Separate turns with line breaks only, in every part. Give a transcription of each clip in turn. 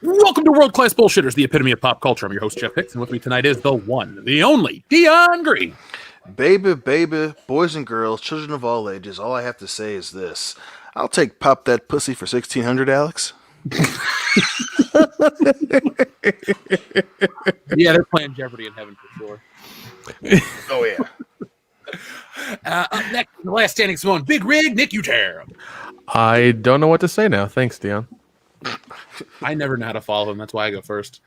Welcome to World Class Bullshitters, the epitome of pop culture. I'm your host, Jeff Hicks, and with me tonight is the one, the only, Dion Green.
Baby, baby, boys and girls, children of all ages, all I have to say is this. I'll take Pop That Pussy for 1600, Alex.
Yeah, they're playing Jeopardy in heaven for sure.
Oh, yeah.
Up next, the last standing Simone, Big Rig, Nick Uterra.
I don't know what to say now. Thanks, Dion.
I never know how to follow him. That's why I go first.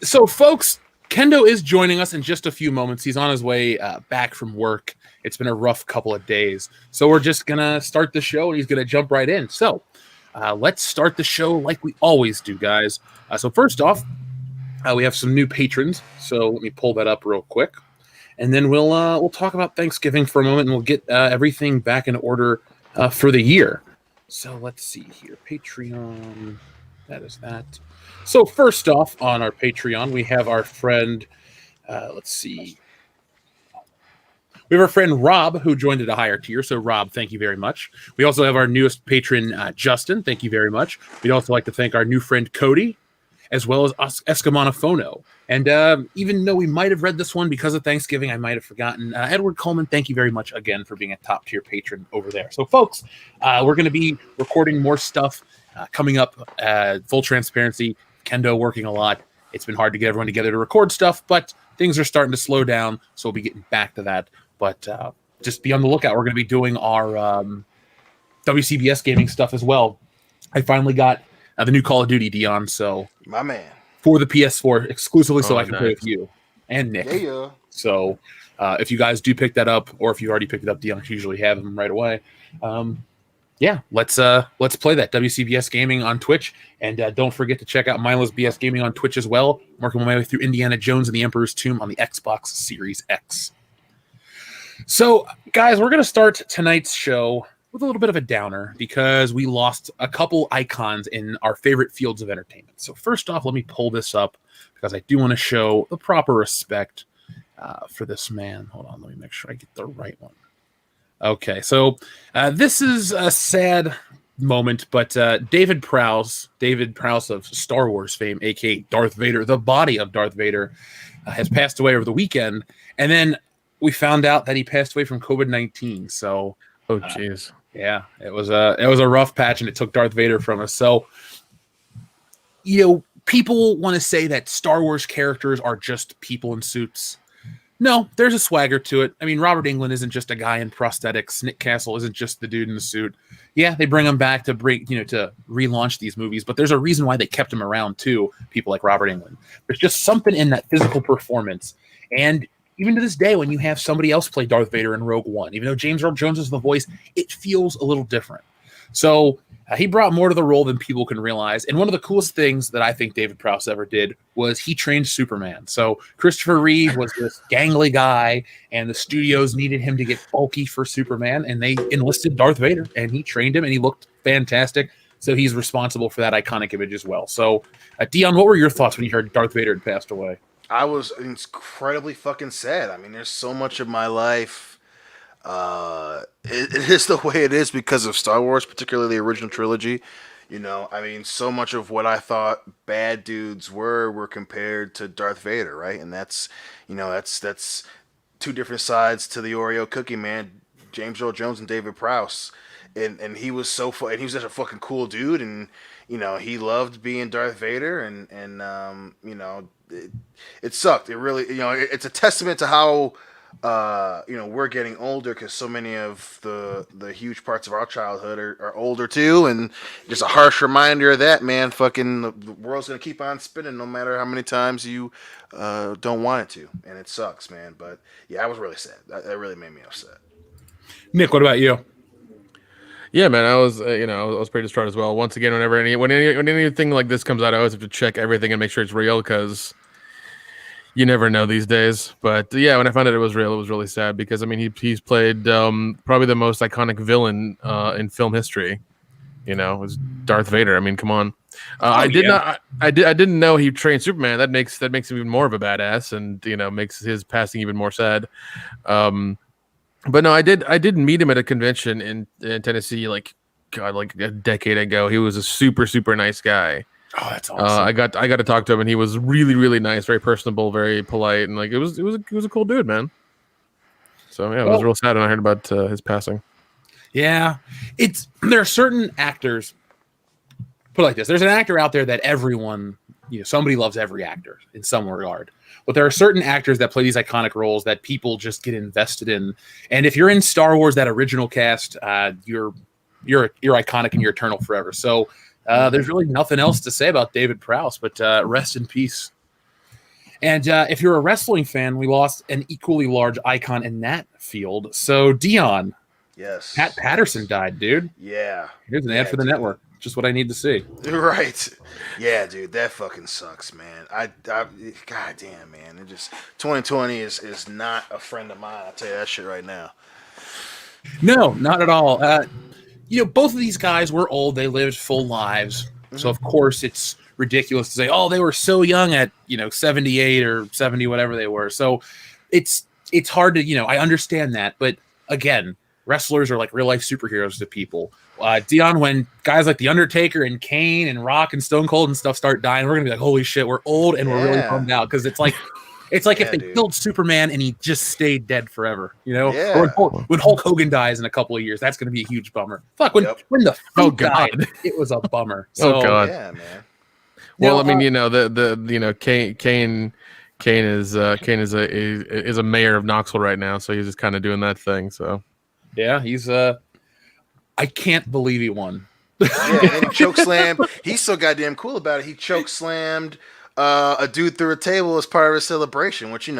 So, folks, Kendo is joining us in just a few moments. He's on his way back from work. It's been a rough couple of days. So we're just going to start the show, and he's going to jump right in. So let's start the show like we always do, guys. So first off, we have some new patrons. So let me pull that up real quick. And then we'll talk about Thanksgiving for a moment, and we'll get everything back in order for the year. So let's see here. Patreon. That is that. So first off on our Patreon, we have our friend, let's see. We have our friend Rob, who joined at a higher tier. So Rob, thank you very much. We also have our newest patron, Justin. Thank you very much. We'd also like to thank our new friend, Cody, as well as Escamanofono. And even though we might have read this one because of Thanksgiving, I might have forgotten. Edward Coleman, thank you very much again for being a top tier patron over there. So folks, we're going to be recording more stuff coming up. Full transparency, Kendo working a lot. It's been hard to get everyone together to record stuff, but things are starting to slow down. So we'll be getting back to that. But just be on the lookout. We're going to be doing our WCBS gaming stuff as well. I finally got the new Call of Duty, Dion. So
My man.
for the PS4 exclusively, so I can play with you and Nick.
Yeah.
So if you guys do pick that up, or if you already picked it up, Dion usually have them right away. Yeah, let's play that WCBS Gaming on Twitch, and don't forget to check out Mindless BS Gaming on Twitch as well. I'm working my way through Indiana Jones and the Emperor's Tomb on the Xbox Series X. So, guys, we're going to start tonight's show with a little bit of a downer because we lost a couple icons in our favorite fields of entertainment. So first off, let me pull this up because I do want to show the proper respect for this man. Hold on, let me make sure I get the right one. Okay, so this is a sad moment, but David Prowse of Star Wars fame, aka Darth Vader, the body of Darth Vader, has passed away over the weekend, and then we found out that he passed away from COVID-19. So,
oh jeez,
yeah, it was a rough patch, and it took Darth Vader from us. So, you know, people want to say that Star Wars characters are just people in suits. No, there's a swagger to it. I mean, Robert Englund isn't just a guy in prosthetics. Nick Castle isn't just the dude in the suit. Yeah, they bring him back to to relaunch these movies, but there's a reason why they kept him around too. People like Robert Englund. There's just something in that physical performance, and even to this day, when you have somebody else play Darth Vader in Rogue One, even though James Earl Jones is the voice, it feels a little different. So he brought more to the role than people can realize. And one of the coolest things that I think David Prowse ever did was he trained Superman. So Christopher Reeve was this gangly guy, and the studios needed him to get bulky for Superman, and they enlisted Darth Vader, and he trained him, and he looked fantastic. So he's responsible for that iconic image as well. So, Dion, what were your thoughts when you heard Darth Vader had passed away?
I was incredibly fucking sad. I mean, there's so much of my life. It is the way it is because of Star Wars, particularly the original trilogy. You know, I mean, so much of what I thought bad dudes were compared to Darth Vader, right? And that's two different sides to the Oreo cookie, man. James Earl Jones and David Prowse. And he was and he was such a fucking cool dude, and he loved being Darth Vader, and it sucked. It really, it's a testament to how we're getting older, because so many of the huge parts of our childhood are older too, and just a harsh reminder of that, man. Fucking the world's gonna keep on spinning no matter how many times you don't want it to, and it sucks, man. But yeah, I was really sad. That really made me upset.
Nick, what about you?
Yeah, man, I was pretty distraught as well. Once again, when anything like this comes out, I always have to check everything and make sure it's real, because you never know these days. But yeah, when I found out it was real, it was really sad, because I mean, he's played probably the most iconic villain in film history. It was Darth Vader. I mean, come on. I didn't know he trained Superman. That makes him even more of a badass, and makes his passing even more sad. But no, I did meet him at a convention in Tennessee like God, like a decade ago. He was a super, super nice guy.
Oh, that's awesome.
I got to talk to him, and he was really, really nice, very personable, very polite, and like it was a cool dude, man. So yeah, it was real sad when I heard about his passing.
Yeah, there are certain actors. Put it like this: there's an actor out there that everyone, somebody loves every actor in some regard. But there are certain actors that play these iconic roles that people just get invested in. And if you're in Star Wars, that original cast, you're iconic and you're eternal forever. So there's really nothing else to say about David Prowse, but rest in peace. And if you're a wrestling fan, we lost an equally large icon in that field. So Dion,
yes,
Pat Patterson died, dude.
Yeah,
here's an ad for the network. Just what I need to see.
Right. Yeah, dude, that fucking sucks, man. God damn, man. It just 2020 is not a friend of mine. I'll tell you that shit right now.
No, not at all. Both of these guys were old. They lived full lives. Mm-hmm. So of course it's ridiculous to say, oh, they were so young at 78 or 70, whatever they were. So it's hard to I understand that, but again, wrestlers are like real life superheroes to people. Dion, when guys like The Undertaker and Kane and Rock and Stone Cold and stuff start dying, we're gonna be like, holy shit, we're old and we're really bummed out, because it's like if they killed Superman and he just stayed dead forever, Or when Hulk Hogan dies in a couple of years, that's gonna be a huge bummer. Fuck, when the Fiend died, it was a bummer. So,
oh god,
yeah, man.
Well, I mean, Kane is a mayor of Knoxville right now, so he's just kind of doing that thing. So
yeah, he's I can't believe he won.
Yeah, and he chokeslammed. He's so goddamn cool about it. He chokeslammed a dude through a table as part of a celebration. Which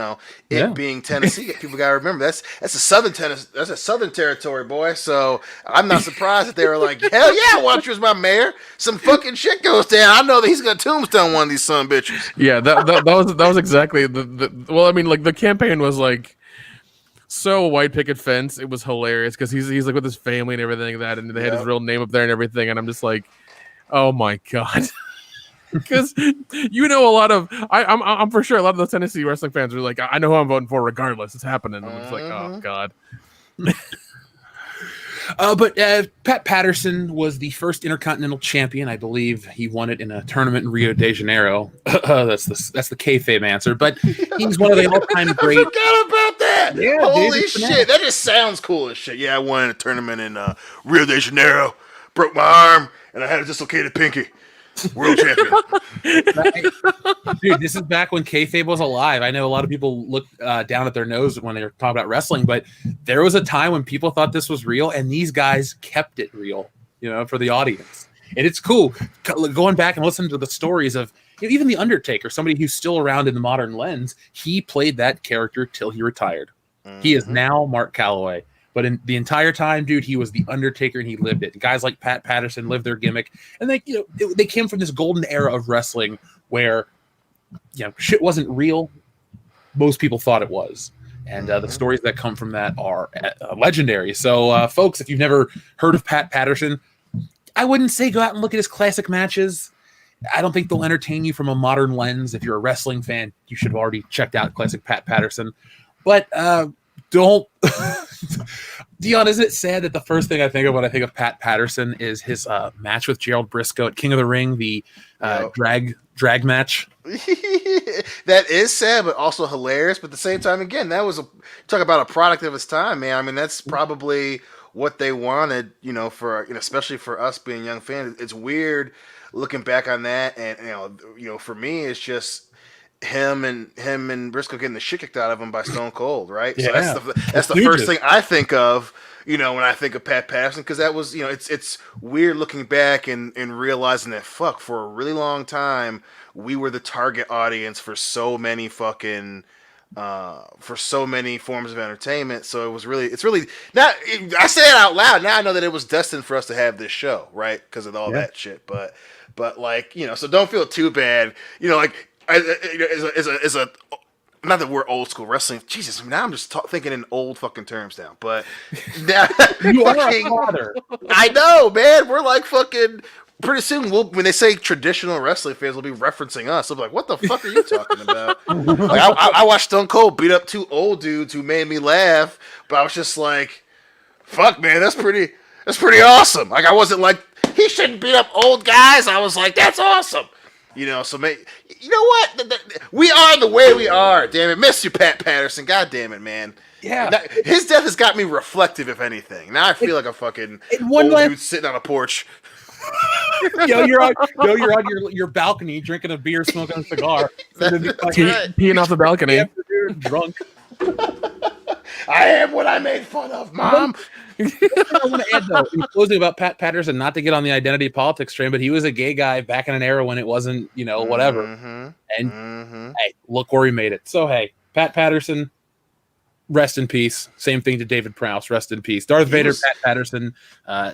being Tennessee, people gotta remember that's a southern that's a southern territory, boy. So I'm not surprised that they were like, hell yeah, I want you as my mayor. Some fucking shit goes down. I know that he's gonna tombstone one of these son bitches.
Yeah, that was exactly the well, I mean, like the campaign was like so white picket fence. It was hilarious because he's like with his family and everything like that, and they had his real name up there and everything, and I'm just like, oh my god. Because a lot of I'm for sure a lot of those Tennessee wrestling fans are like, I know who I'm voting for regardless. It's happening. I'm just like, oh god.
But Pat Patterson was the first Intercontinental Champion. I believe he won it in a tournament in Rio de Janeiro. That's the kayfabe answer. But he's one of the all-time great.
I forgot about that. Yeah, holy shit, that just sounds cool as shit. Yeah, I won in a tournament in Rio de Janeiro. Broke my arm and I had a dislocated pinky. World champion.
Dude, this is back when kayfabe was alive. I know a lot of people look down at their nose when they're talking about wrestling, but there was a time when people thought this was real, and these guys kept it real, for the audience. And it's cool going back and listening to the stories of even The Undertaker, somebody who's still around in the modern lens. He played that character till he retired. Mm-hmm. He is now Mark Calloway. But in the entire time, dude, he was The Undertaker and he lived it. Guys like Pat Patterson lived their gimmick. And they came from this golden era of wrestling where, shit wasn't real. Most people thought it was. And the stories that come from that are legendary. So, folks, if you've never heard of Pat Patterson, I wouldn't say go out and look at his classic matches. I don't think they'll entertain you from a modern lens. If you're a wrestling fan, you should have already checked out classic Pat Patterson. But don't Dion, isn't it sad that the first thing I think of when I think of Pat Patterson is his match with Gerald Briscoe at King of the Ring, the drag match?
That is sad, but also hilarious. But at the same time, again, that was talk about a product of its time, man. I mean, that's probably what they wanted, for especially for us being young fans. It's weird looking back on that, and for me, it's just him and Briscoe getting the shit kicked out of him by Stone Cold, right?
Yeah.
So that's the first thing I think of, when I think of Pat Patterson, because that was, it's weird looking back and realizing that for a really long time we were the target audience for so many fucking for so many forms of entertainment. So it's really not. I say it out loud now. I know that it was destined for us to have this show, right? Because of all that shit. But like so don't feel too bad. Is a not that we're old school wrestling. Jesus, now I'm just thinking in old fucking terms now. But now,
you are a father.
I know, man. We're like fucking. Pretty soon, when they say traditional wrestling fans, will be referencing us. I'm like, what the fuck are you talking about? Like, I watched Stone Cold beat up two old dudes who made me laugh, but I was just like, fuck, man, that's pretty That's pretty awesome. Like, I wasn't like, he shouldn't beat up old guys. I was like, that's awesome. You know, so you know what? We are the way we are. Damn it, miss you, Pat Patterson. God damn it, man.
Yeah,
his death has got me reflective. If anything, now I feel like a fucking old dude sitting on a porch.
You're on your balcony drinking a beer, smoking a cigar,
peeing off the balcony,
drunk.
I am what I made fun of, Mom.
I want to add, though, in closing about Pat Patterson, not to get on the identity politics train, but he was a gay guy back in an era when it wasn't, whatever. And hey, look where he made it. So, hey, Pat Patterson, rest in peace. Same thing to David Prowse, rest in peace. Darth Vader, Pat Patterson,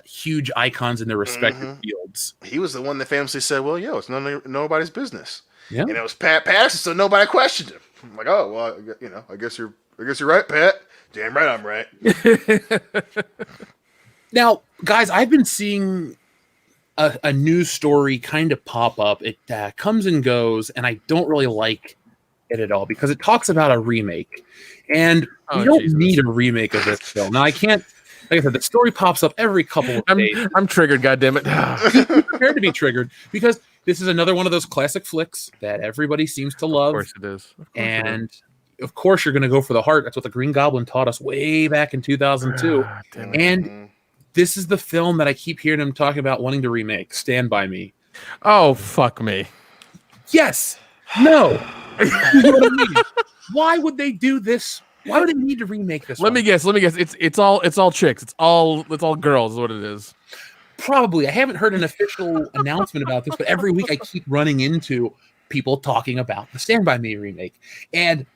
huge icons in their respective fields.
He was the one that famously said, well, it's nobody's business.
Yeah.
And it was Pat Patterson, so nobody questioned him. I'm like, oh, well, I guess you're right, Pat. Damn right I'm right.
Now, guys, I've been seeing a news story kind of pop up. It comes and goes, and I don't really like it at all because it talks about a remake. And we don't need a remake of this film. Now, I can't, like I said, the story pops up every couple of days.
I'm triggered, goddammit.
Be prepared to be triggered because this is another one of those classic flicks that everybody seems to love.
Of course it is.
Of course, you're going to go for the heart. That's what the Green Goblin taught us way back in 2002. And this is the film that I keep hearing him talking about wanting to remake, Stand By Me.
Oh, fuck me.
Yes. No. You know what I mean? Why would they do this? Why would they need to remake this?
Let me guess. It's all chicks. It's all girls is what it is.
Probably. I haven't heard an official announcement about this, but every week I keep running into people talking about the Stand By Me remake. And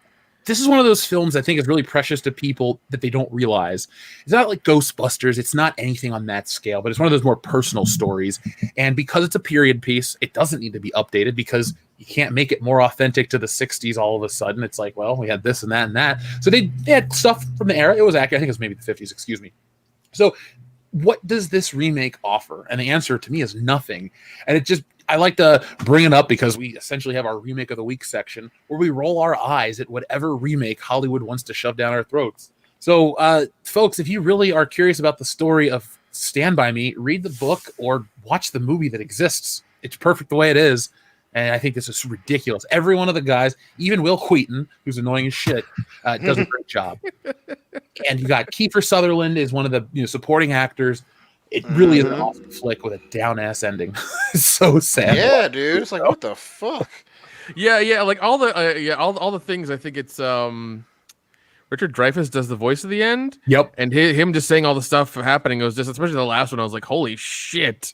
this is one of those films I think is really precious to people that they don't realize. It's not like Ghostbusters. It's not anything on that scale, but it's one of those more personal stories. And because it's a period piece, it doesn't need to be updated because you can't make it more authentic to the 60s all of a sudden. It's like, well, we had this and that and that. So they had stuff from the era. It was accurate. I think it was maybe the 50s, excuse me. So what does this remake offer? And the answer to me is nothing. And I like to bring it up because we essentially have our remake of the week section where we roll our eyes at whatever remake Hollywood wants to shove down our throats. So, folks, if you really are curious about the story of Stand By Me, read the book or watch the movie that exists. It's perfect the way it is. And I think this is ridiculous. Every one of the guys, even Will Wheaton, who's annoying as shit, does a great job. And you got Kiefer Sutherland is one of the supporting actors. It really is an awesome flick with a down-ass ending. It's so sad.
Yeah, dude. It's like, what the fuck?
Yeah. Like all the things. I think it's Richard Dreyfuss does the voice at the end.
Yep.
And him just saying all the stuff happening was just, especially the last one. I was like, holy shit.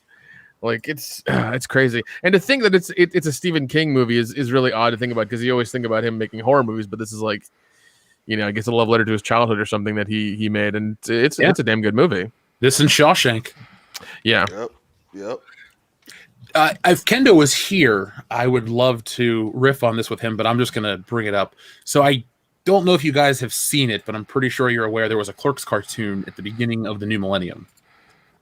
Like it's crazy. And to think that it's a Stephen King movie is really odd to think about because you always think about him making horror movies, but this is like, I guess a love letter to his childhood or something that he made, and it's a damn good movie.
This and Shawshank.
Yeah.
Yep.
If Kendo was here, I would love to riff on this with him, but I'm just going to bring it up. So I don't know if you guys have seen it, but I'm pretty sure you're aware there was a Clerks cartoon at the beginning of the new millennium.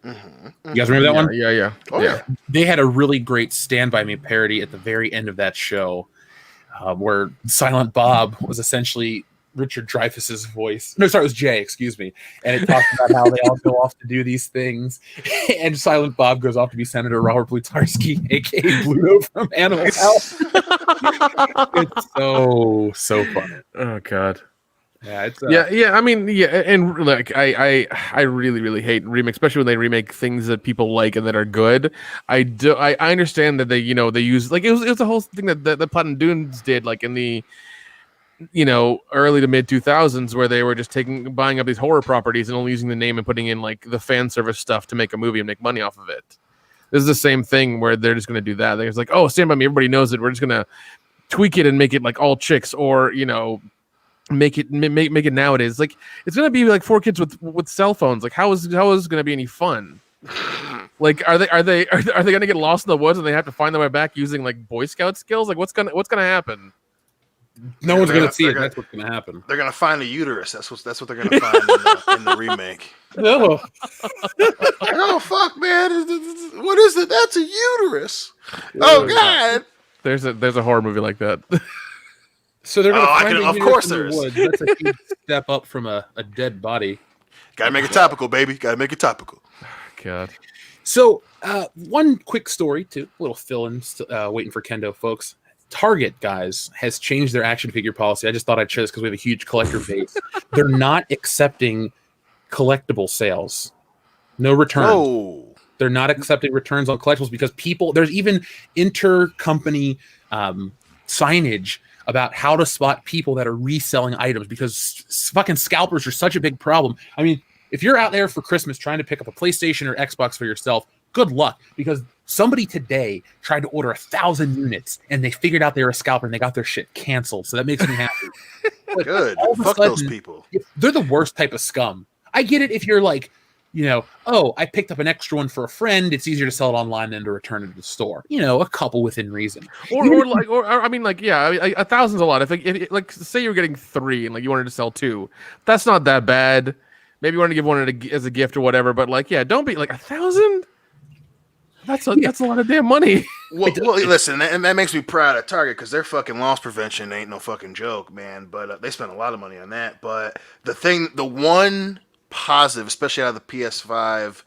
Mm-hmm. You guys remember that one?
Yeah.
Oh, yeah.
They had a really great Stand By Me parody at the very end of that show where Silent Bob was essentially Richard Dreyfuss's voice. No, sorry, it was Jay, excuse me. And it talks about how they all go off to do these things. And Silent Bob goes off to be Senator Robert Plutarski, a.k.a. Bluto from Animal House. It's so funny.
Oh, God.
Yeah, it's
I mean, and like I really, really hate remakes, especially when they remake things that people like and that are good. I understand that they use like it was a whole thing that the Platinum Dunes did like in the early to mid 2000s where they were just buying up these horror properties and only using the name and putting in like the fan service stuff to make a movie and make money off of it. This is the same thing where they're just going to do that. They're just like, oh, Stand By Me, everybody knows it. We're just going to tweak it and make it like all chicks or, make it nowadays. Like it's going to be like 4 kids with cell phones. Like how is it going to be any fun? Like are they going to get lost in the woods and they have to find their way back using like Boy Scout skills? Like what's going to happen?
No one's going to see it. That's what's going to happen.
They're going to find a uterus. That's what they're going to find in the remake.
No.
Oh fuck, man! What is it? That's a uterus. Oh God!
There's a horror movie like that.
So they're going to find a
of
uterus
course
in the
there's.
woods. That's a huge step up from a dead body.
Gotta make it topical, baby. Gotta make it topical.
God.
So, one quick story, too. A little fill-in, waiting for Kendo, folks. Target, guys, has changed their action figure policy. I just thought I'd share this because we have a huge collector base. They're not accepting collectible sales. No returns.
Whoa.
They're not accepting returns on collectibles because there's even intercompany signage about how to spot people that are reselling items because fucking scalpers are such a big problem. I mean, if you're out there for Christmas trying to pick up a PlayStation or Xbox for yourself, good luck, because somebody today tried to order 1,000 units and they figured out they were a scalper and they got their shit canceled. So that makes me happy.
Good. Fuck those people.
They're the worst type of scum. I get it if you're like, I picked up an extra one for a friend. It's easier to sell it online than to return it to the store. A couple within reason.
Or 1,000's a lot. If like say you were getting 3 and like you wanted to sell 2, that's not that bad. Maybe you want to give one as a gift or whatever. But like, don't be like 1,000. That's a lot of damn money.
Well, listen, and that makes me proud of Target because their fucking loss prevention ain't no fucking joke, man. But they spend a lot of money on that. But the one positive, especially out of the PS5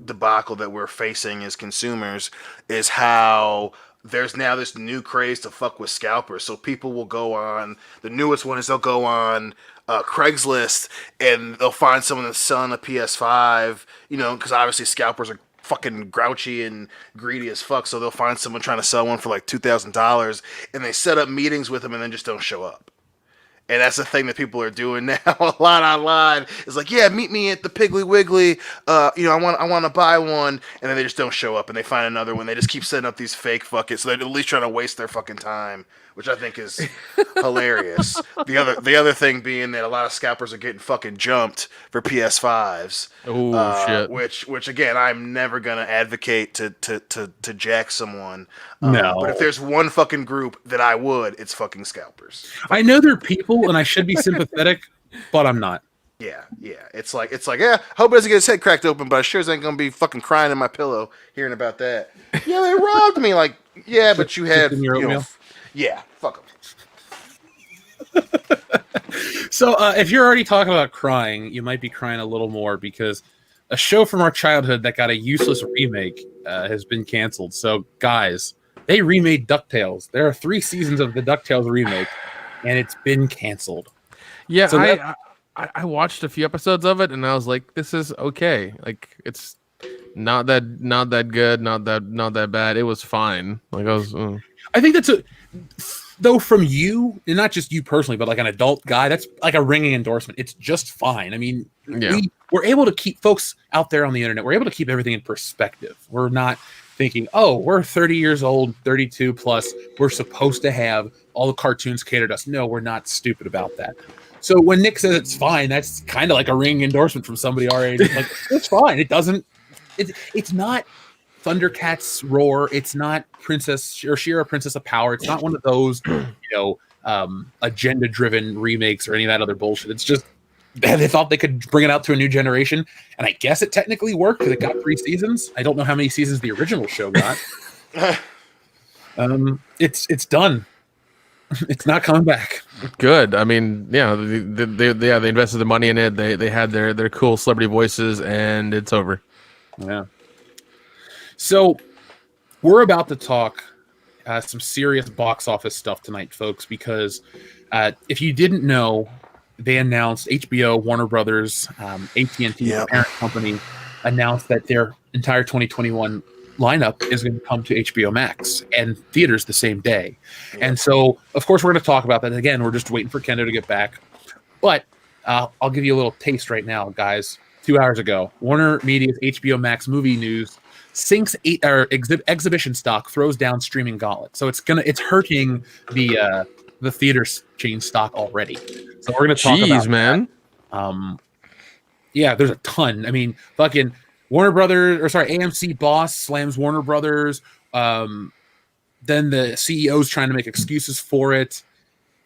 debacle that we're facing as consumers, is how there's now this new craze to fuck with scalpers. So people will go on, the newest one is they'll go on Craigslist and they'll find someone that's selling a PS5, because obviously scalpers are fucking grouchy and greedy as fuck. So they'll find someone trying to sell one for like $2,000 and they set up meetings with them and then just don't show up. And that's the thing that people are doing now a lot online. It's like, meet me at the Piggly Wiggly. I want to buy one, and then they just don't show up, and they find another one. They just keep setting up these fake fuckers, so they're at least trying to waste their fucking time, which I think is hilarious. The other thing being that a lot of scalpers are getting fucking jumped for PS5s.
Oh shit!
Which again, I'm never gonna advocate to jack someone.
No.
But if there's one fucking group that I would, it's fucking scalpers.
I know they're people, and I should be sympathetic, but I'm not.
Yeah. It's like, hope he doesn't get his head cracked open, but I sure ain't gonna be fucking crying in my pillow hearing about that. Yeah, they robbed me. Like, yeah, but you had, yeah, fuck them.
So, if you're already talking about crying, you might be crying a little more because a show from our childhood that got a useless remake has been canceled. So, guys, they remade DuckTales. There are 3 seasons of the DuckTales remake, and it's been canceled.
Yeah,
so
I watched a few episodes of it, and I was like, "This is okay. Like, it's not that good, not that bad. It was fine." Like,
I think that's though from you, and not just you personally, but like an adult guy, that's like a ringing endorsement. It's just fine. I mean, we're able to keep folks out there on the internet. We're able to keep everything in perspective. We're not thinking, oh, we're 30 years old, 32 plus. We're supposed to have all the cartoons catered to us. No, we're not stupid about that. So when Nick says it's fine, that's kind of like a ringing endorsement from somebody our age. Like, it's fine. It doesn't. It's not Thundercats Roar. It's not Princess or She-Ra Princess of Power. It's not one of those, agenda-driven remakes or any of that other bullshit. It's just they thought they could bring it out to a new generation, and I guess it technically worked because it got 3 seasons. I don't know how many seasons the original show got. It's done. It's not coming back.
Good. I mean, they invested the money in it. They had their cool celebrity voices, and it's over.
Yeah. So we're about to talk some serious box office stuff tonight, folks, because if you didn't know, they announced HBO, Warner Brothers, AT&T, the parent company, announced that their entire 2021 lineup is going to come to HBO Max and theaters the same day. Yeah. And so, of course, we're going to talk about that. Again, we're just waiting for Kendo to get back. But I'll give you a little taste right now, guys. 2 hours ago, Warner Media's HBO Max movie news sinks exhibition stock, throws down streaming gauntlet. So it's hurting the theater chain stock already. So we're going to talk about
man.
That. Yeah, there's a ton. I mean, fucking AMC boss slams Warner Brothers. Then the CEO's trying to make excuses for it.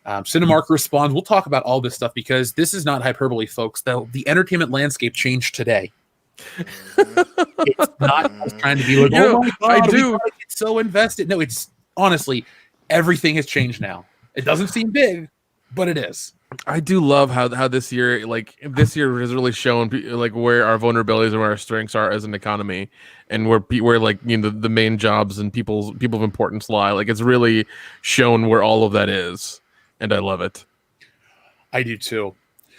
Cinemark responds. We'll talk about all this stuff because this is not hyperbole, folks. The entertainment landscape changed today. It's not trying to be like, oh my God, I do get so invested. No, it's honestly, everything has changed now. It doesn't seem big, but it is.
I do love how this year has really shown like where our vulnerabilities and where our strengths are as an economy, and where like the main jobs and people of importance lie. Like it's really shown where all of that is, and I love it.
I do too.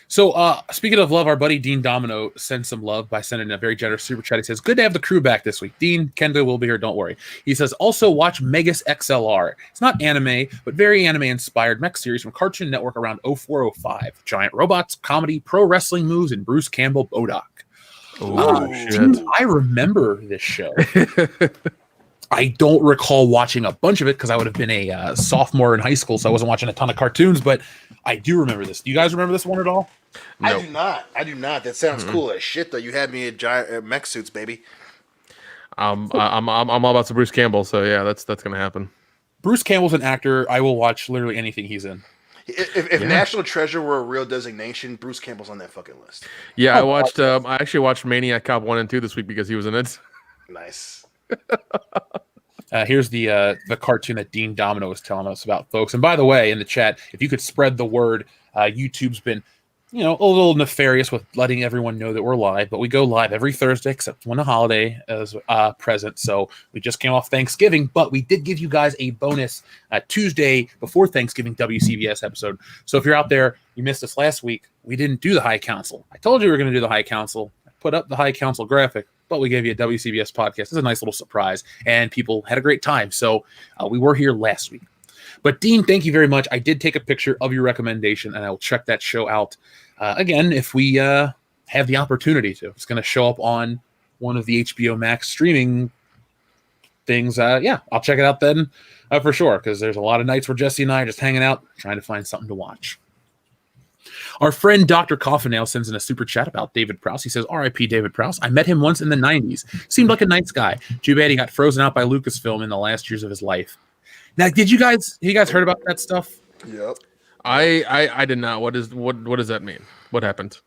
So, speaking of love, our buddy Dean Domino sends some love by sending a very generous super chat. He says, "Good to have the crew back this week. Dean, Kendo will be here. Don't worry." He says, "Also watch Megas XLR. It's not anime, but very anime-inspired mech series from Cartoon Network around 0405. Giant robots, comedy, pro wrestling moves, and Bruce Campbell Bodock."
Oh shit!
Dean, I remember this show. I don't recall watching a bunch of it because I would have been a sophomore in high school, so I wasn't watching a ton of cartoons, but I do remember this. Do you guys remember this one at all?
Nope. I do not. That sounds cool as shit, though. You had me at giant mech suits, baby.
I'm all about some Bruce Campbell, so yeah, that's gonna happen.
Bruce Campbell's an actor. I will watch literally anything he's in.
If National Treasure were a real designation, Bruce Campbell's on that fucking list.
Yeah, I actually watched Maniac Cop 1 and 2 this week because he was in it.
Nice.
Here's the cartoon that Dean Domino was telling us about, folks. And by the way, in the chat, if you could spread the word, YouTube's been, a little nefarious with letting everyone know that we're live, but we go live every Thursday except when a holiday is present. So we just came off Thanksgiving, but we did give you guys a bonus Tuesday before Thanksgiving WCBS episode. So if you're out there, you missed us last week, we didn't do the High Council. I told you we were going to do the High Council. I put up the High Council graphic, but we gave you a WCBS podcast. It's a nice little surprise, and people had a great time. So we were here last week. But Dean, thank you very much. I did take a picture of your recommendation, and I will check that show out again if we have the opportunity to. It's going to show up on one of the HBO Max streaming things. Yeah, I'll check it out then for sure, because there's a lot of nights where Jesse and I are just hanging out trying to find something to watch. Our friend Dr. Coffinail sends in a super chat about David Prowse. He says, "R.I.P. David Prowse. I met him once in the 90s. Seemed like a nice guy. Too bad he got frozen out by Lucasfilm in the last years of his life." Now, have you guys heard about that stuff?
Yep.
I did not. What does that mean? What happened?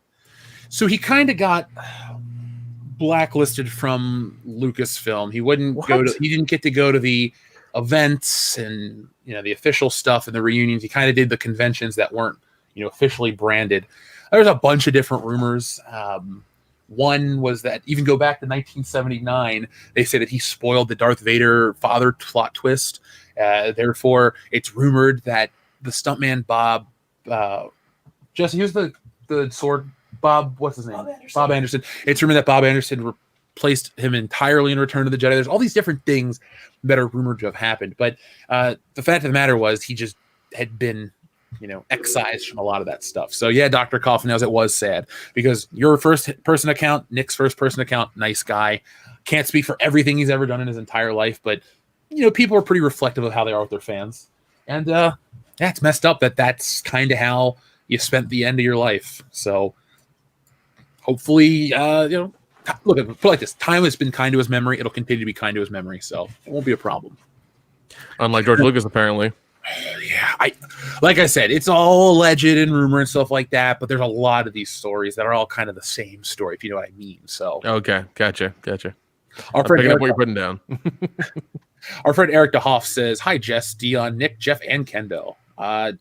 So he kind of got blacklisted from Lucasfilm. He wouldn't he didn't get to go to the events and the official stuff and the reunions. He kind of did the conventions that weren't officially branded. There's a bunch of different rumors. One was that even go back to 1979, they say that he spoiled the Darth Vader father plot twist. Therefore, it's rumored that the stuntman Bob, Jesse, who's the sword? Bob, what's his name? Bob Anderson. It's rumored that Bob Anderson replaced him entirely in Return of the Jedi. There's all these different things that are rumored to have happened. But the fact of the matter was he just had been excised from a lot of that stuff. So yeah, Dr. Coffinails, it was sad because your first person account, Nick's first person account, nice guy. Can't speak for everything he's ever done in his entire life, but people are pretty reflective of how they are with their fans. And yeah, it's messed up that's kind of how you spent the end of your life. So hopefully, look, put it like this: time has been kind to his memory. It'll continue to be kind to his memory, so it won't be a problem.
Unlike George Lucas, apparently.
Yeah, like I said, it's all alleged and rumor and stuff like that, but there's a lot of these stories that are all kind of the same story, if you know what I mean. So
okay, gotcha.
Our friend
Eric, what you're putting down.
Our friend Eric DeHoff says, "Hi, Jess, Dion, Nick, Jeff, and Kendo."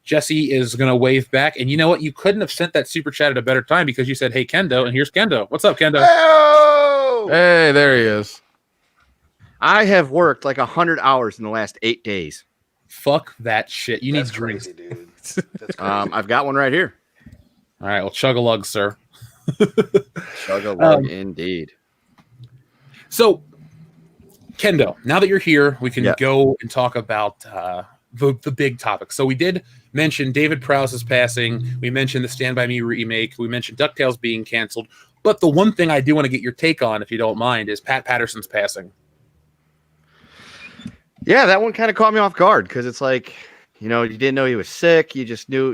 Jesse is going to wave back, and you know what? You couldn't have sent that super chat at a better time because you said, "Hey, Kendo," and here's Kendo. What's up, Kendo?
Oh!
Hey, there he is.
I have worked like 100 hours in the last 8 days.
Fuck that shit. You
That's
need
crazy,
drinks.
dude. That's crazy.
I've got one right here.
All right, well, chug a lug, sir.
Chug a lug, indeed.
So, Kendo, now that you're here, we can go and talk about the big topic. So we did mention David Prowse's passing. We mentioned the Stand By Me remake. We mentioned DuckTales being canceled. But the one thing I do want to get your take on, if you don't mind, is Pat Patterson's passing.
Yeah, that one kind of caught me off guard because it's like, you didn't know he was sick. You just knew,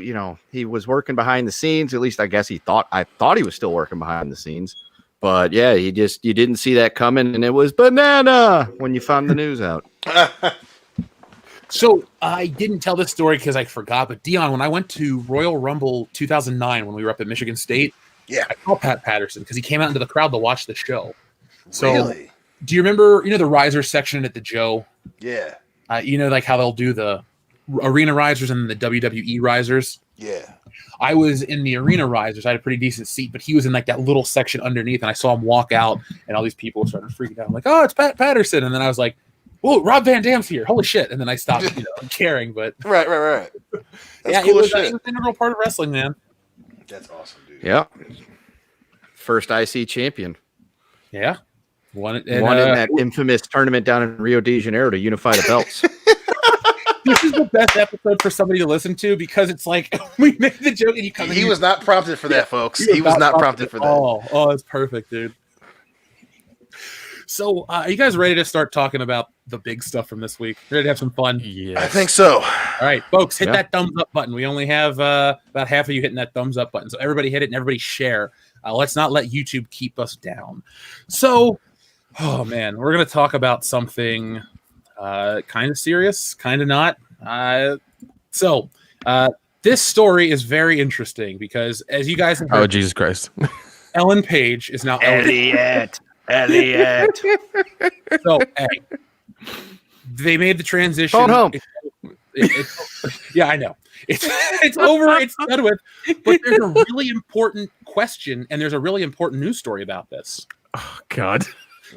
he was working behind the scenes. At least I guess I thought he was still working behind the scenes. But yeah, you didn't see that coming, and it was banana when you found the news out.
So I didn't tell this story because I forgot, but Dion, when I went to Royal Rumble 2009 when we were up at Michigan State, I saw Pat Patterson because he came out into the crowd to watch the show. So,
really?
Do you remember, the riser section at the Joe?
Yeah.
Like how they'll do the arena risers and the WWE risers?
Yeah.
I was in the arena risers. I had a pretty decent seat, but he was in like that little section underneath, and I saw him walk out, and all these people started freaking out. I'm like, oh, it's Pat Patterson. And then I was like, whoa, Rob Van Dam's here. Holy shit. And then I stopped caring. But
Right. That's cool
it was
shit.
an integral part of wrestling, man.
That's awesome, dude.
Yeah. First IC champion.
Yeah. Won it in
that infamous tournament down in Rio de Janeiro to unify the belts.
This is the best episode for somebody to listen to because it's like we made the joke and you come in.
He was not prompted for that, folks. He was not prompted for that.
Oh, it's perfect, dude. So, are you guys ready to start talking about the big stuff from this week? Ready to have some fun?
Yes.
I think so.
All right, folks, hit that thumbs up button. We only have about half of you hitting that thumbs up button. So everybody hit it and everybody share. Let's not let YouTube keep us down. So, oh man, we're going to talk about something kind of serious, kind of not. This story is very interesting because as you guys have heard,
Oh, Jesus Christ.
Ellen Page is now
Elliot.
So, hey, they made the transition.
Phone home.
Yeah, I know. It's over. It's done with. But there's a really important question, and there's a really important news story about this.
Oh, God.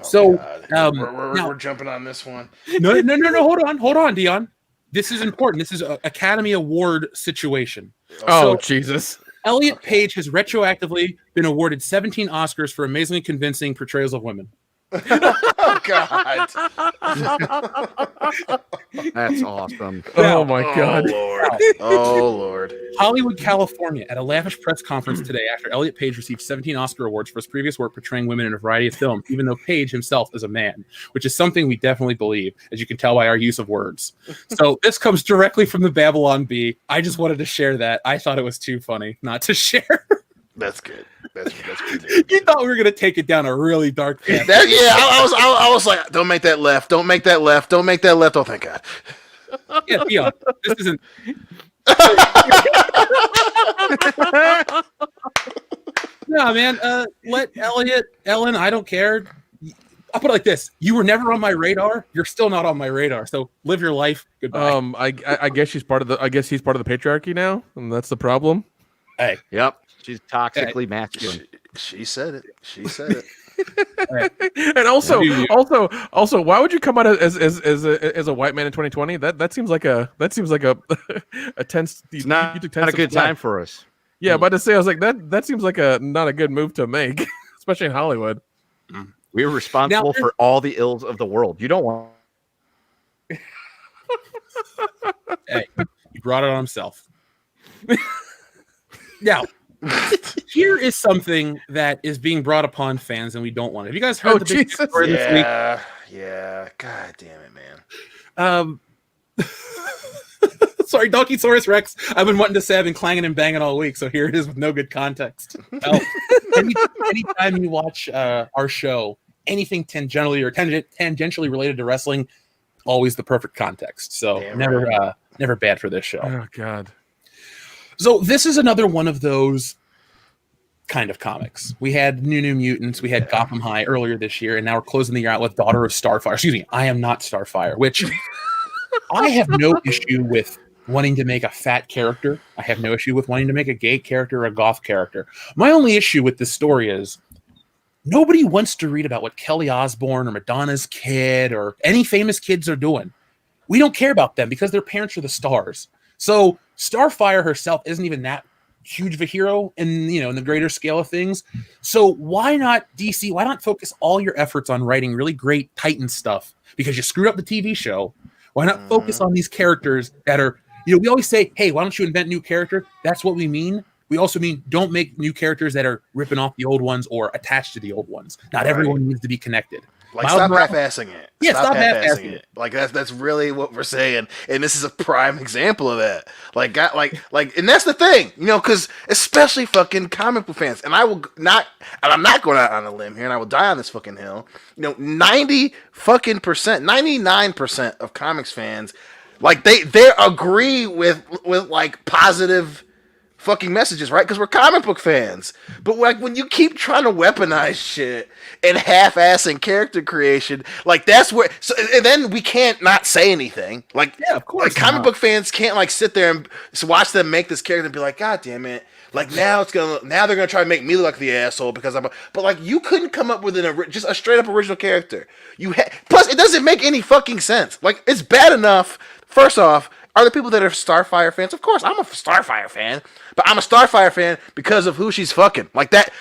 So,
God.
now-
we're jumping on this one.
No. Hold on, Dion. This is important. This is an Academy Award situation.
Oh,
So-
Jesus.
Elliot Page has retroactively been awarded 17 Oscars for amazingly convincing portrayals of women.
Oh God.
That's awesome.
Oh, my God.
Oh Lord.
Hollywood, California, at a lavish press conference today after Elliot Page received 17 Oscar awards for his previous work portraying women in a variety of films, even though Page himself is a man, which is something we definitely believe, as you can tell by our use of words. So this comes directly from the Babylon Bee. I just wanted to share that. I thought it was too funny not to share.
That's good. That's pretty
You thought we were going to take it down a really dark path.
I was like, don't make that left. Don't make that left. Don't make that left. Oh, thank God.
Yeah, Dion, this isn't... No, man. Let Ellen, I don't care. I'll put it like this: you were never on my radar. You're still not on my radar. So live your life. Goodbye.
I guess she's part of the. I guess he's part of the patriarchy now, and that's the problem.
Hey,
Yep. She's toxically masculine.
She said it. She said it.
And also, why would you come out as a white man in 2020? That seems like a a tense.
It's not a good time for us.
Yeah, but to say, I was like that seems like not a good move to make, especially in Hollywood.
We're responsible for all the ills of the world. You don't want.
hey, he brought it on himself. Now, here is something that is being brought upon fans, and we don't want it. Have you guys heard the big
Jesus.
story this week?
Yeah. God damn it, man.
Sorry, Donkeysaurus Rex. I've been wanting to say I've been clanging and banging all week, so here it is with no good context. Anytime you watch our show, anything tangentially related to wrestling, always the perfect context. So never bad for this show.
Oh God.
So this is another one of those kind of comics. We had New Mutants, we had Gotham High earlier this year, and now we're closing the year out with Daughter of Starfire. Excuse me, I Am Not Starfire, which I have no issue with wanting to make a fat character. I have no issue with wanting to make a gay character or a goth character. My only issue with this story is nobody wants to read about what Kelly Osbourne or Madonna's kid or any famous kids are doing. We don't care about them because their parents are the stars. So Starfire herself isn't even that huge of a hero in the greater scale of things. So why not DC? Why not focus all your efforts on writing really great Titan stuff? Because you screwed up the TV show. Why not focus on these characters that are, we always say, hey, why don't you invent new characters? That's what we mean. We also mean don't make new characters that are ripping off the old ones or attached to the old ones. Not everyone needs to be connected.
Like, stop half-assing it.
Yeah, stop half-assing
it. Like, that's really what we're saying, and this is a prime example of that. And that's the thing, because especially fucking comic book fans, and I'm not going out on a limb here, and I will die on this fucking hill. 99% of comics fans, like they agree with like positive fucking messages, right? Because we're comic book fans. But like when you keep trying to weaponize shit and half-assing character creation, like that's where. So and then we can't not say anything. Like,
Yeah, of course
like comic
not.
book fans can't like sit there and watch them make this character and be like, God damn it. Like now now they're gonna try to make me look like the asshole because but like you couldn't come up with just a straight up original character. Plus it doesn't make any fucking sense. Like it's bad enough. First off, are there people that are Starfire fans? Of course, I'm a Starfire fan, but I'm a Starfire fan because of who she's fucking. Like that.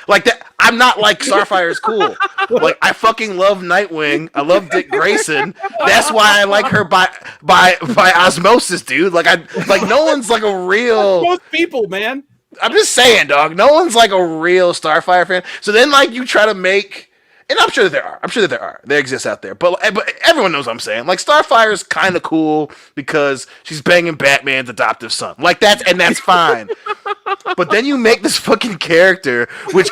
I'm not like Starfire is cool. Like I fucking love Nightwing. I love Dick Grayson. That's why I like her by osmosis, dude. Like no one's like a real.
Most people, man.
I'm just saying, dog. No one's like a real Starfire fan. So then, like, you try to make, and I'm sure that there are. I'm sure that there are. They exist out there. But everyone knows what I'm saying. Like, Starfire is kind of cool because she's banging Batman's adoptive son. Like that's fine. But then you make this fucking character, which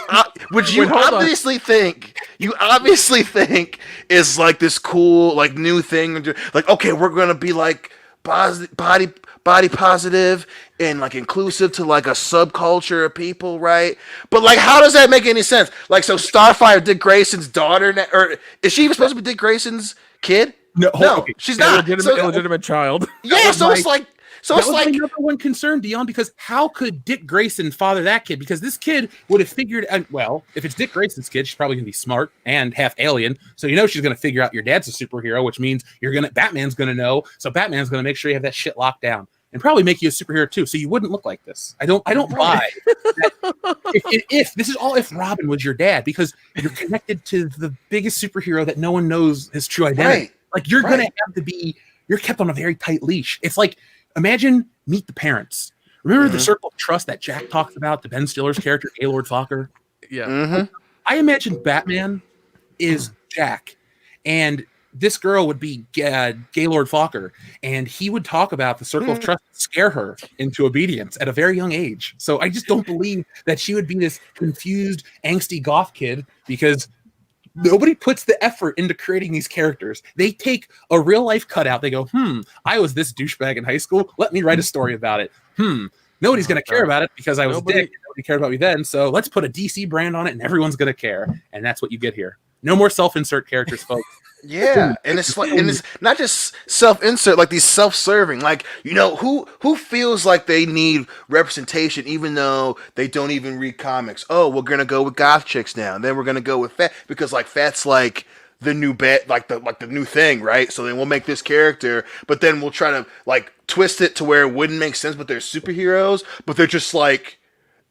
you obviously think is like this cool, like new thing. Like, okay, we're gonna be like body positive and like inclusive to like a subculture of people, right? But like, how does that make any sense? Like, so Starfire, Dick Grayson's daughter, or is she even supposed to be Dick Grayson's kid?
No, okay.
She's not.
Illegitimate child.
Yeah, so it's like. So it's like
my number one concern, Dion, because how could Dick Grayson father that kid? Because this kid would have figured, well, if it's Dick Grayson's kid, she's probably going to be smart and half alien. So she's going to figure out your dad's a superhero, which means Batman's going to know. So Batman's going to make sure you have that shit locked down and probably make you a superhero too. So you wouldn't look like this. I don't buy that. If this is all if Robin was your dad, because you're connected to the biggest superhero that no one knows his true identity.
Right.
Like you're going to have to be, you're kept on a very tight leash. It's like, imagine Meet the Parents. Remember the circle of trust that Jack talks about, the Ben Stiller's character, Gaylord Fokker?
Yeah.
Mm-hmm.
I imagine Batman is Jack, and this girl would be Gaylord Fokker, and he would talk about the circle of trust and scare her into obedience at a very young age. So I just don't believe that she would be this confused, angsty goth kid, because nobody puts the effort into creating these characters. They take a real life cutout. They go, I was this douchebag in high school. Let me write a story about it. Nobody's going to care about it because I was a dick. Nobody cared about me then. So let's put a DC brand on it and everyone's going to care. And that's what you get here. No more self-insert characters, folks.
Yeah, and it's like, and it's not just self-insert, like these self-serving. Like, who feels like they need representation even though they don't even read comics? Oh, we're gonna go with goth chicks now, and then we're gonna go with fat because like fat's like the new the new thing, right? So then we'll make this character, but then we'll try to like twist it to where it wouldn't make sense, but they're superheroes, but they're just like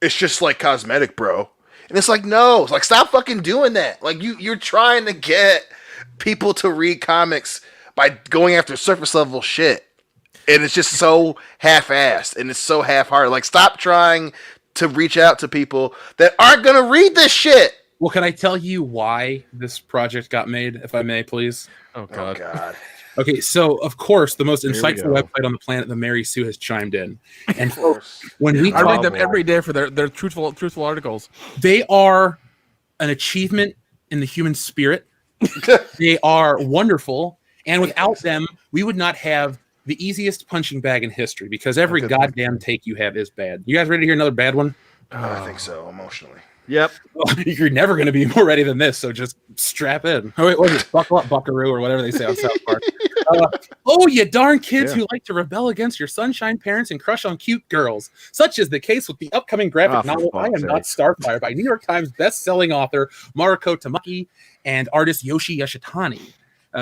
it's just like cosmetic, bro. And it's like, no, it's like stop fucking doing that. Like you're trying to get people to read comics by going after surface level shit, and it's just so half-assed and it's so half-hearted. Like, stop trying to reach out to people that aren't gonna read this shit.
Well, can I tell you why this project got made, if I may, please?
Oh God.
Okay, so of course the most insightful website on the planet, the Mary Sue, has chimed in, and when we
I read them every day for their truthful articles.
They are an achievement in the human spirit. They are wonderful, and without them, we would not have the easiest punching bag in history because every goddamn take you have is bad. You guys ready to hear another bad one?
I think so, emotionally.
Yep.
Well, you're never going to be more ready than this, so just strap in. Oh, wait, what is it? Buckle up, buckaroo, or whatever they say on South Park. Oh, you darn kids who like to rebel against your sunshine parents and crush on cute girls. Such is the case with the upcoming graphic novel I Am Not Starfire by New York Times best-selling author Mariko Tamaki and artist Yoshi Yoshitani,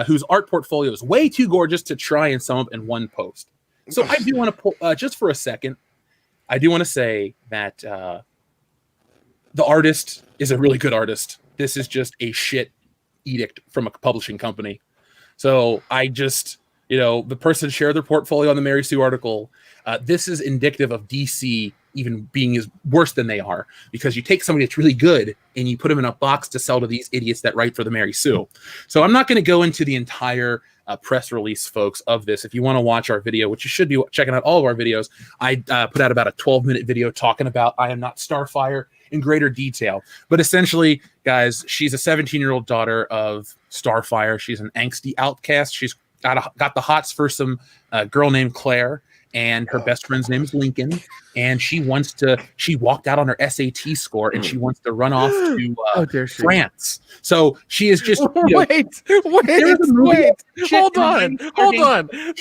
whose art portfolio is way too gorgeous to try and sum up in one post. So I do want to, just for a second, I do want to say that the artist is a really good artist. This is just a shit edict from a publishing company. So I just, the person shared their portfolio on the Mary Sue article. This is indicative of DC even being worse than they are, because you take somebody that's really good and you put them in a box to sell to these idiots that write for the Mary Sue. So I'm not going to go into the entire press release, folks, of this. If you want to watch our video, which you should be checking out all of our videos, I put out about a 12-minute video talking about I Am Not Starfire in greater detail. But essentially, guys, she's a 17-year-old daughter of Starfire. She's an angsty outcast. She's got the hots for some girl named Claire, and her best friend's name is Lincoln, and she walked out on her SAT score, and she wants to run off to France. So she is just
wait, hold on.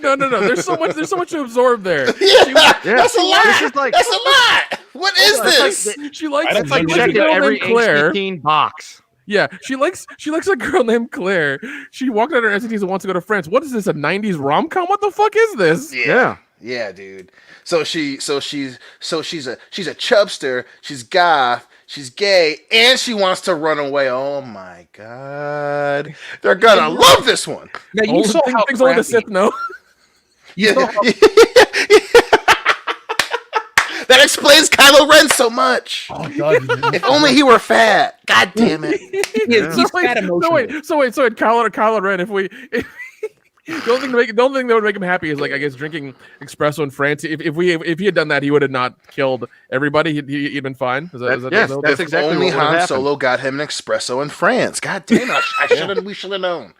No. There's so much to absorb there.
That's a lot. That's a lot. What is this?
She likes
every Claire box.
Yeah, she likes a girl named Claire. She walked out her SATs and wants to go to France. What is this? A 90s rom-com? What the fuck is this?
Yeah, dude. So she's a chubster. She's goth. She's gay, and she wants to run away. Oh my god, they're gonna love this one.
Now you saw how
things only the Sith know.
That explains Kylo Ren so much.
Oh, God,
if only he were fat. God damn it.
He's fat emotionally.
So wait, Kylo Ren, the only thing that would make him happy is, like, I guess, drinking espresso in France. If he had done that, he would have not killed everybody. He'd been fine.
That's exactly only what Han Solo got him an espresso in France. God damn it! We should have known.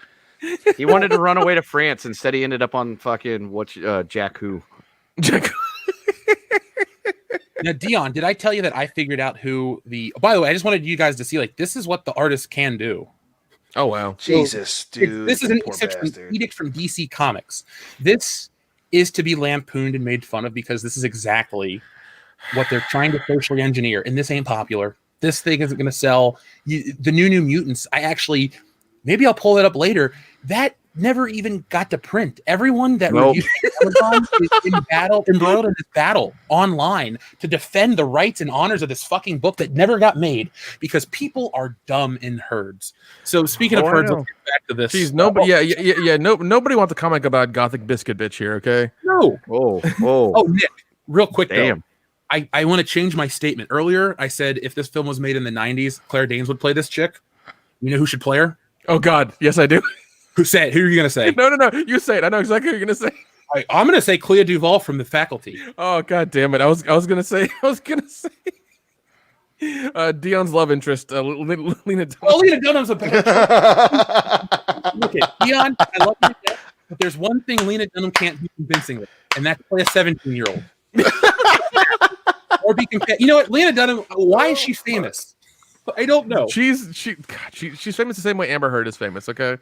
He wanted to run away to France. Instead, he ended up on fucking Jack Who.
Now, Dion, did I tell you that I figured out who the? By the way, I just wanted you guys to see, like, this is what the artist can do.
Oh wow,
Jesus, dude!
This is an edict from DC Comics. This is to be lampooned and made fun of because this is exactly what they're trying to socially engineer, and this ain't popular. This thing isn't going to sell. The New Mutants. Maybe I'll pull it up later. That never even got to print. Everyone that reviewed Amazon is embroiled in this battle online to defend the rights and honors of this fucking book that never got made because people are dumb in herds. So speaking of herds, let's get back to this.
Jeez, nobody wants a comic about Gothic Biscuit bitch here, okay?
No.
Oh,
Nick, real quick,
damn.
Though, I want to change my statement. Earlier, I said if this film was made in the 90s, Claire Danes would play this chick. You know who should play her?
Oh, God. Yes, I do.
Who are you going to say?
No. You say it. I know exactly who you're going to say.
I'm going to say Clea Duvall from The Faculty.
Oh, God damn it. I was going to say Dion's love interest, Lena Dunham.
Well, Lena Dunham's a Look at Dion. I love you to death, but there's one thing Lena Dunham can't do convincingly, and that's play a 17-year-old. Or be you know what, Lena Dunham? Why is she famous? I don't know.
She's famous the same way Amber Heard is famous. Okay.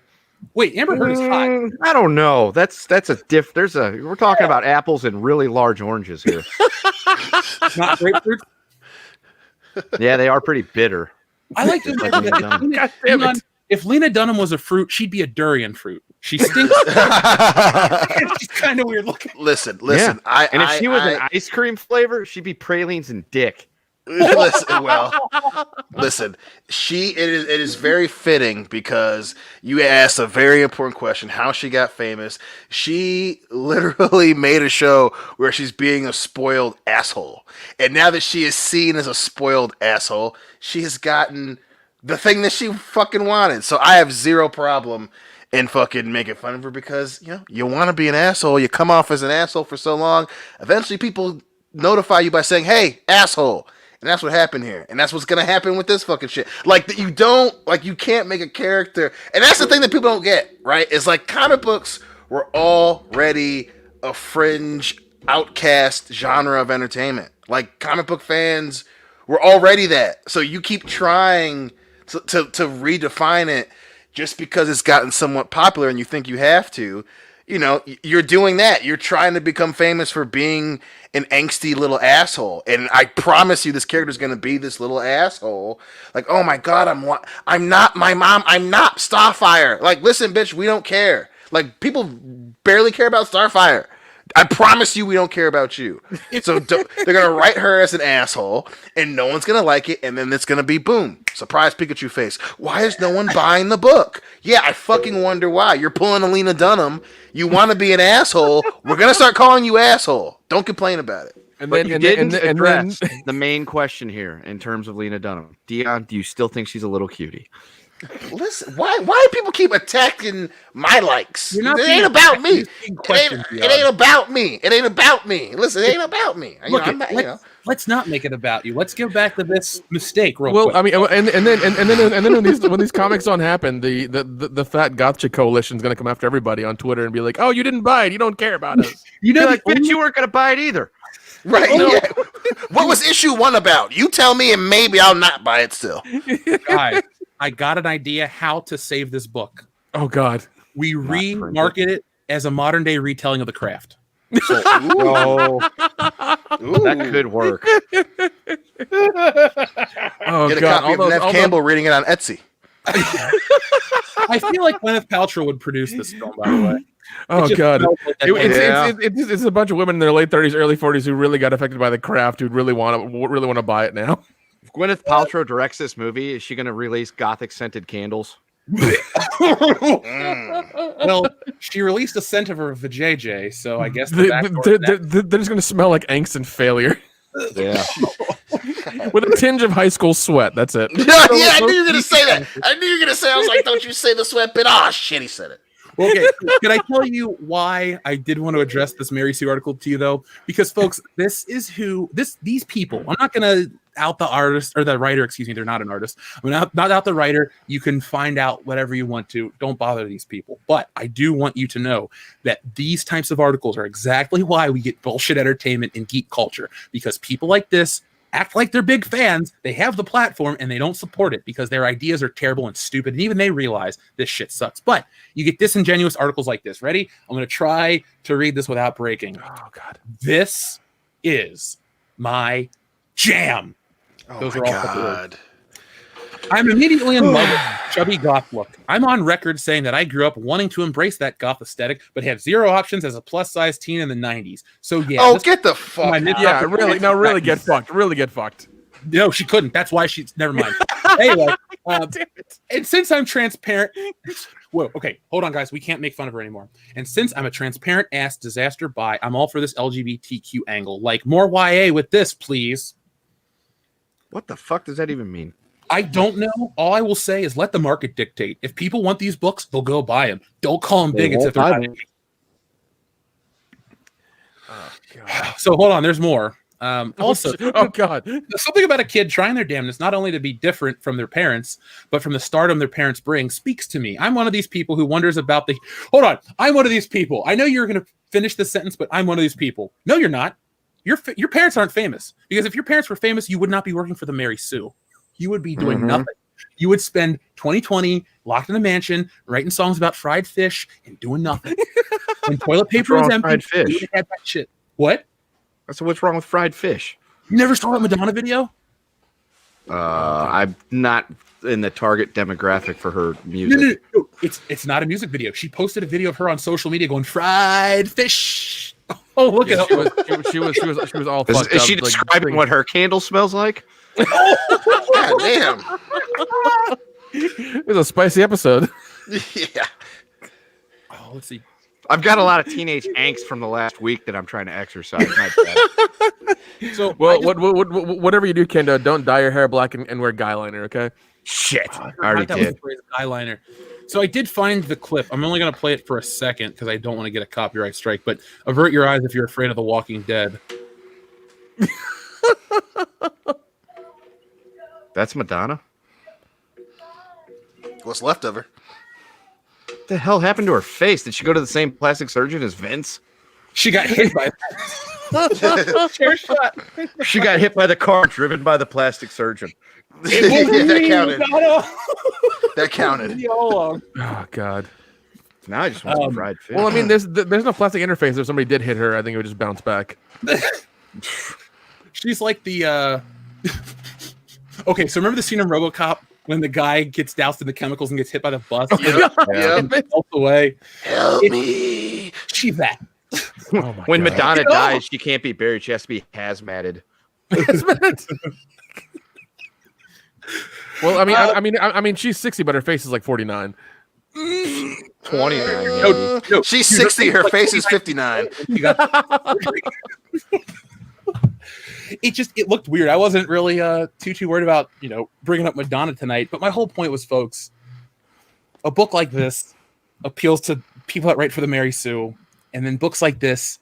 Wait, Amber Heard is hot.
I don't know. That's a diff. We're talking about apples and really large oranges here.
Not grapefruit.
Yeah, they are pretty bitter.
I like to imagine that if Lena Dunham was a fruit, she'd be a durian fruit. She stinks. She's kind of weird looking.
Listen.
Yeah. If she was an ice cream flavor, she'd be pralines and dick.
Listen. It is very fitting because you asked a very important question: how she got famous. She literally made a show where she's being a spoiled asshole, and now that she is seen as a spoiled asshole, she has gotten the thing that she fucking wanted. So I have zero problem in fucking making fun of her because you want to be an asshole. You come off as an asshole for so long. Eventually, people notify you by saying, "Hey, asshole." And that's what happened here. And that's what's going to happen with this fucking shit. Like, you can't make a character. And that's the thing that people don't get, right? It's like comic books were already a fringe, outcast genre of entertainment. Like, comic book fans were already that. So you keep trying to redefine it just because it's gotten somewhat popular and you think you have to. You're doing that. You're trying to become famous for being an angsty little asshole. And I promise you this character is going to be this little asshole. Like, oh my God, I'm not my mom. I'm not Starfire. Like, listen, bitch, we don't care. Like, people barely care about Starfire. I promise you we don't care about you. So they're going to write her as an asshole, and no one's going to like it, and then it's going to be, boom, surprise Pikachu face. Why is no one buying the book? Yeah, I fucking wonder why. You're pulling a Lena Dunham. You want to be an asshole. We're going to start calling you asshole. Don't complain about it.
And then you didn't address the main question here in terms of Lena Dunham. Dion, do you still think she's a little cutie?
Listen, why do people keep attacking my likes?
You're not
It
being
ain't about me.
asking questions,
It ain't about me. It ain't about me. Listen, it ain't about me.
Look,
I'm not,
let's not make it about you. Let's get back to this mistake real
Well,
quick.
I mean, and then when these comics don't happen, the fat gotcha coalition is going to come after everybody on Twitter and be like, "Oh, you didn't buy it. You don't care about us."
You know,
You're like, bitch, you weren't gonna buy it either.
right? Yeah. What was issue 1 about? You tell me, and maybe I'll not buy it still.
guys, I got an idea how to save this book.
Oh God.
We remarket it as a modern day retelling of The Craft.
So,
Oh,
ooh.
that could work.
Oh
Get a
God.
copy of Nev Campbell reading it on Etsy.
I feel like Gwyneth Paltrow would produce this film, by the way.
Oh
just
God.
smells like that
It's
thing.
a bunch of women in their late 30s, early 40s who really got affected by The Craft, who really want to buy it now.
If Gwyneth Paltrow directs this movie, is she gonna release Gothic scented candles?
Well, she released a scent of her vajayjay, so I guess
They're just going to smell like angst and failure
Yeah.
with a tinge of high school sweat. That's it.
Yeah, I knew you were gonna say that. I was like, don't you say the sweat bit? Oh shit, he said it.
Okay, can I tell you why I did want to address this Mary Sue article to you though? Because folks, these people. I'm not gonna out the artist or the writer. Excuse me, they're not an artist. I'm not out the writer. You can find out whatever you want to. Don't bother these people. But I do want you to know that these types of articles are exactly why we get bullshit entertainment in geek culture. Because people like this act like they're big fans. They have the platform and they don't support it because their ideas are terrible and stupid. And even they realize this shit sucks. But you get disingenuous articles like this. Ready? I'm going to try to read this without breaking.
Oh God.
This is my jam.
Oh
Those
my
are all couple
God.
I'm immediately in love with chubby goth look. I'm on record saying that I grew up wanting to embrace that goth aesthetic, but had zero options as a plus-size teen in the 90s. So yeah.
Oh, get the fuck
my
out.
mid-
Yeah, really. No, really get fucked. Really get fucked.
No, she couldn't. That's why she's never mind. Anyway, and since I'm transparent, whoa, okay, hold on, guys. We can't make fun of her anymore. And since I'm a transparent ass disaster bi, I'm all for this LGBTQ angle. Like more YA with this, please.
What the fuck does that even mean?
I don't know. All I will say is let the market dictate. If people want these books, they'll go buy them. Don't call them bigots if they're not.
Oh God.
So hold on, there's more. Also,
oh God.
something about a kid trying their damnedest, not only to be different from their parents, but from the stardom their parents bring, speaks to me. I'm one of these people who wonders about the. Hold on, I'm one of these people. I know you're going to finish this sentence, but I'm one of these people. No, you're not. Your parents aren't famous, because if your parents were famous, you would not be working for the Mary Sue. You would be doing nothing. You would spend 2020 locked in a mansion, writing songs about fried fish and doing nothing. When toilet paper was empty,
fried fish?
you had that shit. What?
So what's wrong with fried fish?
You never saw that Madonna video?
I'm not in the target demographic for her music.
No. It's not a music video. She posted a video of her on social media going fried fish. Oh, look at her.
She was all fucked
Is
up.
she
like,
describing what her candle smells like?
God damn.
It was a spicy episode.
Yeah.
Oh, let's see.
I've got a lot of teenage angst from the last week that I'm trying to exercise. My bad.
So
Well, whatever you do, Kendo, don't dye your hair black and wear guy liner, okay?
Shit.
I
I already
that was
did.
the phrase, eyeliner. So I did find the clip. I'm only going to play it for a second because I don't want to get a copyright strike. But avert your eyes if you're afraid of The Walking Dead.
That's Madonna?
What's left of her?
What the hell happened to her face? Did she go to the same plastic surgeon as Vince?
She got hit by chair shot.
She got hit by the car driven by the plastic surgeon.
Yeah, that counted.
Madonna.
That counted.
All along.
Oh God.
Now I just want some fried fish.
Well, I mean, there's no plastic interface. If somebody did hit her, I think it would just bounce back.
She's like the. Okay, so remember the scene in RoboCop when the guy gets doused in the chemicals and gets hit by the bus?
Yeah.
And melts away.
Help me.
She's that.
Oh my
When
God.
Madonna dies, she can't be buried. She has to be hazmated.
Well, I mean, she's 60, but her face is like 49.
29.
No,
She's 60. Her face is 59.
you got- it looked weird. I wasn't really too worried about bringing up Madonna tonight, but my whole point was, folks, a book like this appeals to people that write for the Mary Sue, and then books like this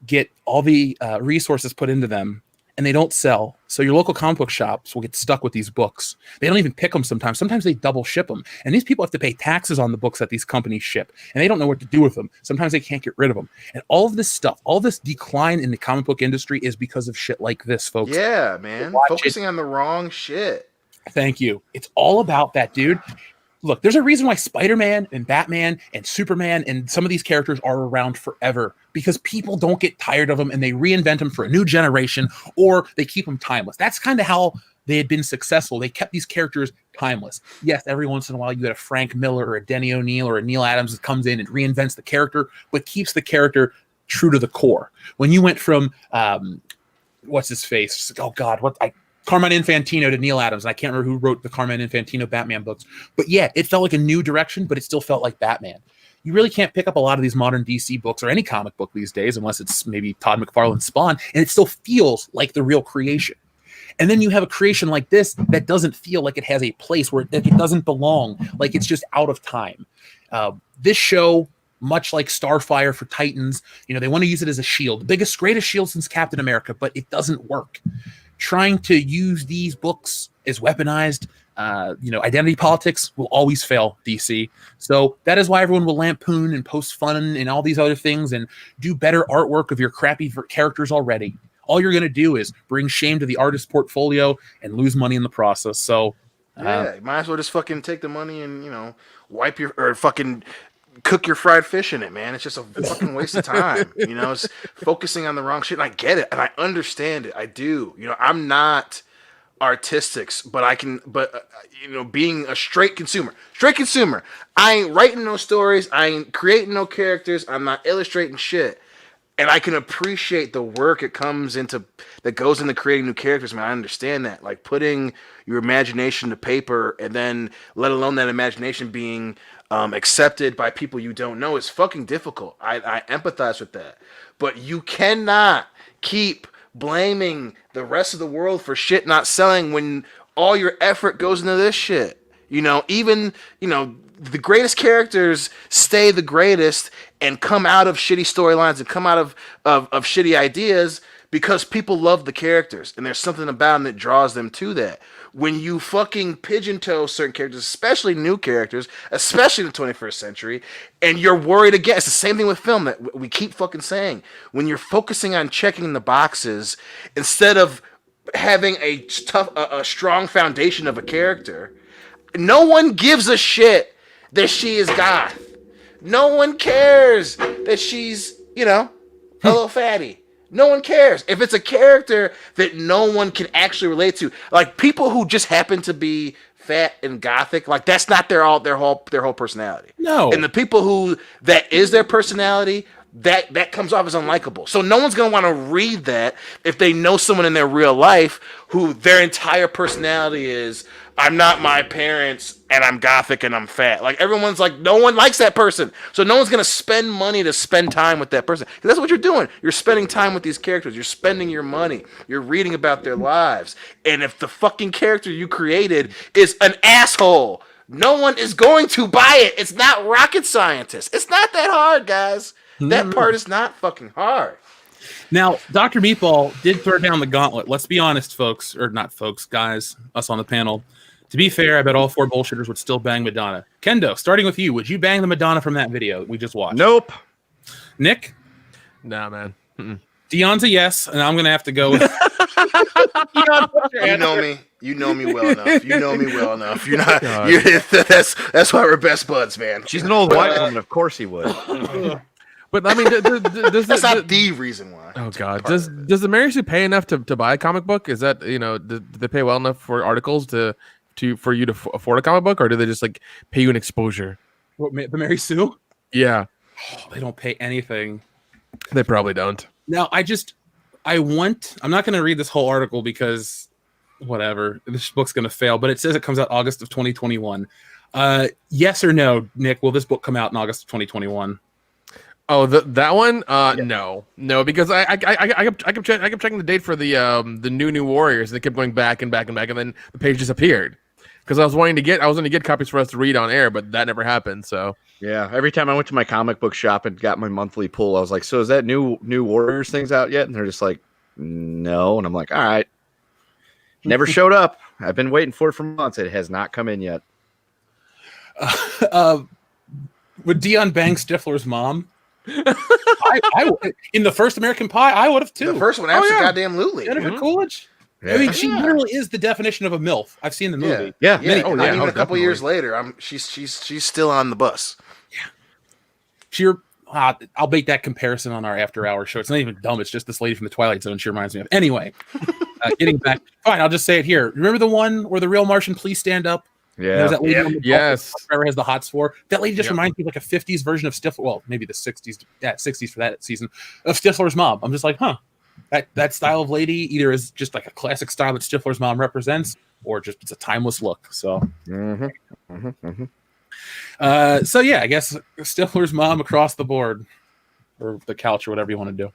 get all the resources put into them, and they don't sell. So your local comic book shops will get stuck with these books. They don't even pick them sometimes. Sometimes they double ship them. And these people have to pay taxes on the books that these companies ship, and they don't know what to do with them. Sometimes they can't get rid of them. And all of this stuff, all this decline in the comic book industry is because of shit like this, folks.
Yeah, man. Focusing on the wrong shit.
Thank you. It's all about that, dude. Look, there's a reason why Spider-Man and Batman and Superman and some of these characters are around forever, because people don't get tired of them and they reinvent them for a new generation, or they keep them timeless. That's kind of how they had been successful. They kept these characters timeless. Yes, every once in a while you get a Frank Miller or a Denny O'Neil or a Neil Adams that comes in and reinvents the character, but keeps the character true to the core. When you went from, what's his face? Oh God, Carmine Infantino to Neil Adams, and I can't remember who wrote the Carmine Infantino Batman books. But yeah, it felt like a new direction, but it still felt like Batman. You really can't pick up a lot of these modern DC books or any comic book these days, unless it's maybe Todd McFarlane's Spawn, and it still feels like the real creation. And then you have a creation like this that doesn't feel like it has a place where it doesn't belong, like it's just out of time. This show, much like Starfire for Titans, they want to use it as a shield, the biggest, greatest shield since Captain America, but it doesn't work. Trying to use these books as weaponized, identity politics will always fail DC. So that is why everyone will lampoon and post fun and all these other things and do better artwork of your crappy characters already. All you're going to do is bring shame to the artist portfolio and lose money in the process. So
you might as well just fucking take the money and, wipe or fucking cook your fried fish in it, man. It's just a fucking waste of time. It's focusing on the wrong shit. And I get it, and I understand it. I do. I'm not artistic, but being a straight consumer, I ain't writing no stories. I ain't creating no characters. I'm not illustrating shit. And I can appreciate the work that goes into creating new characters. Man, I understand that. Like putting your imagination to paper, and then let alone that imagination being accepted by people you don't know is fucking difficult. I empathize with that. But you cannot keep blaming the rest of the world for shit not selling when all your effort goes into this shit. The greatest characters stay the greatest and come out of shitty storylines and come out of shitty ideas because people love the characters, and there's something about them that draws them to that. When you fucking pigeon-toe certain characters, especially new characters, especially in the 21st century, and you're worried again, it's the same thing with film that we keep fucking saying. When you're focusing on checking the boxes instead of having a strong foundation of a character, no one gives a shit that she is goth. No one cares that she's, a little fatty. No one cares. If it's a character that no one can actually relate to, like people who just happen to be fat and gothic, like that's not their whole personality.
No.
And the people who that is their personality, that comes off as unlikable. So no one's gonna want to read that if they know someone in their real life who their entire personality is, I'm not my parents and I'm gothic and I'm fat. Like everyone's like, no one likes that person. So no one's going to spend money to spend time with that person. That's what you're doing. You're spending time with these characters. You're spending your money. You're reading about their lives. And if the fucking character you created is an asshole, no one is going to buy it. It's not rocket scientist. It's not that hard, guys. That part is not fucking hard.
Now, Dr. Meatball did throw down the gauntlet. Let's be honest, folks, or not folks, guys, us on the panel. To be fair, I bet all four bullshitters would still bang Madonna. Kendo, starting with you, would you bang the Madonna from that video we just watched?
Nope.
Nick?
Nah, man.
Dion's a yes, and I'm going to have to go with...
You know me. You know me well enough. You're not. That's why we're best buds, man.
She's an old white woman. Of course he would.
But I mean,
that's not the reason why.
Oh God, does the Mary Sue pay enough to buy a comic book? Is that do they pay well enough for articles for you to afford a comic book, or do they just like pay you an exposure?
What, the Mary Sue?
Yeah,
they don't pay anything.
They probably don't.
Now I'm not going to read this whole article because whatever, this book's going to fail. But it says it comes out August of 2021. Yes or no, Nick? Will this book come out in August of 2021?
Oh, that one? No, because I kept checking the date for the new Warriors, and they kept going back and back and back, and then the page disappeared. because I was going to get copies for us to read on air, but that never happened. So
Yeah, every time I went to my comic book shop and got my monthly pull, I was like, "So is that new Warriors things out yet?" And they're just like, "No." And I'm like, "All right." Never showed up. I've been waiting for it for months. It has not come in yet.
Would Dion bang Stifler's mom? I in the first American Pie, I would have too.
The first one, absolutely.
Jennifer Coolidge.
Yeah.
I mean, she literally is the definition of a MILF. I've seen the movie.
Yeah.
Even a couple years later, she's still on the bus.
I'll make that comparison on our after hour show. It's not even dumb. It's just this lady from the Twilight Zone she reminds me of. Anyway, getting back. Fine, I'll just say it here. Remember the one where the real Martian police stand up?
Yeah.
There's that lady on the
yes.
Trevor has the hots for. That lady just reminds me of like a 50s version of Stifler. Well, maybe the 60s. Yeah, 60s for that season of Stifler's mom. I'm just like, that style of lady either is just like a classic style that Stifler's mom represents, or just it's a timeless look. So, so yeah, I guess Stifler's mom across the board, or the couch, or whatever you want to do.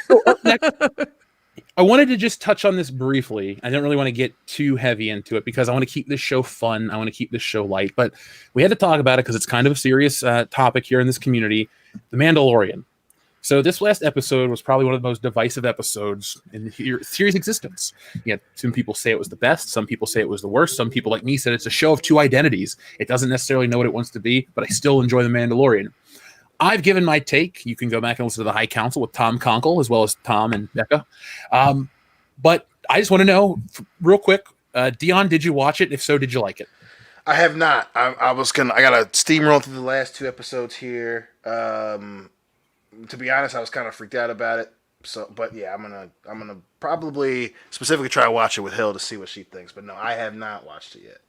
So up next, I wanted to just touch on this briefly. I didn't really want to get too heavy into it because I want to keep this show fun. I want to keep this show light, but we had to talk about it because it's kind of a serious topic here in this community. The Mandalorian. So this last episode was probably one of the most divisive episodes in the series' existence. Yet some people say it was the best. Some people say it was the worst. Some people like me said it's a show of two identities. It doesn't necessarily know what it wants to be, but I still enjoy The Mandalorian. I've given my take. You can go back and listen to the High Council with Tom Conkle, as well as Tom and Becca. But I just want to know, real quick, Dion, did you watch it? If so, did you like it?
I have not. I got to steamroll through the last two episodes here. To be honest, I was kind of freaked out about it. So, but yeah, I'm gonna probably specifically try to watch it with Hill to see what she thinks. But no, I have not watched it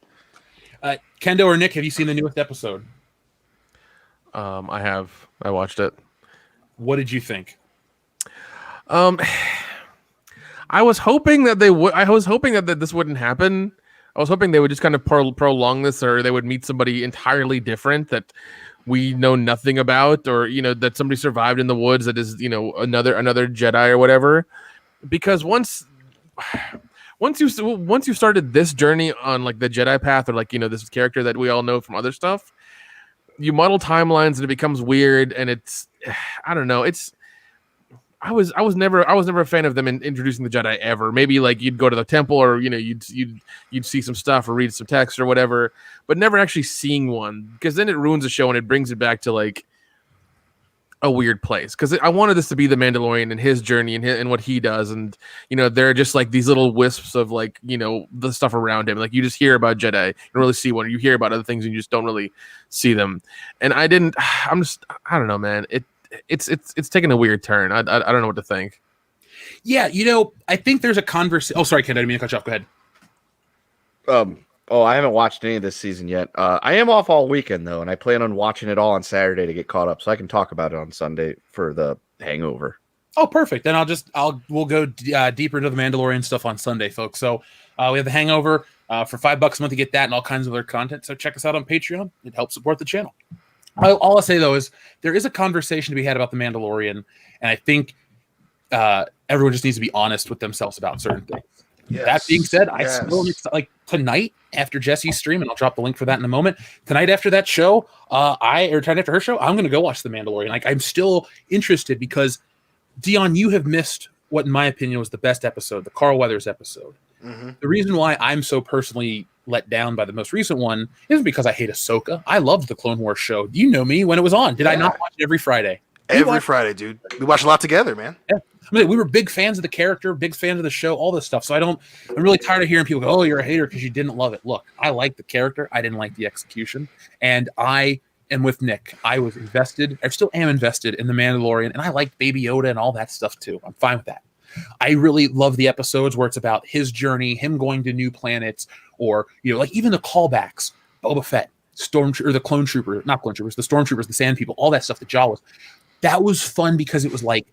yet. Kendo or Nick, have you seen the newest episode?
I have. I watched it.
What did you think?
I was hoping that they would. I was hoping that this wouldn't happen. I was hoping they would just kind of prolong this, or they would meet somebody entirely different that we know nothing about, or that somebody survived in the woods that is another Jedi or whatever. Because once you started this journey on like the Jedi path, or like this character that we all know from other stuff, you muddle timelines and it becomes weird, and it's I don't know. I was never a fan of them in introducing the Jedi ever. Maybe like you'd go to the temple, or you'd see some stuff or read some text or whatever, but never actually seeing one, because then it ruins the show and it brings it back to like a weird place. Because I wanted this to be the Mandalorian and his journey and what he does, and they're just like these little wisps of like the stuff around him. Like you just hear about Jedi, you don't really see one. You hear about other things and you just don't really see them. And I don't know, man. It's taking a weird turn. I don't know what to think.
Yeah, I think there's a conversation. Oh, sorry, Ken, I didn't mean to cut you off. Go ahead.
I haven't watched any of this season yet. I am off all weekend though, and I plan on watching it all on Saturday to get caught up, so I can talk about it on Sunday for the hangover.
Oh, perfect. Then we'll go deeper into the Mandalorian stuff on Sunday, folks. So we have the Hangover for $5 a month to get that and all kinds of other content. So check us out on Patreon. It helps support the channel. All I'll say, though, is there is a conversation to be had about The Mandalorian, and I think everyone just needs to be honest with themselves about certain things. Yes. That being said, I still like tonight after Jesse's stream, and I'll drop the link for that in a moment. Tonight after that show, tonight after her show, I'm going to go watch The Mandalorian. Like, I'm still interested because, Dion, you have missed what, in my opinion, was the best episode, the Carl Weathers episode. Mm-hmm. The reason why I'm so personally let down by the most recent one isn't because I hate Ahsoka. I loved the Clone Wars show. You know me when it was on. Did I not watch it every Friday?
Every Friday, dude. We watch a lot together, man.
Yeah. I mean, we were big fans of the character, big fans of the show, all this stuff. So I'm really tired of hearing people go, "Oh, you're a hater because you didn't love it." Look, I like the character. I didn't like the execution. And I am with Nick. I was invested. I still am invested in The Mandalorian. And I liked Baby Yoda and all that stuff too. I'm fine with that. I really love the episodes where it's about his journey, him going to new planets, or, like even the callbacks, Boba Fett, the Stormtroopers, the Sand People, all that stuff, the Jawas. That was fun because it was like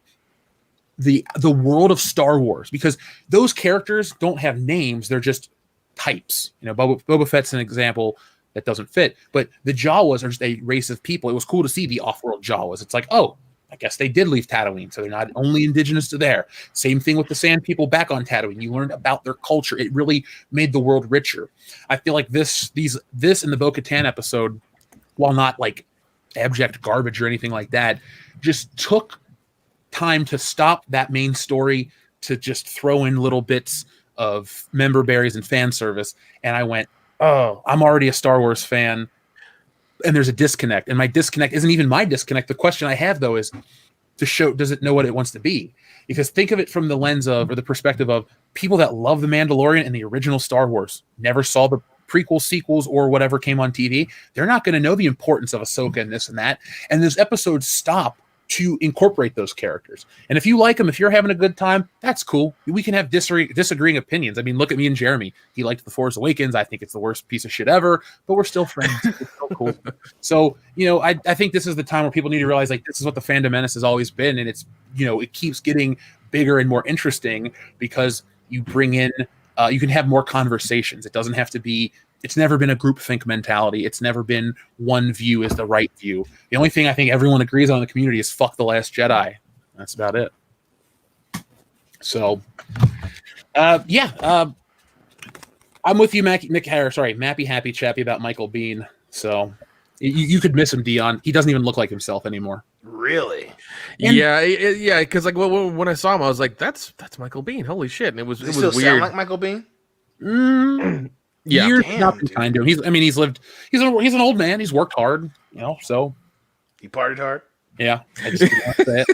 the world of Star Wars, because those characters don't have names. They're just types. Boba Fett's an example that doesn't fit, but the Jawas are just a race of people. It was cool to see the off-world Jawas. It's like, oh, I guess they did leave Tatooine, so they're not only indigenous to there. Same thing with the Sand People back on Tatooine. You learned about their culture. It really made the world richer. I feel like this and the Bo-Katan episode, while not like abject garbage or anything like that, just took time to stop that main story to just throw in little bits of member berries and fan service. And I went, oh, I'm already a Star Wars fan. And there's a disconnect. And my disconnect isn't even my disconnect. The question I have, though, is to show, does it know what it wants to be? Because think of it from the lens of, or the perspective of, people that love The Mandalorian and the original Star Wars, never saw the prequel, sequels, or whatever came on TV. They're not going to know the importance of Ahsoka and this and that. And those episodes stop to incorporate those characters. And if you like them, if you're having a good time, that's cool. We can have disagreeing opinions. I mean, look at me and Jeremy. He liked The Force Awakens. I think it's the worst piece of shit ever, but we're still friends. It's so cool. So, I think this is the time where people need to realize, like, this is what the fandom menace has always been. And it's, it keeps getting bigger and more interesting because you bring in, you can have more conversations. It doesn't have to be, it's never been a groupthink mentality. It's never been one view is the right view. The only thing I think everyone agrees on in the community is fuck The Last Jedi. That's about it. So, I'm with you, Mappy Happy Chappy, about Michael Biehn. So, you could miss him, Dion. He doesn't even look like himself anymore.
Really?
And
yeah. Because like when I saw him, I was like, "That's Michael Biehn." Holy shit! And it was
still
weird.
Sound like Michael Biehn?
Yeah,
years
damn,
not been
dude.
kind to him. He's lived. He's an old man. He's worked hard. So
He partied hard?
yeah. I just didn't want to say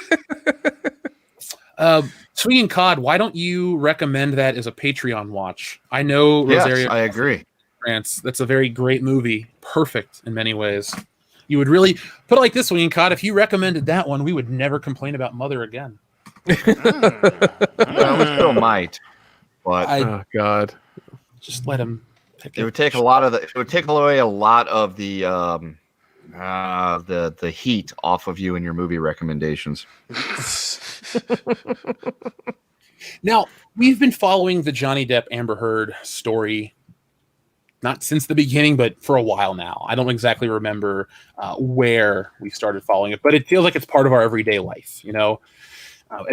it. Swinging Cod, why don't you recommend that as a Patreon watch? I know Rosario.
Yes, I agree.
France. That's a very great movie. Perfect in many ways. You would really put it like this, Swinging Cod. If you recommended that one, we would never complain about Mother again.
Well, we still might, but
Oh God.
Just let him pick
it would take a lot of it would take away a lot of the heat off of you and your movie recommendations.
Now, we've been following the Johnny Depp Amber Heard story, not since the beginning, but for a while now. I don't exactly remember where we started following it, but it feels like it's part of our everyday life.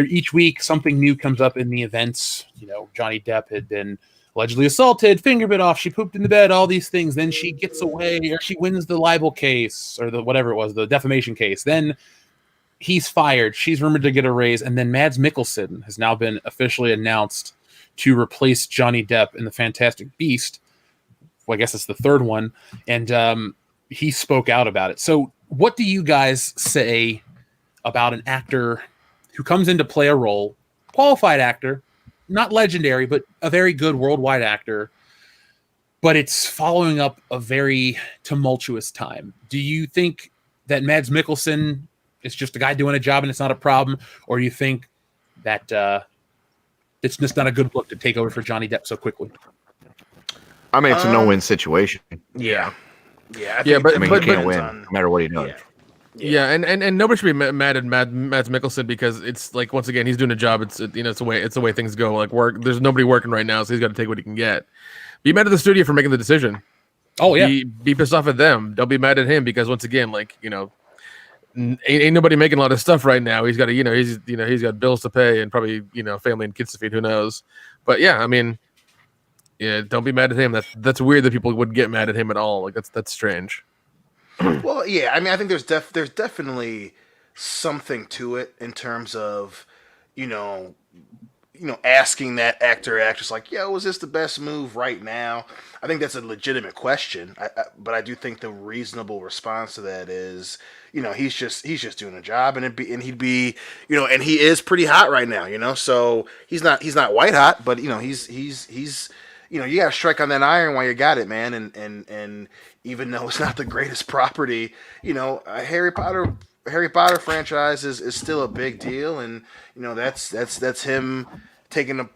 Each week something new comes up in the events. Johnny Depp had been allegedly assaulted, finger bit off, she pooped in the bed, all these things. Then she gets away, or she wins the libel case, or the defamation case. Then he's fired. She's rumored to get a raise. And then Mads Mikkelsen has now been officially announced to replace Johnny Depp in The Fantastic Beast. Well, I guess it's the third one. And he spoke out about it. So what do you guys say about an actor who comes in to play a role, qualified actor, not legendary, but a very good worldwide actor, but it's following up a very tumultuous time? Do you think that Mads Mikkelsen is just a guy doing a job and it's not a problem? Or do you think that it's just not a good look to take over for Johnny Depp so quickly?
I mean, it's a no-win situation.
Yeah.
But
He can't win no matter what he does.
Yeah, and nobody should be mad at Mads Mikkelsen, because it's like, once again, he's doing a job. It's the way things go. Like, work, there's nobody working right now, so he's got to take what he can get. Be mad at the studio for making the decision.
Oh yeah,
be pissed off at them. Don't be mad at him, because once again, ain't nobody making a lot of stuff right now. He's got he's got bills to pay and probably family and kids to feed. Who knows? But yeah, I mean, yeah, don't be mad at him. That's weird that people would get mad at him at all. Like, that's strange.
Well, yeah, I mean, I think there's definitely something to it in terms of, asking that actor or actress, like, yo, was this the best move right now? I think that's a legitimate question, but I do think the reasonable response to that is, he's just doing a job, and he'd be, and he is pretty hot right now, so he's not white hot, but he's you got to strike on that iron while you got it, man, and even though it's not the greatest property, a Harry Potter franchise is still a big deal, and that's him taking an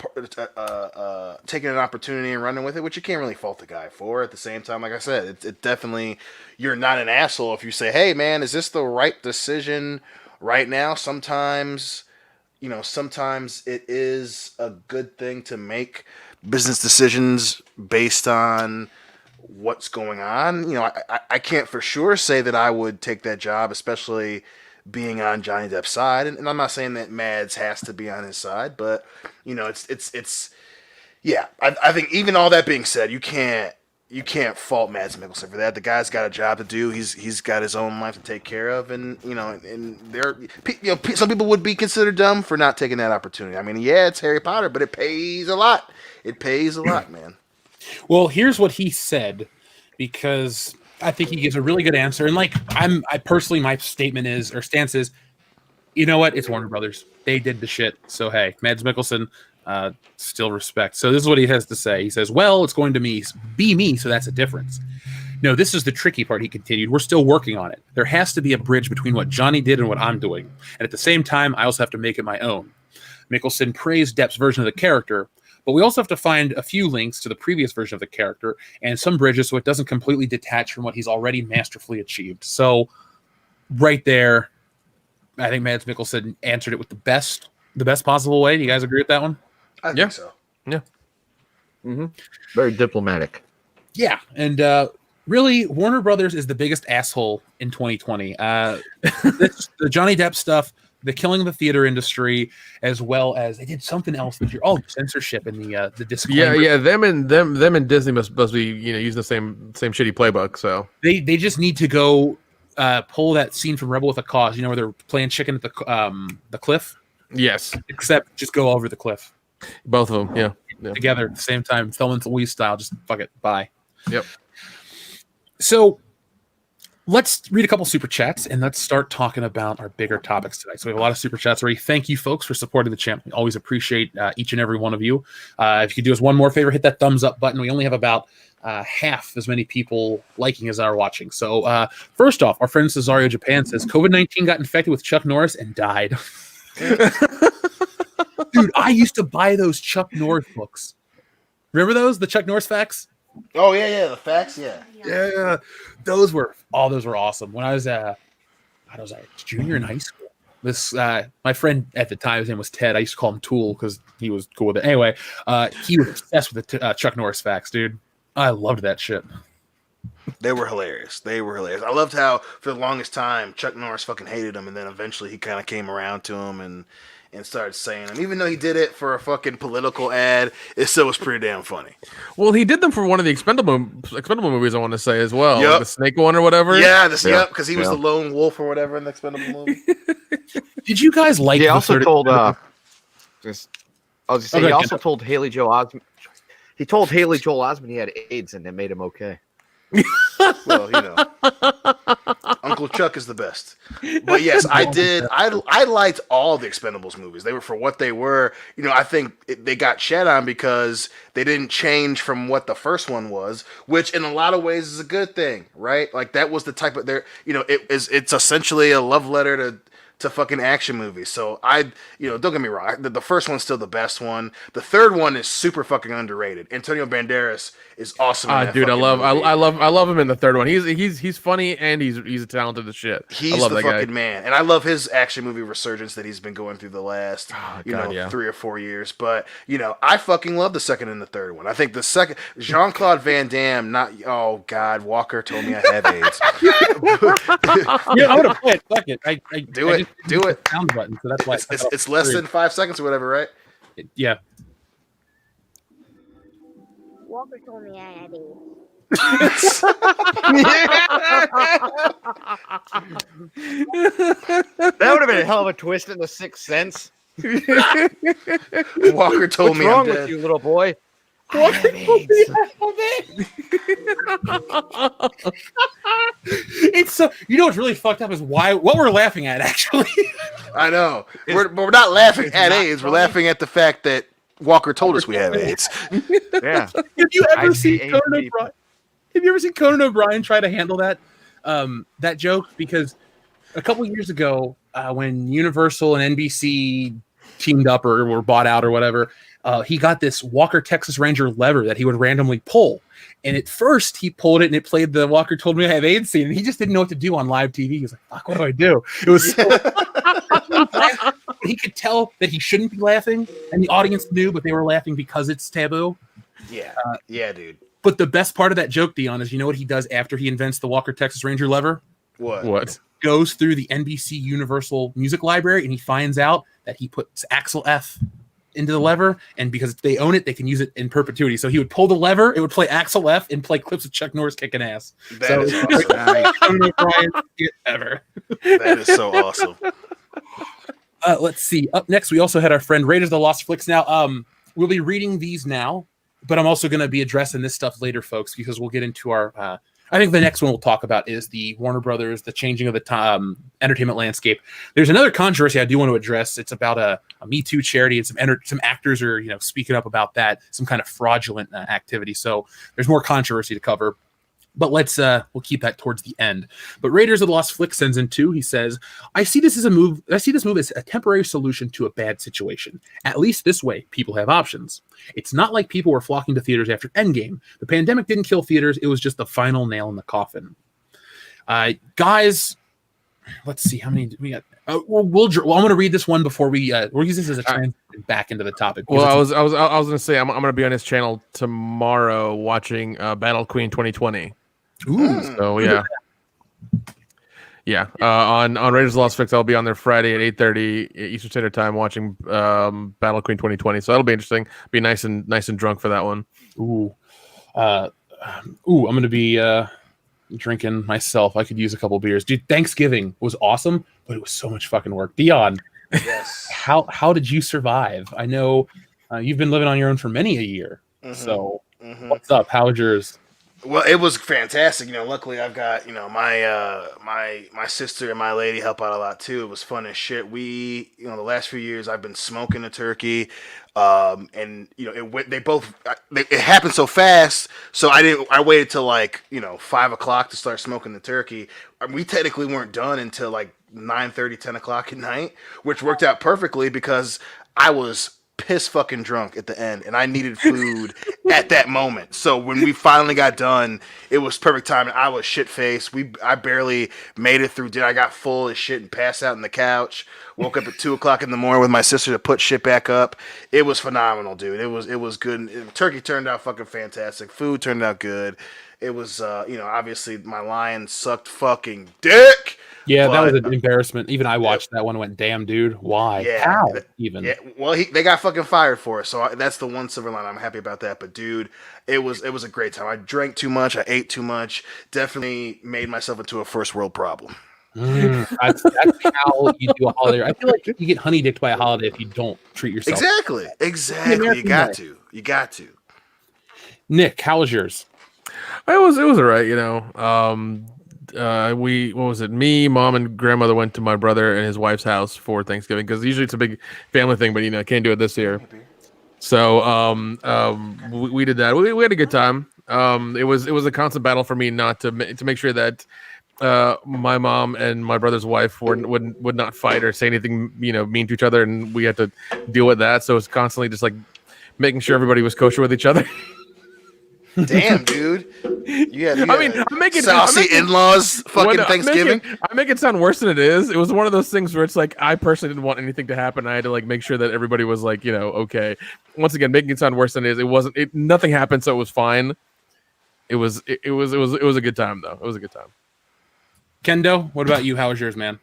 opportunity and running with it, which you can't really fault the guy for. At the same time, like I said, it definitely, you're not an asshole if you say, hey man, is this the right decision right now? Sometimes it is a good thing to make business decisions based on what's going on. I can't for sure say that I would take that job, especially being on Johnny Depp's side, and I'm not saying that Mads has to be on his side, but you know, it's yeah. I think even all that being said, you can't fault Mads Mikkelsen for that. The guy's got a job to do. He's got his own life to take care of, and you know, and there, you know, some people would be considered dumb for not taking that opportunity. I mean, yeah, it's Harry Potter, but it pays a lot. It pays a lot, man.
Well, here's what he said, because I think he gives a really good answer. And like, I personally, my stance is, you know what? It's Warner Brothers. They did the shit. So hey, Mads Mikkelsen, still respect. So this is what he has to say. He says, well, it's going to be me, so that's a difference. No, this is the tricky part, he continued. We're still working on it. There has to be a bridge between what Johnny did and what I'm doing. And at the same time, I also have to make it my own. Mikkelsen praised Depp's version of the character, but we also have to find a few links to the previous version of the character and some bridges so it doesn't completely detach from what he's already masterfully achieved. So right there, I think Mads Mikkelsen answered it with the best possible way. Do you guys agree with that one?
I think so.
Yeah.
Mm-hmm. Very diplomatic.
Yeah, and really, Warner Brothers is the biggest asshole in 2020. The Johnny Depp stuff, the killing of the theater industry, as well as they did something else this year. Oh, censorship and the disclaimer.
Yeah. Them and Disney must be using the same shitty playbook. So
They just need to go pull that scene from Rebel with a Cause. Where they're playing chicken at the cliff.
yes,
Except just go over the cliff
both of them. Yeah.
together at the same time, Thelma and Louise style. Just fuck it, bye.
Yep.
So let's read a couple super chats and let's start talking about our bigger topics tonight. So we have a lot of super chats already. Thank you, folks, for supporting the channel. We always appreciate each and every one of you. If you could do us one more favor, hit that thumbs up button. We only have about half as many people liking as are watching. So first off, our friend Cesario Japan says COVID-19 got infected with Chuck Norris and died. Dude, I used to buy those Chuck Norris books. Remember those? The Chuck Norris facts?
Oh yeah, the facts, yeah.
Yeah. Those were awesome. When I was a junior in high school. This my friend at the time, his name was Ted. I used to call him Tool because he was cool with it. Anyway, he was obsessed with the Chuck Norris facts, dude. I loved that shit.
They were hilarious. I loved how for the longest time Chuck Norris fucking hated him, and then eventually he kind of came around to him and started saying them. Even though he did it for a fucking political ad, it still was pretty damn funny.
Well, he did them for one of the Expendable movies, I want to say as well.
Yep.
Like the Snake one or whatever.
Yeah, because he was the lone wolf or whatever in the Expendable movie.
Did you guys like?
He also told.
He
also told Haley Joel Osment. He told Haley Joel Osment he had AIDS, and it made him okay.
Well, Uncle Chuck is the best. But yes, I did. I liked all the Expendables movies. They were for what they were. I think they got shat on because they didn't change from what the first one was, which in a lot of ways is a good thing, right? Like that was the type of it's essentially a love letter to fucking action movies. So don't get me wrong. The first one's still the best one. The third one is super fucking underrated. Antonio Banderas is awesome.
Dude, I love him in the third one. He's funny and he's talented as shit.
He's the fucking man. And I love his action movie resurgence that he's been going through the last 3 or 4 years. But I fucking love the second and the third one. I think the second Jean-Claude Van Damme, oh God, Walker told me I have AIDS.
I would have played. Fuck it.
Do it.
Sound button, so that's why
it's less than 5 seconds or whatever, right?
Yeah.
Walker told me I had AIDS.
That would have been a hell of a twist in The Sixth Sense.
Walker told
What's
me
wrong
I'm
with
dead.
you, little boy?
It's so what's really fucked up is what we're laughing at actually.
I know. We're not laughing at AIDS. We're laughing at the fact that Walker told us we have AIDS.
Yeah.
Have you ever seen Conan O'Brien? Have you ever seen Conan O'Brien try to handle that joke? Because a couple years ago, when Universal and NBC teamed up or were bought out or whatever, he got this Walker Texas Ranger lever that he would randomly pull. And at first, he pulled it and it played the Walker told me I have AIDS scene. And he just didn't know what to do on live TV. He was like, fuck, what do I do? It was so he could tell that he shouldn't be laughing. And the audience knew, but they were laughing because it's taboo.
Yeah, dude.
But the best part of that joke, Dion, is you know what he does after he invents the Walker Texas Ranger lever?
What?
goes through the NBC Universal Music Library and he finds out that he puts Axel F into the lever, and because they own it, they can use it in perpetuity. So he would pull the lever, it would play Axel F and play clips of Chuck Norris kicking ass.
That is awesome.
Ever.
That is so awesome.
Let's see. Up next, we also had our friend Raiders of the Lost Flicks. Now, we'll be reading these now, but I'm also going to be addressing this stuff later, folks, because we'll get into our. I think the next one we'll talk about is the Warner Brothers, the changing of the entertainment landscape. There's another controversy I do want to address. It's about a Me Too charity, and some actors are speaking up about that, some kind of fraudulent activity. So there's more controversy to cover. But we'll keep that towards the end. But Raiders of the Lost Flick sends in 2. He says, I see this move as a temporary solution to a bad situation. At least this way, people have options. It's not like people were flocking to theaters after Endgame. The pandemic didn't kill theaters. It was just the final nail in the coffin. Guys, let's see how many do we got. I'm going to read this one before we'll use this as a transition back into the topic.
Well, I was going to say I'm going to be on his channel tomorrow watching Battle Queen 2020.
Ooh,
so yeah. On Raiders of the Lost Flicks, I'll be on there Friday at 8:30 Eastern Standard Time watching Battle Queen 2020. So that'll be interesting. Be nice and drunk for that one.
I'm going to be drinking myself. I could use a couple beers. Dude, Thanksgiving was awesome, but it was so much fucking work. Dion,
Yes.
how did you survive? I know you've been living on your own for many a year. So what's up? How was yours?
Well, it was fantastic. Luckily I've got, my sister and my lady help out a lot too. It was fun as shit. We, the last few years I've been smoking a turkey. And it happened so fast. So I waited till 5:00 to start smoking the turkey. We technically weren't done until 9:30, 10 o'clock at night, which worked out perfectly because I was piss fucking drunk at the end and I needed food at that moment. So when we finally got done, it was perfect timing. I was shit faced. I barely made it through dinner. I got full as shit and passed out on the couch. Woke up at 2 o'clock in the morning with my sister to put shit back up. It was phenomenal, dude. It was good. Turkey turned out fucking fantastic. Food turned out good. It was obviously my lion sucked fucking dick.
Yeah, that was an embarrassment. Even I watched that one and went, damn, dude, why?
Yeah,
How? Even?
Yeah, well, they got fucking fired for it, so that's the one silver line. I'm happy about that. But dude, it was a great time. I drank too much. I ate too much. Definitely made myself into a first world problem.
That's how you do a holiday. I feel like you get honey dicked by a holiday if you don't treat yourself.
Exactly. You got to.
Nick, how was yours?
It was all right, what was it? Me, mom, and grandmother went to my brother and his wife's house for Thanksgiving because usually it's a big family thing, but can't do it this year. So we did that. We had a good time. It was a constant battle for me not to make sure that my mom and my brother's wife would not fight or say anything mean to each other, and we had to deal with that. So it's constantly just making sure everybody was kosher with each other.
Damn, dude.
I'm making
saucy in-laws fucking Thanksgiving.
I make it sound worse than it is. It was one of those things where it's I personally didn't want anything to happen. I had to make sure that everybody was okay. Once again, making it sound worse than it is. It wasn't. Nothing happened, so it was fine. It was a good time though. It was a good time.
Kendo, what about you? How was yours, man?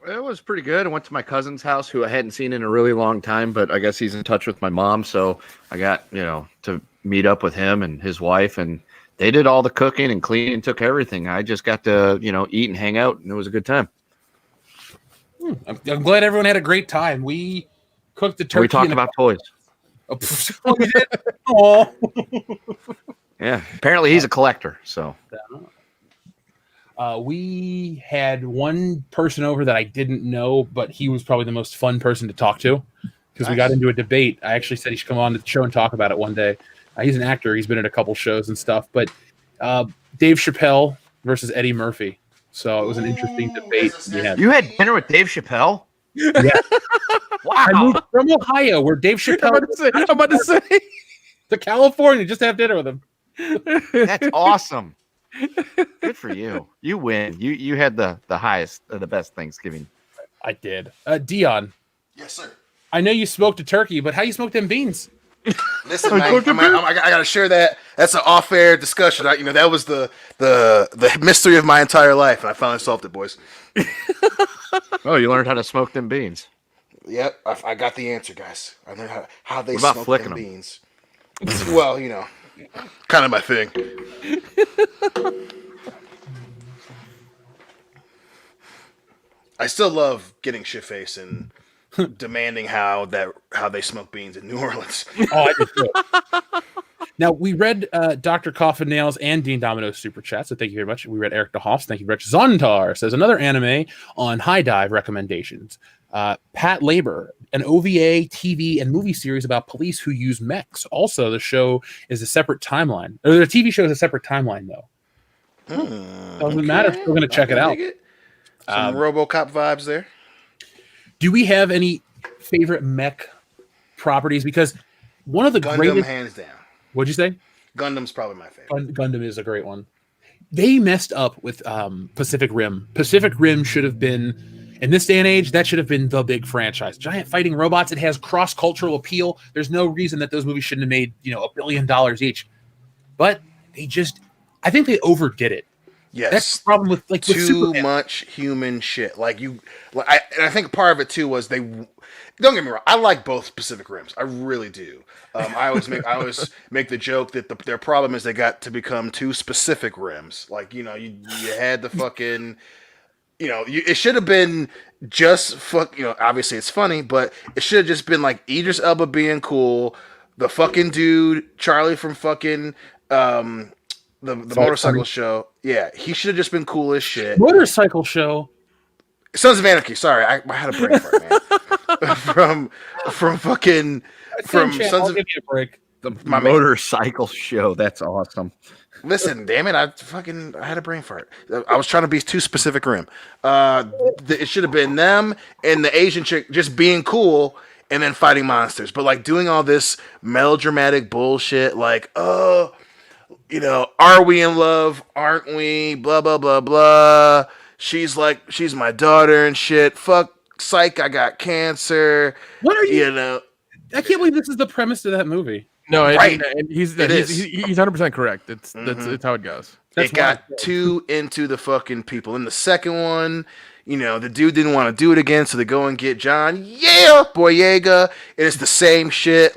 It was pretty good. I went to my cousin's house, who I hadn't seen in a really long time, but I guess he's in touch with my mom, so I got to meet up with him and his wife, and they did all the cooking and cleaning and took everything. I just got to eat and hang out, and it was a good time.
I'm glad everyone had a great time. We cooked the turkey.
We talked about toys.
Oh, you did? Oh.
Yeah, apparently he's a collector. So
we had one person over that I didn't know, but he was probably the most fun person to talk to because we got into a debate. I actually said he should come on to the show and talk about it one day. He's an actor. He's been in a couple shows and stuff. But Dave Chappelle versus Eddie Murphy. So it was an interesting debate.
You had dinner with Dave Chappelle?
Yeah.
Wow.
I moved from Ohio, where Dave Chappelle
I'm about to say
to California just to have dinner with him.
That's awesome. Good for you. You win. You had the highest, the best Thanksgiving.
I did. Dion.
Yes, sir.
I know you smoked a turkey, but how you smoked them beans?
Listen, I gotta share that. That's an off-air discussion. That was the mystery of my entire life, and I finally solved it, boys.
Oh, you learned how to smoke them beans.
Yep, I got the answer, guys. I learned how they
What about
smoke
flicking
them
them?
beans. Well, kind of my thing. I still love getting shit-faced and demanding how they smoke beans in New Orleans.
Oh, I did too. Now, we read Dr. Coffin Nails and Dean Domino's super chat, so thank you very much. We read Eric DeHoff's. Thank you very much. Zontar says, another anime on High Dive recommendations. Pat Labor, an OVA, TV, and movie series about police who use mechs. Also, the show is a separate timeline. Or the TV show is a separate timeline, though. Doesn't matter. Still going to check it out.
Some RoboCop vibes there.
Do we have any favorite mech properties? Because one of the
Gundam,
greatest...
hands down.
What'd you say?
Gundam's probably my favorite.
Gundam is a great one. They messed up with Pacific Rim. Pacific Rim should have been, in this day and age, that should have been the big franchise. Giant fighting robots. It has cross-cultural appeal. There's no reason that those movies shouldn't have made, $1 billion each. But they just, I think they overdid it.
Yes,
that's the problem with
too much human shit. I think part of it too was they. Don't get me wrong. I like both Pacific Rims. I really do. I always make the joke that their problem is they got to become two specific rims. You had the fucking. It should have been just fuck. Obviously it's funny, but it should have just been like Idris Elba being cool, the fucking dude Charlie from fucking. The motorcycle show, yeah, he should have just been cool as shit.
Motorcycle show,
Sons of Anarchy. Sorry, I had a brain fart, man. from fucking Sons
I'll
of.
give you a break.
The motorcycle show. That's awesome.
Listen, damn it, I had a brain fart. I was trying to be too specific. Rim. It should have been them and the Asian chick just being cool and then fighting monsters, but doing all this melodramatic bullshit, are we in love? Aren't we? Blah, blah, blah, blah. She's my daughter and shit. Fuck, psych, I got cancer.
What are you? I can't believe this is the premise of that movie.
No,
right.
He's 100% correct. It's how it goes.
It got too into the fucking people. In the second one, the dude didn't want to do it again, so they go and get John. Yeah, Boyega. And it's the same shit.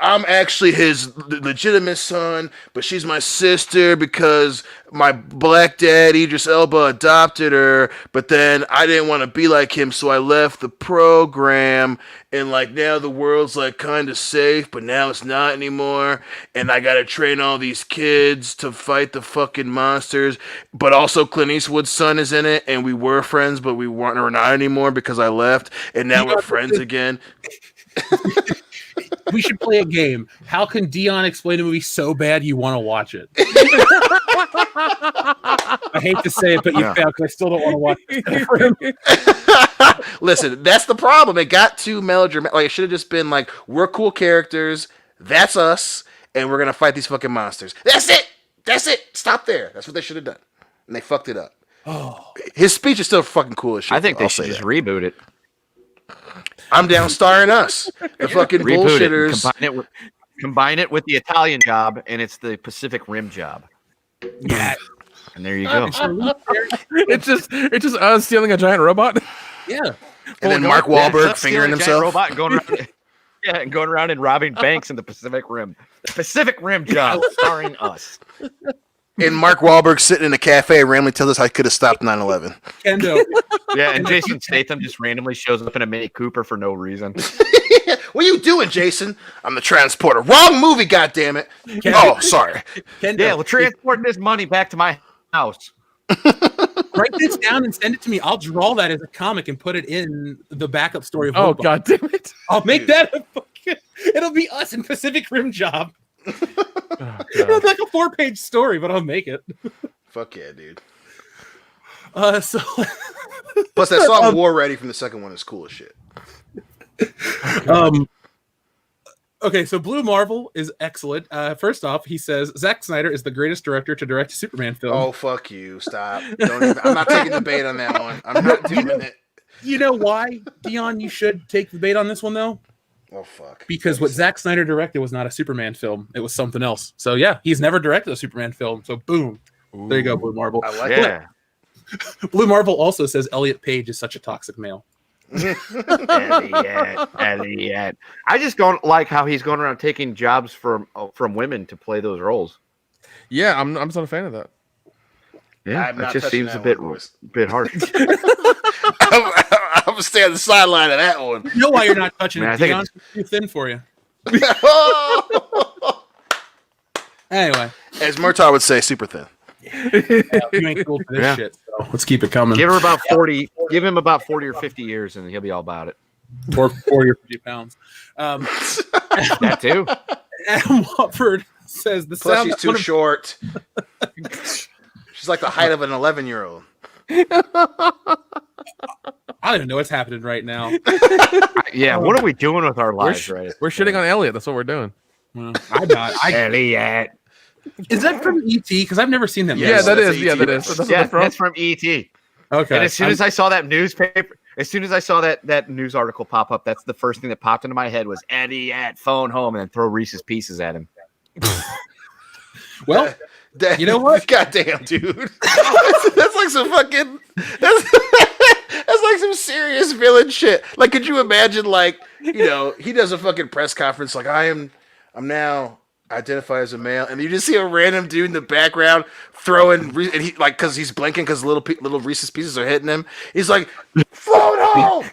I'm actually his legitimate son, but she's my sister because my black dad, Idris Elba, adopted her, but then I didn't want to be like him, so I left the program, and now the world's kind of safe, but now it's not anymore, and I gotta train all these kids to fight the fucking monsters, but also Clint Eastwood's son is in it, and we were friends, but we're not anymore because I left, and now we're friends again.
We should play a game. How can Dion explain a movie so bad you want to watch it? I hate to say it, but you failed because I still don't want to watch it.
Listen, that's the problem. It got too melodramatic. It should have just been we're cool characters. That's us, and we're gonna fight these fucking monsters. That's it. Stop there. That's what they should have done, and they fucked it up.
Oh,
his speech is still fucking cool as shit.
I think they should just reboot it.
I'm down starring us. The fucking bullshitters.
Combine it with the Italian Job, and it's the Pacific Rim Job.
yeah.
And there you go.
It's just us stealing a giant robot.
Yeah.
And then Mark Wahlberg fingering himself.
Robot and going around, and going around and robbing banks in the Pacific Rim. The Pacific Rim Job, starring us.
And Mark Wahlberg sitting in a cafe randomly tells us I could have stopped 9/11.
Kendo.
Yeah, and Jason Statham just randomly shows up in a Mini Cooper for no reason.
What are you doing, Jason? I'm the transporter. Wrong movie, goddammit. Oh, sorry.
Kendo.
Yeah, we'll transport this money back to my house.
Write this down and send it to me. I'll draw that as a comic and put it in the backup story of
Oh,
Robot.
God damn it.
I'll make that a fucking... It'll be us in Pacific Rim Job. It's like a 4-page story, but I'll make it.
Fuck yeah, dude.
So
Plus, that song "War Ready" from the second one is cool as shit.
Okay, so Blue Marvel is excellent. First off, he says Zack Snyder is the greatest director to direct a Superman film.
Oh, fuck you! Stop. I'm not taking the bait on that one. I'm not doing it.
You know why, Dion? You should take the bait on this one, though.
Oh fuck!
Because what Zack Snyder directed was not a Superman film; it was something else. So yeah, he's never directed a Superman film. So boom, there you go, Blue Marble.
I like
Yeah.
Blue Marble also says Elliot Page is such a toxic male.
Elliot. I just don't like how he's going around taking jobs from women to play those roles.
Yeah, I'm not a fan of that.
Yeah,
I'm
that
not
just
touching
seems
that
a bit
one, boys.
harsh.
I'm gonna stay on the sideline of that one.
You know why you're not touching
Man, I
it?
think
Dion's too thin for you. Anyway,
As Murtaugh would say, super thin.
you ain't cool for this
Yeah.
shit. So let's keep it coming.
Give him about 40 or 50 years, and he'll be all about it.
Or 40 or 50 pounds.
That too.
Adam Watford says the
Plus,
sound.
she's too short. She's like the height of an 11-year-old.
I don't even know what's happening right now.
Yeah, what are we doing with our
We're,
lives,
sh-
right?
we're shitting on Elliot. That's what we're doing.
Well, I'm not.
Elliot.
Is that from ET? Because I've never seen that.
Yeah,
Yeah,
movie.
that
that's
is.
a
Yeah,
ET
that is.
reference.
That's
Yeah,
what
that's from ET.
Okay.
And as soon as I saw that newspaper, as soon as I saw that news article pop up, that's the first thing that popped into my head was Eddie at phone home and then throw Reese's Pieces at him.
Well,
That-
you know what?
Goddamn, dude. That's like some fucking. That's like some serious villain shit. Like, could you imagine, like, he does a fucking press conference, like, I'm now identify as a male, and you just see a random dude in the background throwing, and he like, because he's blinking because little Reese's Pieces are hitting him. He's like, phone home.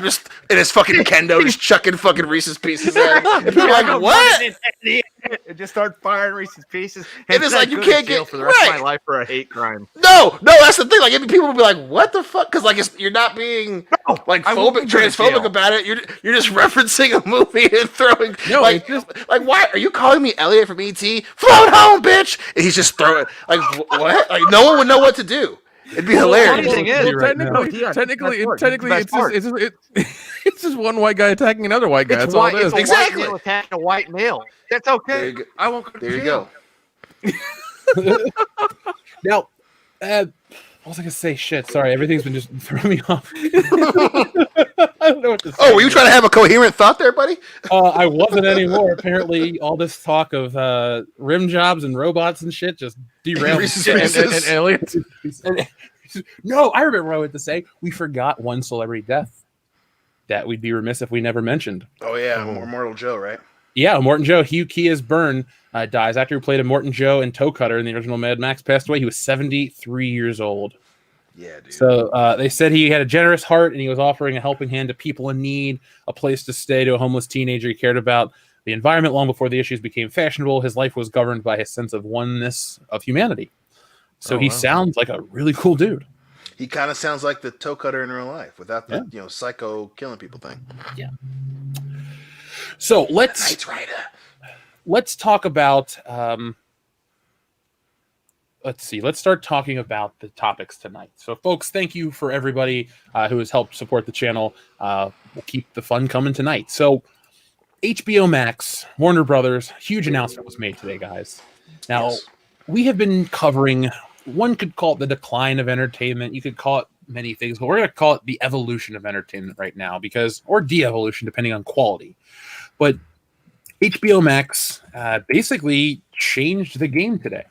Just and it's fucking Kendo just chucking fucking Reese's Pieces at him. And you're like, what?
And just start firing Reese's Pieces.
And it's like, you can't
jail
get-
for the rest of
right.
my life for a hate crime.
No, that's the thing. Like, people will be like, "What the fuck?" Because like, you're not being like
I won't
phobic,
go to
transphobic
jail.
about it. You're just referencing a movie and throwing.
No,
like,
it's
why are you calling me Elliot from ET? Float home, bitch! And he's just throwing like what? Like, no one would know what to do. It'd be hilarious.
funny thing is,
Right now.
Technically,
Best part.
it's just one white guy attacking another white guy.
It's
That's all it is.
a white
Exactly.
male attacking a white male. That's
There
okay.
you go.
I won't go to
There you
jail.
go.
Now, what was I gonna say? Shit, sorry, everything's been just throwing me off. I don't know what to say.
Oh, were you trying to have a coherent thought there, buddy?
I wasn't anymore. Apparently, all this talk of rim jobs and robots and shit just derailed.
Reese's
And
Pieces.
Elliot.
No, I remember what I went to say. We forgot one celebrity death that we'd be remiss if we never mentioned.
Oh yeah, Immortal Joe, right?
Yeah, Morton Joe, Hugh Kea's Byrne dies. Actor who played a Morton Joe and Toe Cutter in the original Mad Max passed away. He was 73 years old.
Yeah, dude.
So they said he had a generous heart and he was offering a helping hand to people in need, a place to stay to a homeless teenager. He cared about the environment long before the issues became fashionable. His life was governed by his sense of oneness of humanity. So he sounds like a really cool dude.
He kind of sounds like the toe cutter in real life without the psycho killing people thing.
So let's
Knight Rider.
let's talk about let's start talking about the topics tonight. So folks, thank you for everybody who has helped support the channel. We'll keep the fun coming tonight. So HBO Max, Warner Brothers, huge announcement was made today, guys. Now,
Yes.
we have been covering, one could call it the decline of entertainment. You could call it many things, but we're going to call it the evolution of entertainment right now or de-evolution, depending on quality. But HBO Max basically changed the game today.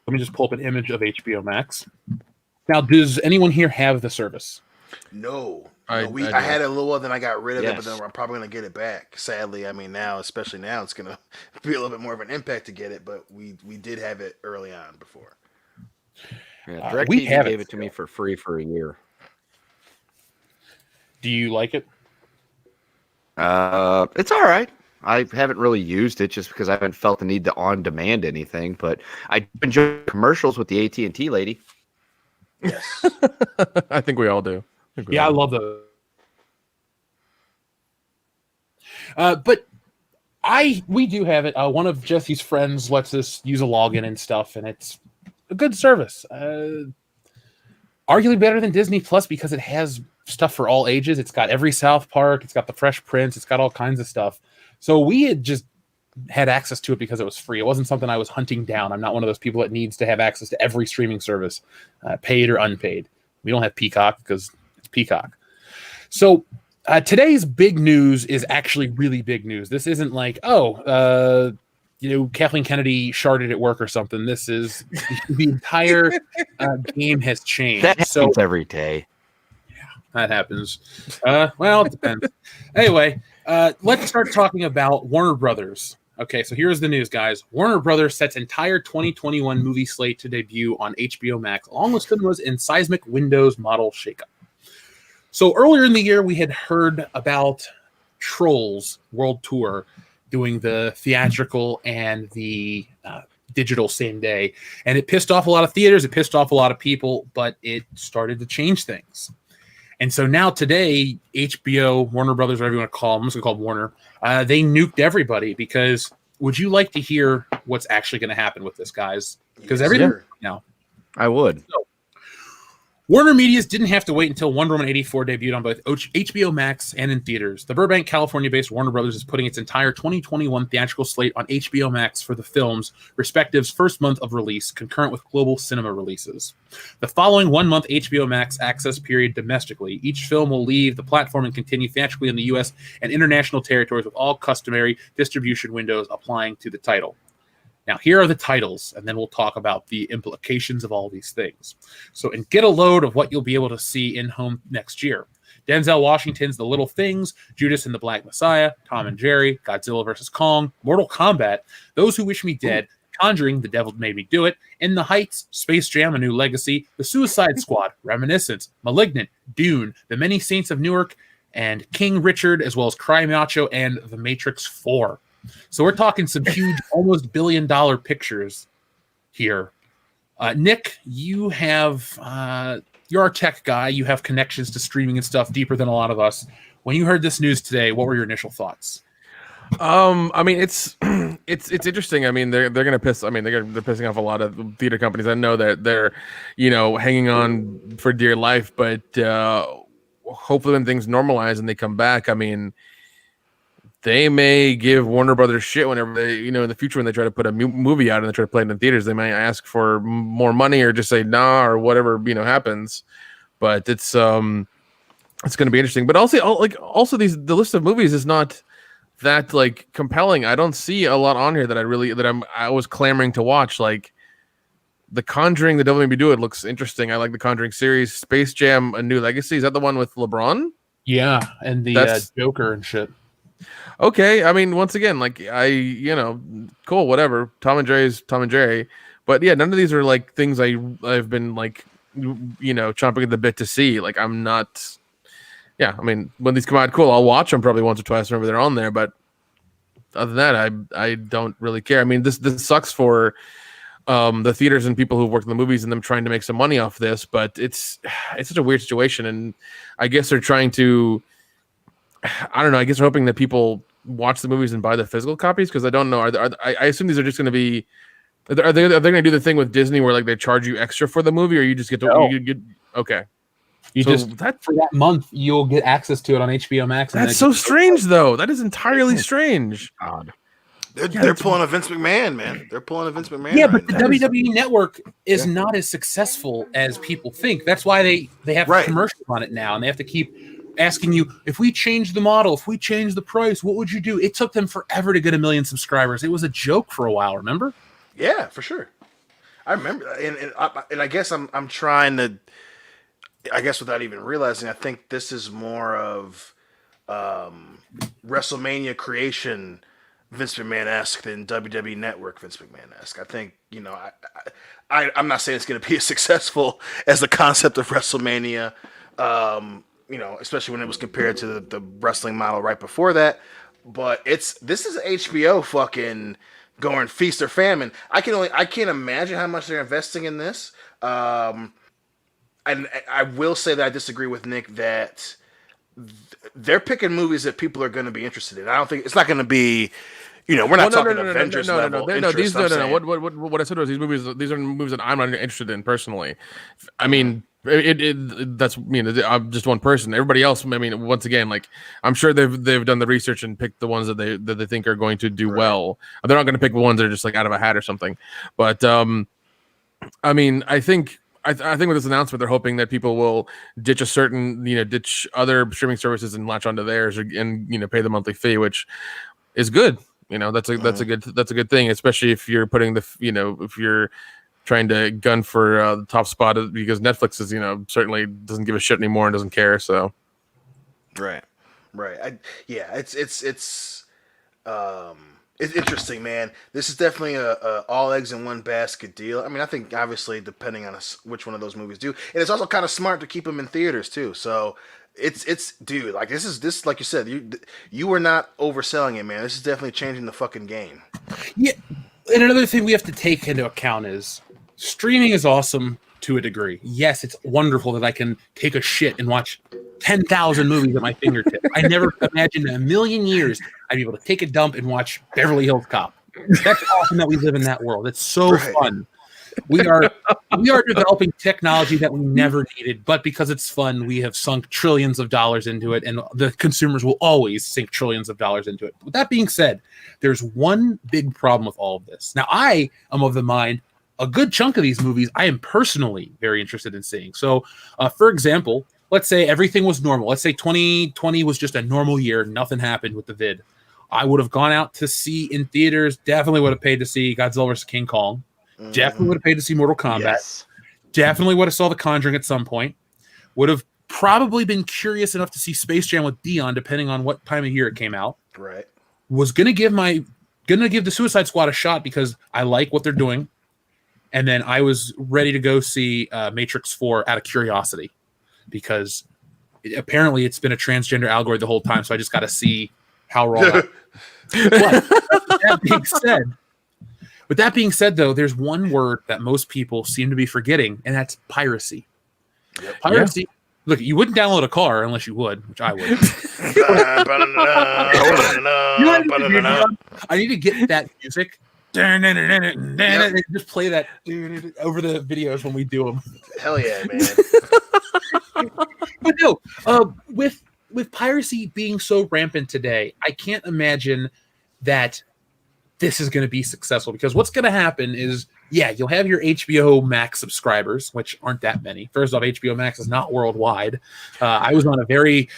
Let me just pull up an image of HBO Max. Now, does anyone here have the service?
No.
I
I had it a little while, then I got rid of it, but
Yes.
then I'm probably going to get it back. Sadly, I mean, now, especially now, it's going to be a little bit more of an impact to get it, but we did have it early on before.
Yeah,
we
DirecTV
have it
gave it to me for free for a year.
Do you like it?
It's all right. I haven't really used it just because I haven't felt the need to on-demand anything, but I enjoy commercials with the AT&T lady.
Yes.
I think we all do.
Yeah, I love those. But we do have it. One of Jesse's friends lets us use a login and stuff, and it's a good service. Arguably better than Disney Plus because it has stuff for all ages. It's got every South Park. It's got the Fresh Prince. It's got all kinds of stuff. So we had just had access to it because it was free. It wasn't something I was hunting down. I'm not one of those people that needs to have access to every streaming service, paid or unpaid. We don't have Peacock because it's Peacock. So Today's big news is actually really big news. This isn't like, Kathleen Kennedy sharded at work or something. This is the entire game has changed.
That happens every day.
That happens. Well, it depends. Anyway, let's start talking about Warner Brothers. Okay, so here's the news, guys. Warner Brothers sets entire 2021 movie slate to debut on HBO Max, along with cinemas in seismic Windows model shakeup. So earlier in the year, we had heard about Trolls World Tour doing the theatrical and the digital same day, and it pissed off a lot of theaters. It pissed off a lot of people, but it started to change things. And so now today, HBO, Warner Brothers, whatever you want to call them, I'm just going to call them Warner, they nuked everybody because would you like to hear what's actually going to happen with this, guys? Because everything now.
I would.
So, Warner Medias didn't have to wait until Wonder Woman 84 debuted on both HBO Max and in theaters. The Burbank, California-based Warner Brothers is putting its entire 2021 theatrical slate on HBO Max for the film's respective's first month of release, concurrent with global cinema releases. The following 1 month HBO Max access period domestically, each film will leave the platform and continue theatrically in the U.S. and international territories with all customary distribution windows applying to the title. Now, here are the titles, and then we'll talk about the implications of all these things. So, and get a load of what you'll be able to see in home next year. Denzel Washington's The Little Things, Judas and the Black Messiah, Tom and Jerry, Godzilla vs. Kong, Mortal Kombat, Those Who Wish Me Dead, Conjuring, The Devil Made Me Do It, In the Heights, Space Jam, A New Legacy, The Suicide Squad, Reminiscence, Malignant, Dune, The Many Saints of Newark, and King Richard, as well as Cry Macho and The Matrix 4. So we're talking some huge, almost $1 billion pictures here. Nick, you have you're our tech guy. You have connections to streaming and stuff deeper than a lot of us. When you heard this news today, what were your initial thoughts?
I mean, it's interesting. I mean, they're gonna piss. I mean, they're pissing off a lot of theater companies. I know that they're hanging on for dear life, but hopefully when things normalize and they come back, I mean, they may give Warner Brothers shit whenever they, in the future when they try to put a movie out and they try to play it in the theaters. They may ask for more money or just say nah or whatever happens. But it's going to be interesting. But also the list of movies is not that compelling. I don't see a lot on here that I was clamoring to watch. Like The Conjuring, The Devil Made Me Do It looks interesting. I like the Conjuring series. Space Jam: A New Legacy, is that the one with LeBron?
Yeah, and the Joker and shit.
Okay, I mean, once again, cool, whatever. Tom and Jerry, but yeah, none of these are things I've been chomping at the bit to see. I'm not. Yeah, I mean, when these come out, cool, I'll watch them probably once or twice whenever they're on there. But other than that, I don't really care. I mean, this sucks for the theaters and people who've worked in the movies and them trying to make some money off this. But it's such a weird situation, and I guess they're trying to. I don't know. I guess they're hoping that people watch the movies and buy the physical copies because I don't know. I assume these are just going to be. Are they going to do the thing with Disney where they charge you extra for the movie, or you just get to okay?
For that month you'll get access to it on HBO Max.
That's so strange, though. That is entirely strange.
God.
They're pulling a Vince McMahon, man. They're pulling a Vince McMahon.
Yeah, but the WWE Network is not as successful as people think. That's why they have commercials on it now, and they have to keep asking you, if we change the model, if we change the price, what would you do? It took them forever to get 1 million subscribers. It was a joke for a while, remember?
Yeah, for sure. I remember, and I guess I'm trying to, I guess without even realizing, I think this is more of WrestleMania creation Vince McMahon-esque than WWE Network Vince McMahon-esque. I think, I'm not saying it's going to be as successful as the concept of WrestleMania, especially when it was compared to the wrestling model right before that. But this is HBO fucking going feast or famine. I can't imagine how much they're investing in this. And I will say that I disagree with Nick that they're picking movies that people are going to be interested in. I don't think it's not going to be. We're not talking Avengers level interest.
What I said was these are movies that I'm not interested in personally. I mean, that's I'm just one person. Everybody else, I mean, once again, I'm sure they've done the research and picked the ones that they think are going to do well. They're not going to pick the ones that are just out of a hat or something. But I mean, I think I think with this announcement, they're hoping that people will ditch ditch other streaming services and latch onto theirs, and pay the monthly fee, which is good. That's a good thing, especially if you're putting if you're trying to gun for the top spot, because Netflix is certainly doesn't give a shit anymore and doesn't care. So
right. It's interesting, man. This is definitely a all eggs in one basket deal. I mean, I think obviously depending on which one of those movies do, and it's also kind of smart to keep them in theaters too. So it's dude, like this like you said, you were not overselling it, man. This is definitely changing the fucking game.
Yeah, and another thing we have to take into account is streaming is awesome to a degree. Yes, it's wonderful that I can take a shit and watch 10,000 movies at my fingertips. I never imagined in a million years I'd be able to take a dump and watch Beverly Hills Cop. That's awesome that we live in that world. It's so fun. We are developing technology that we never needed, but because it's fun, we have sunk trillions of dollars into it, and the consumers will always sink trillions of dollars into it. With that being said, there's one big problem with all of this. Now, I am of the mind a good chunk of these movies I am personally very interested in seeing. So, for example, let's say everything was normal. Let's say 2020 was just a normal year. Nothing happened with the vid. I would have gone out to see in theaters. Definitely would have paid to see Godzilla vs. King Kong. Definitely would have paid to see Mortal Kombat.
Yes.
Definitely would have saw The Conjuring at some point. Would have probably been curious enough to see Space Jam with Dion, depending on what time of year it came out.
Right.
Was gonna give the Suicide Squad a shot because I like what they're doing. And then I was ready to go see Matrix 4 out of curiosity because apparently it's been a transgender allegory the whole time. So I just got to see how wrong. But with that being said, though, there's one word that most people seem to be forgetting, and that's piracy.
Yep.
Piracy. Yeah. Look, you wouldn't download a car unless you would, which I would. I need to get that music. Just play that over the videos when we do them.
Hell yeah, man.
But no, with piracy being so rampant today, I can't imagine that this is going to be successful, because what's going to happen is, you'll have your HBO Max subscribers, which aren't that many. First off, HBO Max is not worldwide. I was on a very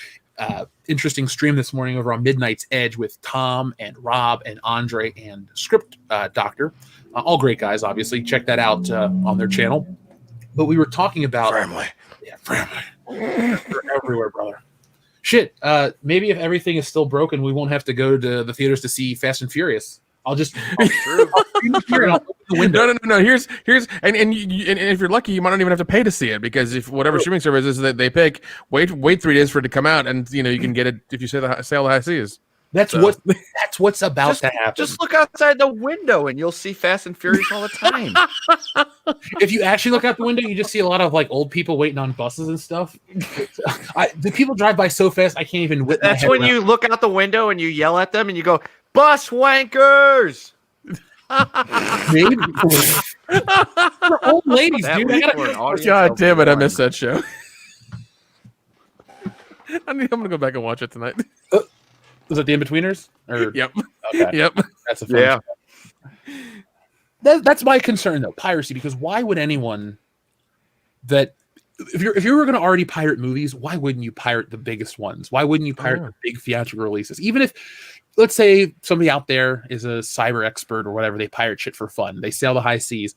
interesting stream this morning over on Midnight's Edge with Tom and Rob and Andre and Script Doctor. All great guys, obviously. Check that out on their channel. But we were talking about...
Family.
Yeah, family. We're everywhere, brother. Shit, maybe if everything is still broken, we won't have to go to the theaters to see Fast and Furious. I'll open the window.
No. Here's and if you're lucky, you might not even have to pay to see it, because if whatever streaming services that they pick, wait 3 days for it to come out, and you can get it if you say the high seas.
That's what's about to happen.
Just look outside the window and you'll see Fast and Furious all the time.
If you actually look out the window, you just see a lot of old people waiting on buses and stuff. The people drive by so fast I can't even.
That's when you look out the window and you yell at them and you go, "Bus wankers!"
Maybe. They're old ladies, dude.
God damn it! I missed that show. I'm gonna go back and watch it tonight.
Was it The In-Betweeners?
Yep.
Okay.
Yep.
That's a fun show. That's my concern, though, piracy, because why would anyone if you were going to already pirate movies, why wouldn't you pirate the biggest ones? Why wouldn't you pirate the big theatrical releases? Even if, let's say somebody out there is a cyber expert or whatever, they pirate shit for fun. They sail the high seas.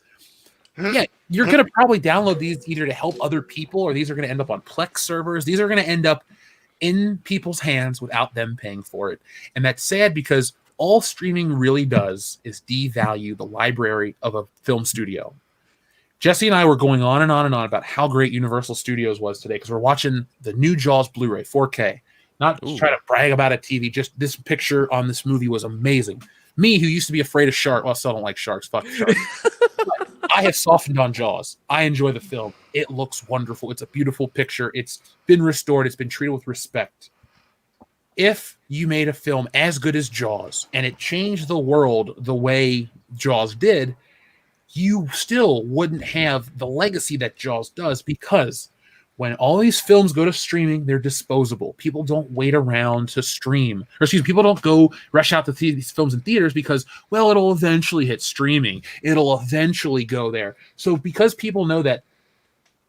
Yeah, you're going to probably download these either to help other people, or these are going to end up on Plex servers. These are going to end up in people's hands without them paying for it. And that's sad, because all streaming really does is devalue the library of a film studio. Jesse and I were going on and on and on about how great Universal Studios was today, because we're watching the new Jaws Blu-ray 4K. Not trying to brag about a TV, just this picture on this movie was amazing. Me, who used to be afraid of sharks, well, I still don't like sharks, fuck sharks. I have softened on Jaws. I enjoy the film. It looks wonderful. It's a beautiful picture. It's been restored. It's been treated with respect. If you made a film as good as Jaws and it changed the world the way Jaws did, you still wouldn't have the legacy that Jaws does, because when all these films go to streaming, they're disposable. People don't wait around to stream. People don't go rush out to see these films in theaters because, well, it'll eventually hit streaming. It'll eventually go there. So because people know that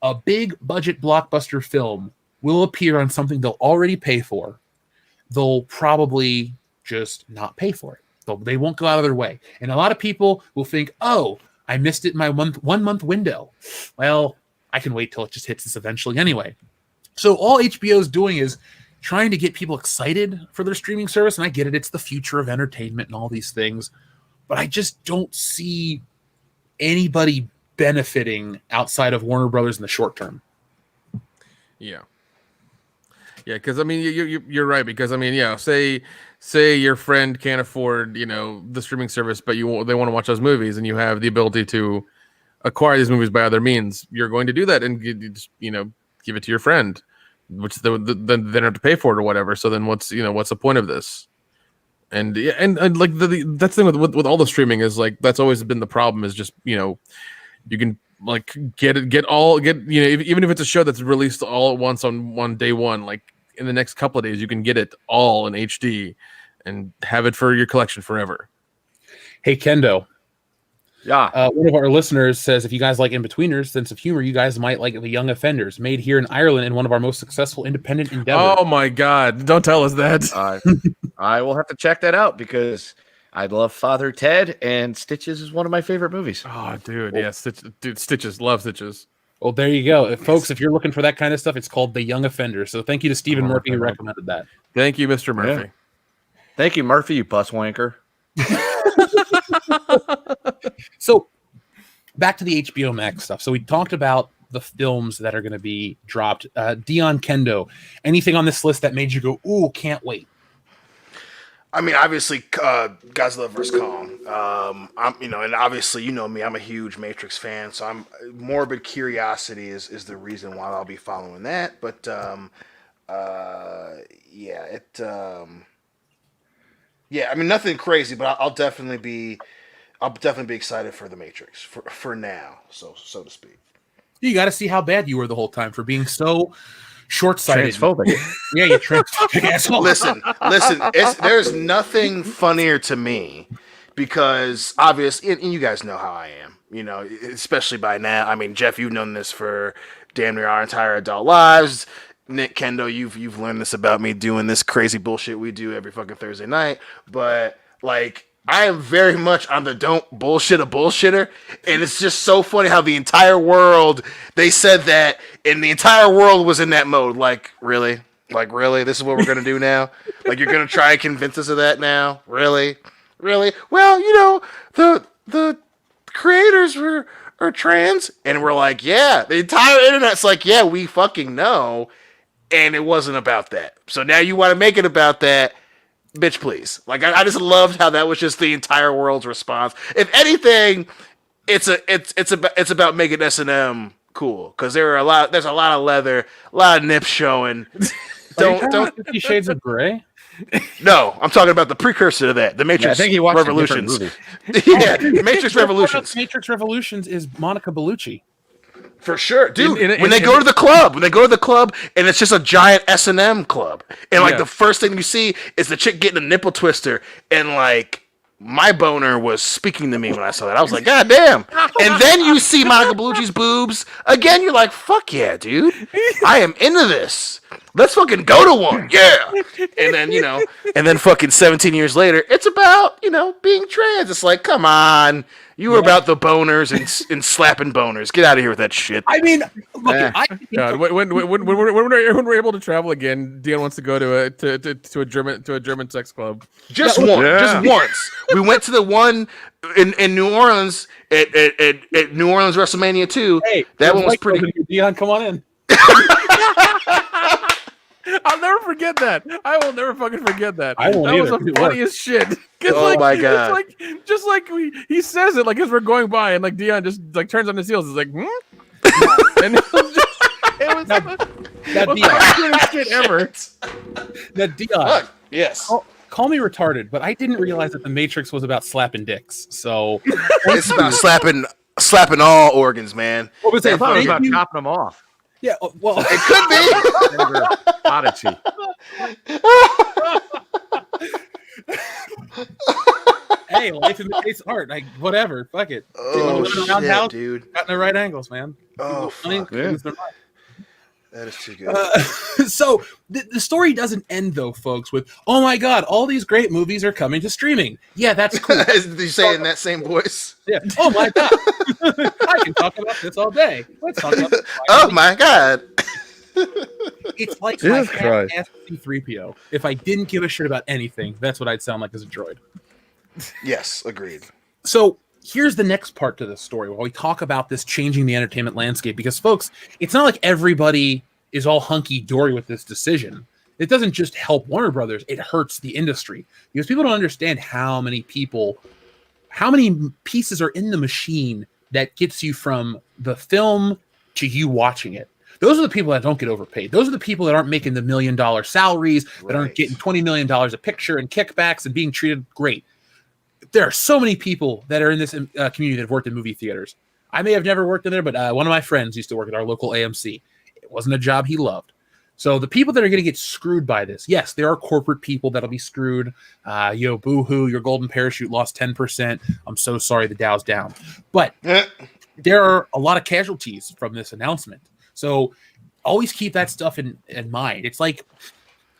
a big budget blockbuster film will appear on something they'll already pay for, they'll probably just not pay for it. They won't go out of their way. And a lot of people will think, oh, I missed it in my 1 month window. Well, I can wait till it just hits us eventually anyway. So all HBO is doing is trying to get people excited for their streaming service. And I get it. It's the future of entertainment and all these things. But I just don't see anybody benefiting outside of Warner Brothers in the short term.
Yeah. Yeah, because I mean, you're right. Because I mean, yeah, say your friend can't afford, the streaming service, but they want to watch those movies, and you have the ability to acquire these movies by other means. You're going to do that, and give it to your friend, which then they don't have to pay for it or whatever. So then what's the point of this? And like that's the thing with all the streaming is like that's always been the problem is just you can like get even if it's a show that's released all at once on day one, like in the next couple of days you can get it all in HD and have it for your collection forever.
Hey Kendo,
Yeah.
one of our listeners says if you guys like In-Betweeners, sense of humor, you guys might like The Young Offenders, made here in Ireland in one of our most successful independent endeavors.
Oh my God! Don't tell us that.
I will have to check that out because I love Father Ted, and Stitches is one of my favorite movies.
Oh, dude, yeah, Stitches, love Stitches.
Well, there you go. Folks, if you're looking for that kind of stuff, it's called The Young Offender. So thank you to Stephen Murphy who recommended that.
Thank you, Mr. Murphy.
Yeah. Thank you, Murphy, you bus wanker.
So back to the HBO Max stuff. So we talked about the films that are going to be dropped. Dion, Kendo, anything on this list that made you go, ooh, can't wait?
I mean, obviously, Godzilla vs. Kong. And obviously, you know me, I'm a huge Matrix fan, so morbid curiosity is the reason why I'll be following that. But I mean, nothing crazy, but I'll definitely be excited for the Matrix for now, so to speak.
You got to see how bad you were the whole time for being so short-sighted.
Transphobic.
Yeah, you transphobic asshole.
Listen. There's nothing funnier to me because obviously, and you guys know how I am. Especially by now. I mean, Jeff, you've known this for damn near our entire adult lives. Nick, Kendo, you've learned this about me doing this crazy bullshit we do every fucking Thursday night. But like, I am very much on the don't bullshit a bullshitter, and it's just so funny how the entire world, they said that, and the entire world was in that mode. Like, really? This is what we're gonna do now? Like, you're gonna try and convince us of that now? Really? Well, the creators are trans, and we're like, yeah. The entire internet's like, yeah, we fucking know, and it wasn't about that. So now you want to make it about that? Bitch, please. Like, I just loved how that was just the entire world's response. If anything, it's about making S&M cool because there's a lot of leather, a lot of nips showing. Don't
50 Shades of Grey?
No, I'm talking about the precursor to that, the Matrix
I think he watched
Revolutions.
Yeah,
Matrix Revolutions.
Matrix Revolutions is Monica Bellucci.
For sure, dude. When they go to the club, and it's just a giant S&M club, and like the first thing you see is the chick getting a nipple twister, and like my boner was speaking to me when I saw that. I was like, God damn! And then you see Monica Bellucci's boobs again. You're like, fuck yeah, dude! I am into this. Let's fucking go to one, yeah. And then fucking 17 years later, it's about being trans. It's like, come on. You were about the boners and slapping boners. Get out of here with that shit.
I mean, look,
God, when we're able to travel again, Dion wants to go to a German sex club.
Just once. We went to the one in New Orleans at New Orleans WrestleMania 2.
Hey,
that one was pretty.
Dion, come on in.
I'll never forget that. I will never fucking forget that.
I won't
that
either.
was the funniest shit.
Oh my God.
It's just like he says it like as we're going by, and like Dion just like turns on his heels. He's like, and it was
that
the funniest shit ever.
That Dion.
Yes.
Call me retarded, but I didn't realize that the Matrix was about slapping dicks. So
it's about slapping all organs, man.
What was
I
that?
thought it was about chopping them off.
Yeah, well,
it could be.
Odyssey.
Hey, life imitates art. Like, whatever. Fuck it.
Oh, shit, dude.
Got the right angles, man.
Oh,
People-
fuck.
Yeah.
That is too good.
So the story doesn't end though, folks, with "Oh my God, all these great movies are coming to streaming." Yeah, that's cool.
Did you say it in that same voice?
Yeah. Oh my God, I can talk about this all day. Let's talk about. This.
Oh my God.
It's like
Jesus
my
Christ.
half-assed C-3PO. If I didn't give a shit about anything, that's what I'd sound like as a droid.
Yes, agreed.
So here's the next part to this story while we talk about this changing the entertainment landscape. Because, folks, it's not like everybody is all hunky-dory with this decision. It doesn't just help Warner Brothers, it hurts the industry. Because people don't understand how many pieces are in the machine that gets you from the film to you watching it. Those are the people that don't get overpaid. Those are the people that aren't making the $1 million salaries, that aren't getting $20 million a picture and kickbacks and being treated great. There are so many people that are in this community that have worked in movie theaters. I may have never worked in there, but one of my friends used to work at our local AMC. It wasn't a job he loved. So the people that are going to get screwed by this, yes, there are corporate people that'll be screwed. Boo-hoo, your golden parachute lost 10%. I'm so sorry the Dow's down. But there are a lot of casualties from this announcement. So always keep that stuff in mind. It's like,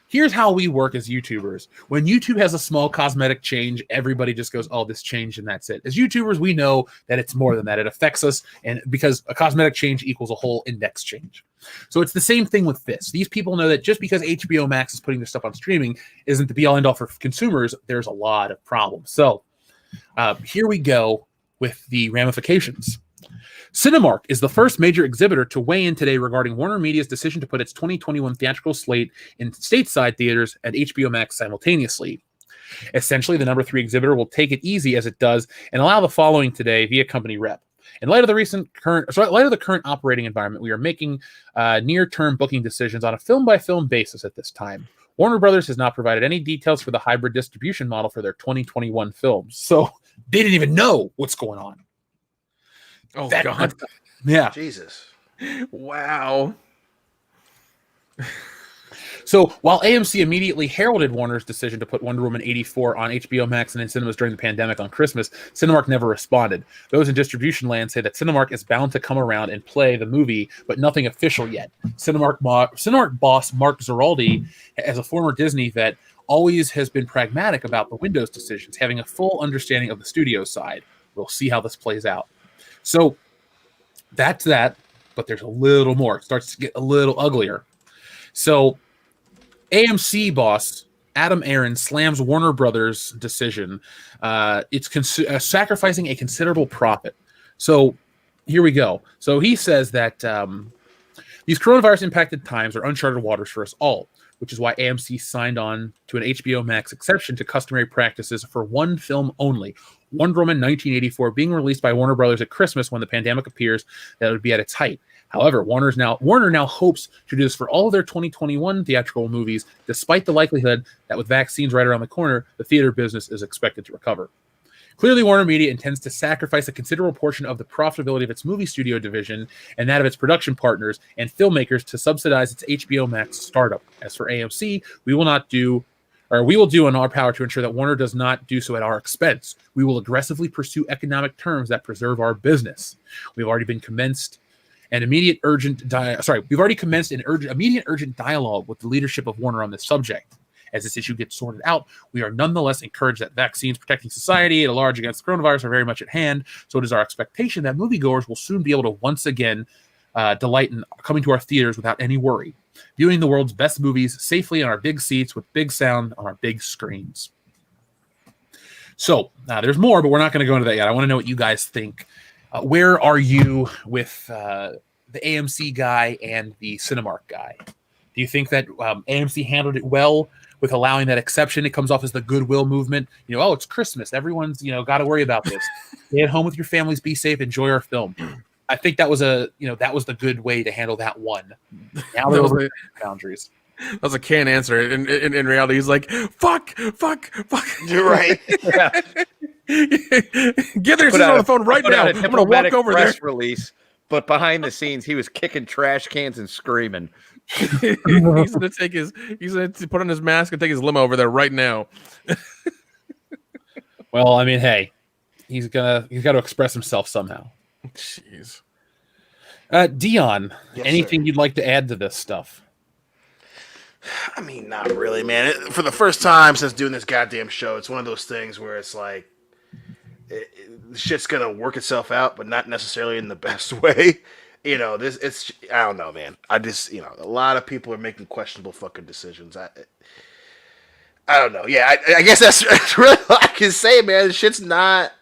here's how we work as YouTubers. When YouTube has a small cosmetic change, everybody just goes, oh, this changed and that's it. As YouTubers, we know that it's more than that. It affects us, and because a cosmetic change equals a whole index change. So it's the same thing with this. These people know that just because HBO Max is putting their stuff on streaming isn't the be-all end-all for consumers. There's a lot of problems. So here we go with the ramifications. Cinemark is the first major exhibitor to weigh in today regarding Warner Media's decision to put its 2021 theatrical slate in stateside theaters and HBO Max simultaneously. Essentially, the number 3 exhibitor will take it easy as it does and allow the following today via company rep. In light of the current operating environment, we are making near-term booking decisions on a film-by-film basis at this time. Warner Brothers has not provided any details for the hybrid distribution model for their 2021 films, so they didn't even know what's going on.
Oh, God.
Yeah.
Jesus.
Wow.
So while AMC immediately heralded Warner's decision to put Wonder Woman 84 on HBO Max and in cinemas during the pandemic on Christmas, Cinemark never responded. Those in distribution land say that Cinemark is bound to come around and play the movie, but nothing official yet. Cinemark boss Mark Zeraldi, as a former Disney vet, always has been pragmatic about the Windows decisions, having a full understanding of the studio side. We'll see how this plays out. So that's that, but there's a little more. It starts to get a little uglier. So AMC boss Adam Aaron slams Warner Brothers' decision. It's sacrificing a considerable profit. So here we go. So he says that these coronavirus impacted times are uncharted waters for us all, which is why AMC signed on to an HBO Max exception to customary practices for one film only, Wonder Woman 1984, being released by Warner Brothers at Christmas when the pandemic appears that it would be at its height. However, Warner now hopes to do this for all of their 2021 theatrical movies, despite the likelihood that with vaccines right around the corner, the theater business is expected to recover. Clearly, Warner Media intends to sacrifice a considerable portion of the profitability of its movie studio division and that of its production partners and filmmakers to subsidize its HBO Max startup. As for AMC, we will do in our power to ensure that Warner does not do so at our expense. We will aggressively pursue economic terms that preserve our business. We've already commenced an immediate urgent dialogue with the leadership of Warner on this subject. As this issue gets sorted out, we are nonetheless encouraged that vaccines protecting society at large against coronavirus are very much at hand. So it is our expectation that moviegoers will soon be able to once again delight in coming to our theaters without any worry, viewing the world's best movies safely on our big seats with big sound on our big screens. So there's more, but we're not going to go into that yet. I want to know what you guys think. Where are you with the AMC guy and the Cinemark guy? Do you think that AMC handled it well with allowing that exception? It comes off as the goodwill movement. Oh, it's Christmas. Everyone's, got to worry about this. Stay at home with your families, be safe, enjoy our film. I think that was that was the good way to handle that one. Now there were boundaries.
That was a canned answer. In reality, he's like, fuck.
You're right.
Get there, he's on the phone right now. I'm going to walk over there.
Release, but behind the scenes, he was kicking trash cans and screaming.
He's going to put on his mask and take his limo over there right now.
Well, I mean, hey, he's got to express himself somehow.
Jeez.
Dion,
Yes,
anything
sir.
you'd like to add to this stuff?
I mean, not really, man. For the first time since doing this goddamn show, it's one of those things where it's like shit's gonna work itself out, but not necessarily in the best way. It's I don't know, man. I just a lot of people are making questionable fucking decisions. I don't know. Yeah, I guess that's really all I can say, man. This shit's not.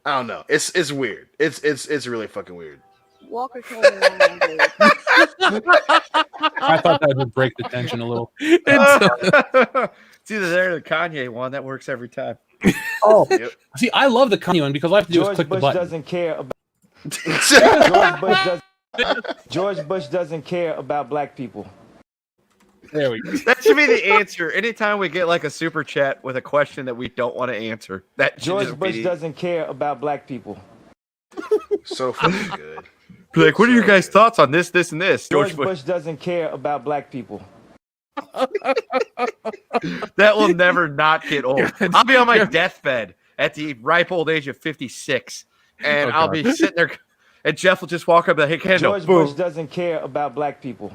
I don't know. It's weird. It's really fucking weird.
Walker told me I
I thought that would break the tension a little.
It's either there or the Kanye one. That works every time.
Oh,
Yep.
see, I love the Kanye one because all I have to do is
George
click the
Bush
button.
doesn't care about George Bush doesn't care about black people.
There we go.
That should be the answer. Anytime we get like a super chat with a question that we don't want to answer, that should
George
just
Bush
be
doesn't care about black people.
So fucking good.
like, what are your guys' thoughts on this, this, and this?
George Bush doesn't care about black people.
That will never not get old. I'll be on my deathbed at the ripe old age of 56, and I'll be sitting there, and Jeff will just walk up and, hey, Kendall,
George Bush doesn't care about black people.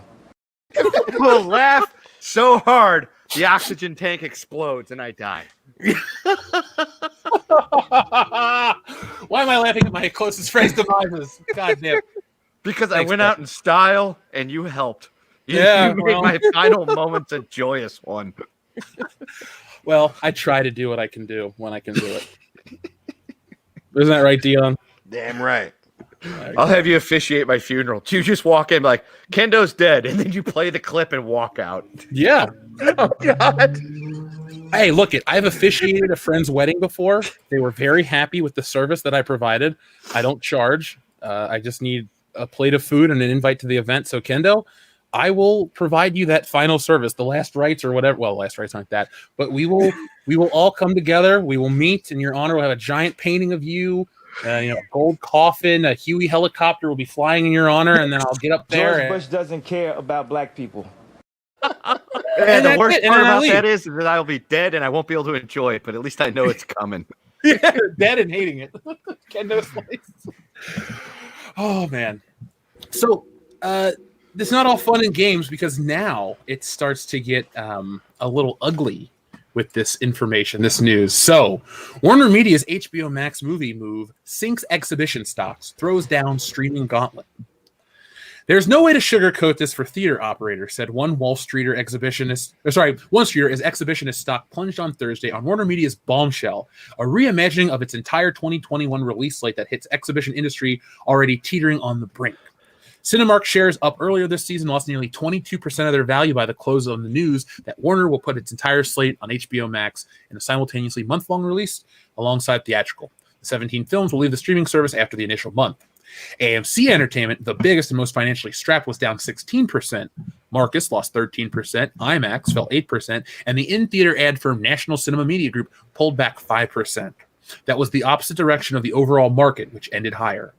will laugh so hard the oxygen tank explodes and I die.
Why am I laughing at my closest friend's devices? God damn.
Because I
Thanks,
went
Jeff.
out in style and you helped. You made
well.
my final moments a joyous one.
Well, I try to do what I can do when I can do it. Isn't that right, Dion?
Damn right.
I'll have you officiate my funeral. You just walk in like, Kendo's dead, and then you play the clip and walk out.
Yeah.
Oh, God.
Hey, look it. I've officiated a friend's wedding before. They were very happy with the service that I provided. I don't charge. I just need a plate of food and an invite to the event. So, Kendo, I will provide you that final service, the last rites or whatever. Well, last rites aren't that, but we will all come together. We will meet in your honor. We'll have a giant painting of you. A gold coffin, a Huey helicopter will be flying in your honor, and then I'll get up there.
George Bush doesn't care about black people.
And the worst
and
part
then I
about
leave.
that is that I'll be dead and I won't be able to enjoy it, but at least I know it's coming.
Yeah, dead and hating it. Kendo slice. Oh man. So it's not all fun and games because now it starts to get a little ugly with this information, this news. So Warner Media's HBO Max movie move sinks exhibition stocks, throws down streaming gauntlet. There's no way to sugarcoat this for theater operators, said one Wall Streeter exhibitionist. One streeter as exhibitionist stock plunged on Thursday on Warner Media's Bombshell, a reimagining of its entire 2021 release slate that hits exhibition industry already teetering on the brink. Cinemark shares up earlier this season lost nearly 22% of their value by the close of the news that Warner will put its entire slate on HBO Max in a simultaneously month-long release alongside theatrical. The 17 films will leave the streaming service after the initial month. AMC Entertainment, the biggest and most financially strapped, was down 16%. Marcus lost 13%. IMAX fell 8%. And the in-theater ad firm National Cinema Media Group pulled back 5%. That was the opposite direction of the overall market, which ended higher.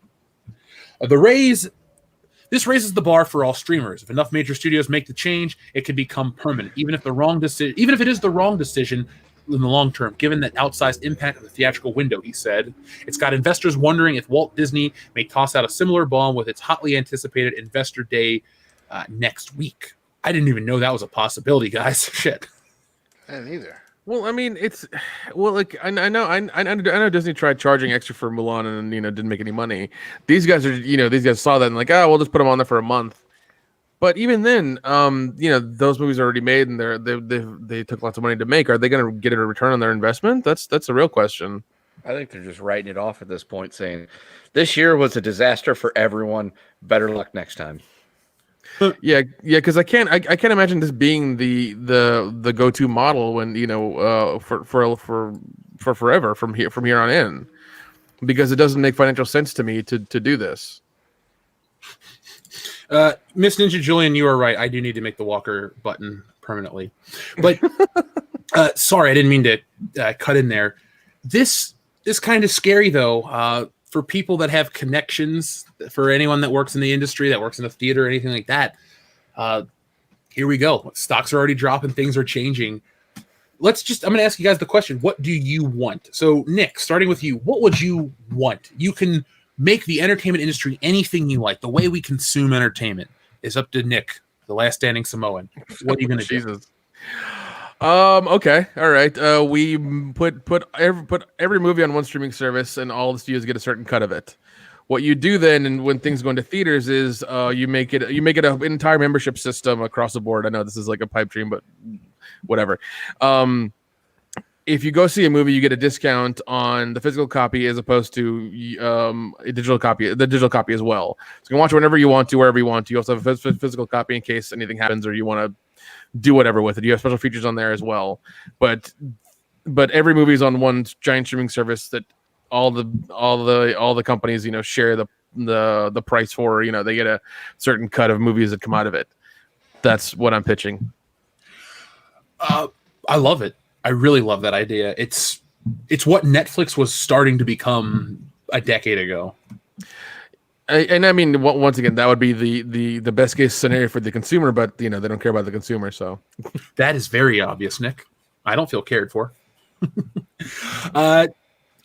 This raises the bar for all streamers. If enough major studios make the change, it can become permanent, even if it is the wrong decision in the long term, given that outsized impact of the theatrical window, he said. It's got investors wondering if Walt Disney may toss out a similar bomb with its hotly anticipated Investor Day next week. I didn't even know that was a possibility, guys. Shit.
I didn't either.
Well, I mean, I know Disney tried charging extra for Mulan and didn't make any money. These guys saw that and like, we'll just put them on there for a month. But even then, those movies are already made and they took lots of money to make. Are they going to get a return on their investment? That's a real question.
I think they're just writing it off at this point, saying this year was a disaster for everyone. Better luck next time.
Yeah, because I can't imagine this being the go-to model when for forever from here on in, because it doesn't make financial sense to me to do this.
Miss Ninja Julian, you are right. I do need to make the Walker button permanently. But sorry, I didn't mean to cut in there. This is kind of scary, though, for people that have connections, for anyone that works in the industry, that works in the theater, or anything like that. Here we go. Stocks are already dropping. Things are changing. I'm going to ask you guys the question. What do you want? So, Nick, starting with you, what would you want? You can make the entertainment industry anything you like. The way we consume entertainment is up to Nick, the last standing Samoan. What are you going to do?
Jesus. Okay. All right. We put every movie on one streaming service, and all the studios get a certain cut of it. What you do then, and when things go into theaters, is you make it an entire membership system across the board. I know this is like a pipe dream, but whatever. If you go see a movie, you get a discount on the physical copy as opposed to a digital copy. The digital copy as well. So you can watch whenever you want to, wherever you want to. You also have a physical copy in case anything happens or you want to do whatever with it. You have special features on there as well. But every movie is on one giant streaming service that all the companies share the price for. They get a certain cut of movies that come out of it. That's what I'm pitching.
I love it. I really love that idea. It's what Netflix was starting to become a decade ago.
And I mean, once again, that would be the best case scenario for the consumer, but they don't care about the consumer. So
that is very obvious, Nick. I don't feel cared for.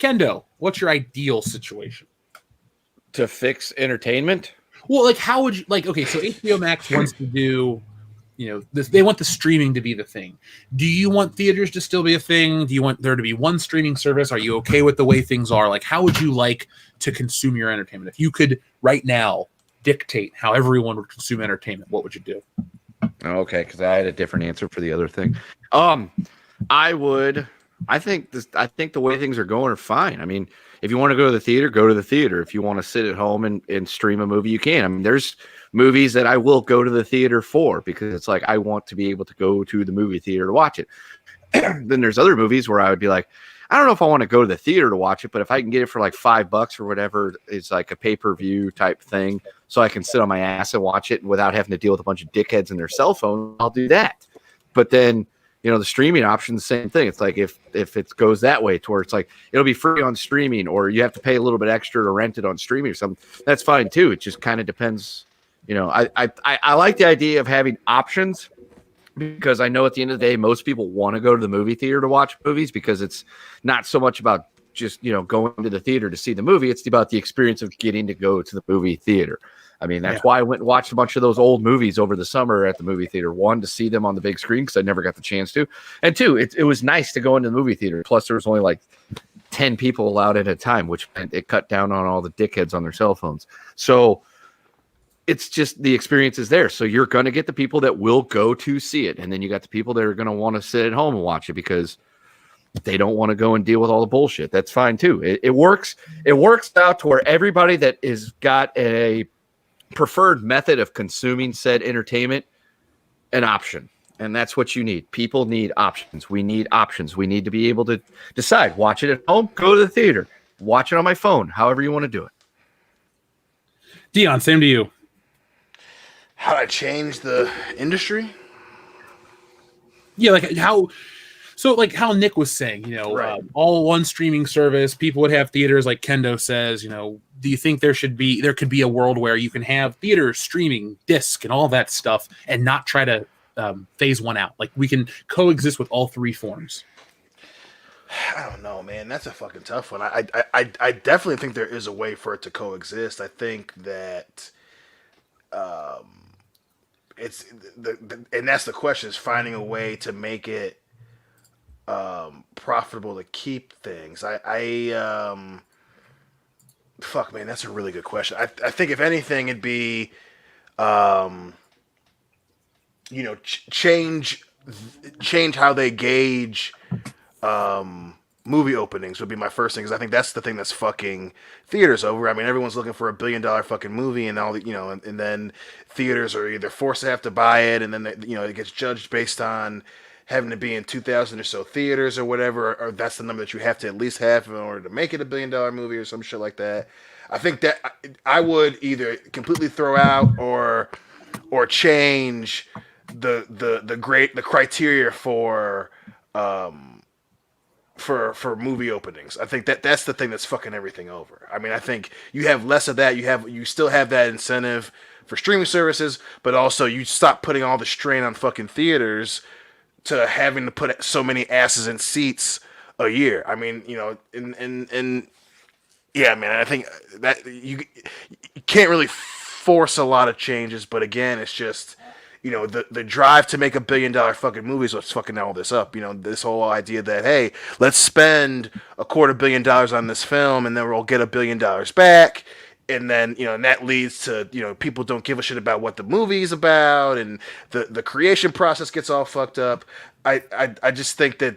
Kendo, what's your ideal situation
to fix entertainment?
Well, like, how would you okay, so HBO Max wants to do, they want the streaming to be the thing. Do you want theaters to still be a thing? Do you want there to be one streaming service? Are you okay with the way things are? Like, how would you like to consume your entertainment? If you could right now dictate how everyone would consume entertainment, what would you do?
Okay, because I had a different answer for the other thing. I think the way things are going are fine. I mean, if you want to go to the theater, go to the theater. If you want to sit at home and stream a movie, you can. I mean, there's movies that I will go to the theater for because it's like I want to be able to go to the movie theater to watch it. Then there's other movies where I would be like, I don't know if I want to go to the theater to watch it, but if I can get it for like $5 or whatever, it's like a pay-per-view type thing, so I can sit on my ass and watch it without having to deal with a bunch of dickheads and their cell phone, I'll do that. But then, the streaming option, the same thing. It's like if it goes that way to where it's like it'll be free on streaming or you have to pay a little bit extra to rent it on streaming or something, that's fine too. It just kind of depends. I like the idea of having options because I know at the end of the day, most people want to go to the movie theater to watch movies because it's not so much about just, going to the theater to see the movie. It's about the experience of getting to go to the movie theater. I mean, that's why I went and watched a bunch of those old movies over the summer at the movie theater. One, to see them on the big screen because I never got the chance to. And two, it was nice to go into the movie theater. Plus, there was only like 10 people allowed at a time, which meant it cut down on all the dickheads on their cell phones. So it's just the experience is there. So you're going to get the people that will go to see it. And then you got the people that are going to want to sit at home and watch it because they don't want to go and deal with all the bullshit. That's fine too. It works. It works out to where everybody that is got a preferred method of consuming said entertainment, an option. And that's what you need. People need options. We need options. We need to be able to decide, watch it at home, go to the theater, watch it on my phone, however you want to do it.
Dion, same to you.
How I change the industry?
Yeah, like how Nick was saying,
Right.
All one streaming service, people would have theaters like Kendo says, do you think there could be a world where you can have theaters, streaming, disc, and all that stuff and not try to phase one out? Like we can coexist with all three forms.
I don't know, man. That's a fucking tough one. I definitely think there is a way for it to coexist. I think that it's and that's the question, is finding a way to make it profitable to keep things. Fuck, man, that's a really good question. I think if anything, it'd be, change how they gauge movie openings would be my first thing, because I think that's the thing that's fucking theaters over. I mean, everyone's looking for $1 billion fucking movie, and all the, and then theaters are either forced to have to buy it, and then it gets judged based on having to be in 2,000 or so theaters or whatever, or that's the number that you have to at least have in order to make it $1 billion movie or some shit like that. I think that I would either completely throw out or change the criteria for movie openings. I think that's the thing that's fucking everything over. I mean, I think you have less of that. You still have that incentive for streaming services, but also you stop putting all the strain on fucking theaters to having to put so many asses in seats a year. I mean, and Yeah, man. I think that you can't really force a lot of changes, but again, it's just the drive to make $1 billion fucking movie is what's fucking all this up. This whole idea that hey, let's spend $250 million on this film, and then we'll get $1 billion back. And then and that leads to people don't give a shit about what the movie's about, and the creation process gets all fucked up. I just think that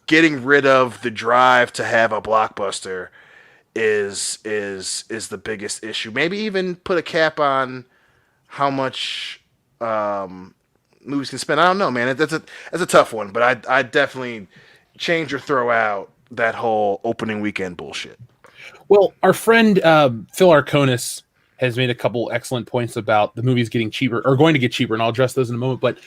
getting rid of the drive to have a blockbuster is the biggest issue. Maybe even put a cap on how much movies can spend. I don't know, man. That's a tough one, but I definitely change or throw out that whole opening weekend bullshit.
Well, our friend Phil Arconis has made a couple excellent points about the movies getting cheaper or going to get cheaper, and I'll address those in a moment. But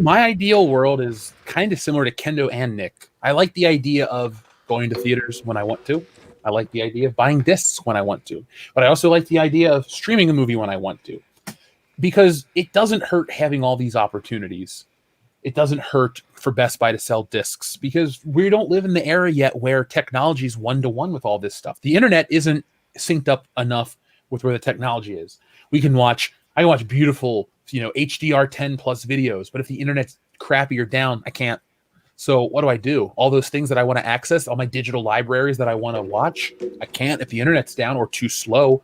my ideal world is kind of similar to Kendo and Nick. I like the idea of going to theaters when I want to. I like the idea of buying discs when I want to. But I also like the idea of streaming a movie when I want to. Because it doesn't hurt having all these opportunities. It doesn't hurt for Best Buy to sell discs because we don't live in the era yet where technology is one-to-one with all this stuff. The internet isn't synced up enough with where the technology is. I can watch beautiful, HDR10 plus videos, but if the internet's crappy or down, I can't. So what do? All those things that I want to access, all my digital libraries that I want to watch, I can't if the internet's down or too slow.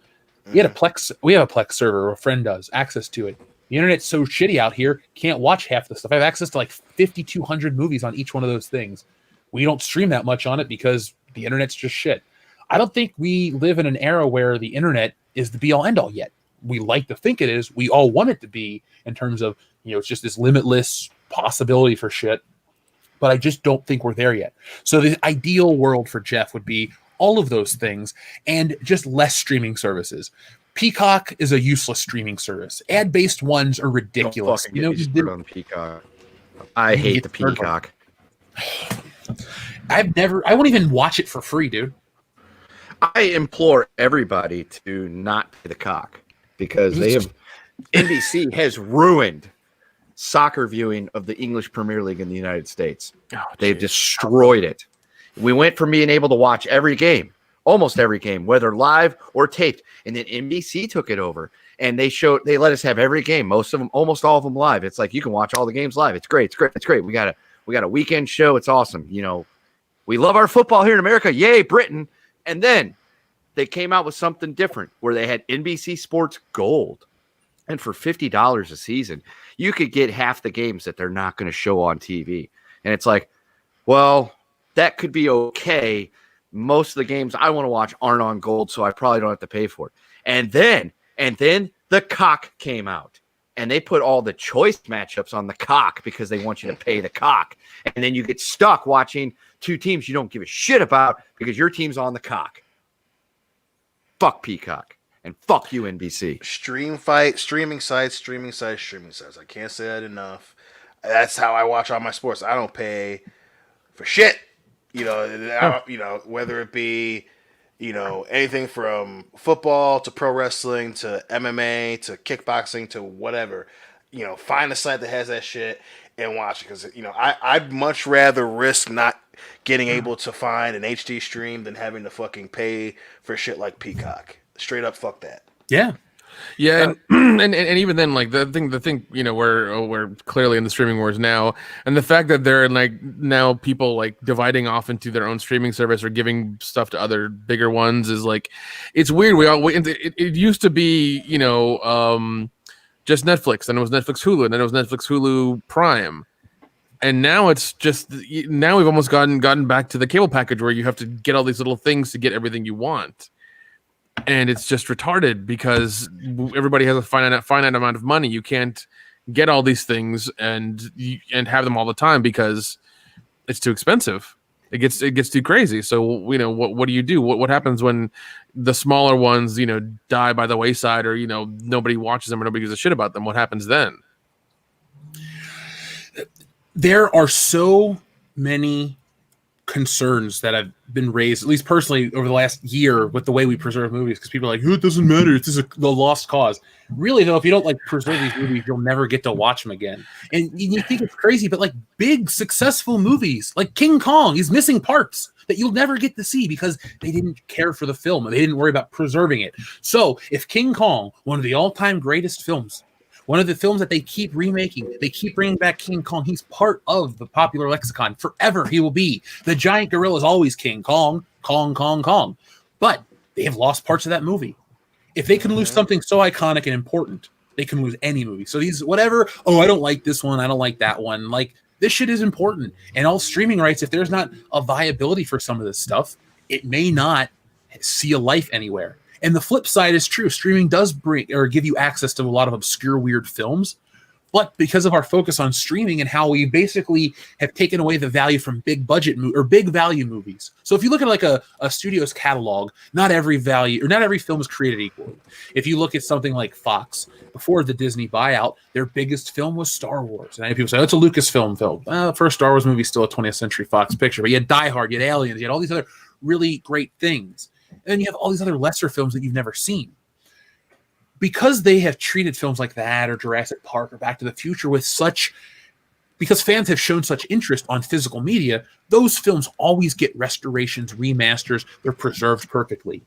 We have a Plex server, a friend does, access to it. The internet's so shitty out here, can't watch half the stuff. I have access to like 5,200 movies on each one of those things. We don't stream that much on it because the internet's just shit. I don't think we live in an era where the internet is the be-all, end-all yet. We like to think it is. We all want it to be in terms of, it's just this limitless possibility for shit. But I just don't think we're there yet. So the ideal world for Jeff would be all of those things and just less streaming services. Peacock is a useless streaming service. Ad-based ones are ridiculous.
Don't fucking get me started on Peacock. I hate the Peacock.
I won't even watch it for free, dude.
I implore everybody to not pay the cock because NBC has ruined soccer viewing of the English Premier League in the United States. They've destroyed it. We went from being able to watch every game, almost every game, whether live or taped, and then NBC took it over and they let us have every game, most of them, almost all of them live. It's like you can watch all the games live. It's great. We got a weekend show. It's awesome. We love our football here in America. Yay, Britain. And then they came out with something different where they had NBC Sports Gold. And for $50 a season, you could get half the games that they're not going to show on TV. And it's like, well, that could be okay. Most of the games I want to watch aren't on Gold, so I probably don't have to pay for it. And then the cock came out. And they put all the choice matchups on the cock because they want you to pay the cock. And then you get stuck watching two teams you don't give a shit about because your team's on the cock. Fuck Peacock. And fuck you, NBC.
Streaming sites. I can't say that enough. That's how I watch all my sports. I don't pay for shit. Whether it be, anything from football to pro wrestling to MMA to kickboxing to whatever. Find a site that has that shit and watch it because I'd much rather risk not getting able to find an HD stream than having to fucking pay for shit like Peacock. Straight up, fuck that.
Yeah.
And even then, like the thing, we're clearly in the streaming wars now, and the fact that there are like now people like dividing off into their own streaming service or giving stuff to other bigger ones is like, it's weird. It used to be, just Netflix, and it was Netflix Hulu, and then it was Netflix Hulu Prime, and now it's just we've almost gotten back to the cable package where you have to get all these little things to get everything you want. And it's just retarded because everybody has a finite amount of money. You can't get all these things and have them all the time because it's too expensive. It gets too crazy. So what do you do? What happens when the smaller ones die by the wayside or nobody watches them or nobody gives a shit about them? What happens then?
There are so many concerns that have been raised, at least personally, over the last year with the way we preserve movies, because people are like, it doesn't matter, it's just the lost cause. Really though, if you don't preserve these movies, you'll never get to watch them again. And you think it's crazy, but big successful movies like King Kong is missing parts. that you'll never get to see because they didn't care for the film. They didn't worry about preserving it. So if King Kong, one of the all-time greatest films, one of the films that they keep remaking, they keep bringing back King Kong, he's part of the popular lexicon. Forever he will be. The giant gorilla is always King Kong, Kong, Kong, Kong. But they have lost parts of that movie. If they can lose something so iconic and important, they can lose any movie. So these, whatever, I don't like this one, I don't like that one. Like, this shit is important. And all streaming rights, if there's not a viability for some of this stuff, it may not see a life anywhere. And the flip side is true. Streaming does bring or give you access to a lot of obscure, weird films. But because of our focus on streaming and how we basically have taken away the value from big budget or big value movies. So if you look at like a studio's catalog, not every value or not every film is created equally. If you look at something like Fox, before the Disney buyout, their biggest film was Star Wars. And people say, oh, it's a Lucasfilm film. Well, the first Star Wars movie is still a 20th Century Fox picture. But you had Die Hard, you had Aliens, you had all these other really great things. And then you have all these other lesser films that you've never seen. Because they have treated films like that or Jurassic Park or Back to the Future with such, because fans have shown such interest on physical media, those films always get restorations, remasters, they're preserved perfectly.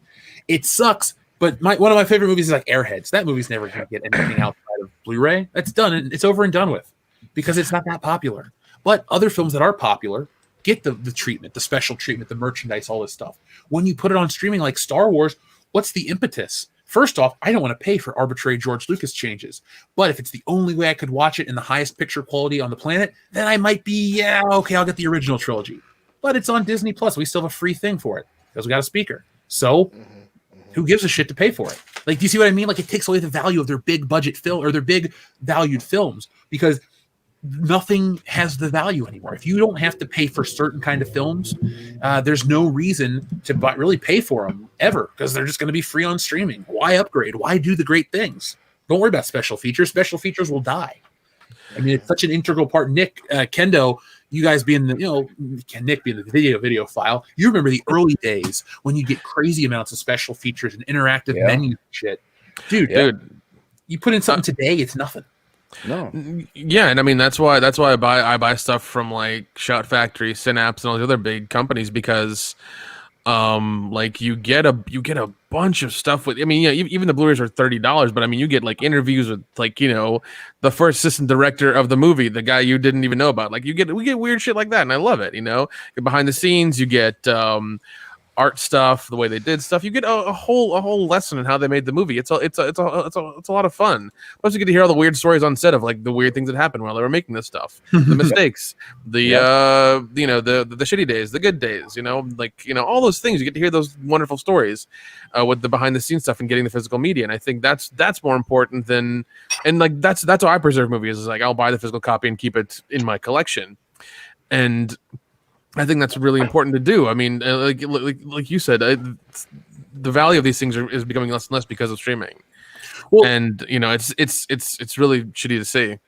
It sucks, but one of my favorite movies is like Airheads. That movie's never going to get anything outside of Blu-ray. That's done, and it's over and done with because it's not that popular. But other films that are popular get the treatment, the special treatment, the merchandise, all this stuff. When you put it on streaming like Star Wars, what's the impetus? First off, I don't want to pay for arbitrary George Lucas changes. But if it's the only way I could watch it in the highest picture quality on the planet, then I might be, okay, I'll get the original trilogy. But it's on Disney Plus. We still have a free thing for it because we got a speaker. So who gives a shit to pay for it? Like, do you see what I mean? Like, it takes away the value of their big budget film or their big valued films because nothing has the value anymore. If you don't have to pay for certain kind of films, there's no reason to really pay for them ever because they're just going to be free on streaming. Why upgrade? Why do the great things? Don't worry about special features. Special features will die. I mean, it's such an integral part. Nick, Kendo, you guys being the, Nick being the video file, you remember the early days when you get crazy amounts of special features and interactive menus and shit. Dude, you put in something today, it's nothing.
No.
Yeah, and I mean that's why I buy stuff from like Shout Factory, Synapse, and all the other big companies because like you get a bunch of stuff with. I mean, yeah, even the Blu-rays are $30, but I mean you get like interviews with like the first assistant director of the movie, the guy you didn't even know about. Like we get weird shit like that, and I love it. You're behind the scenes, you get art stuff, the way they did stuff. You get a whole lesson in how they made the movie. It's a lot of fun. Plus, you get to hear all the weird stories on set of like the weird things that happened while they were making this stuff, the mistakes, the shitty days, the good days. All those things. You get to hear those wonderful stories with the behind the scenes stuff and getting the physical media. And I think that's more important than that's how I preserve movies. Is like I'll buy the physical copy and keep it in my collection, and I think that's really important to do. I mean, like you said, the value of these things is becoming less and less because of streaming. Well, and it's really shitty to see.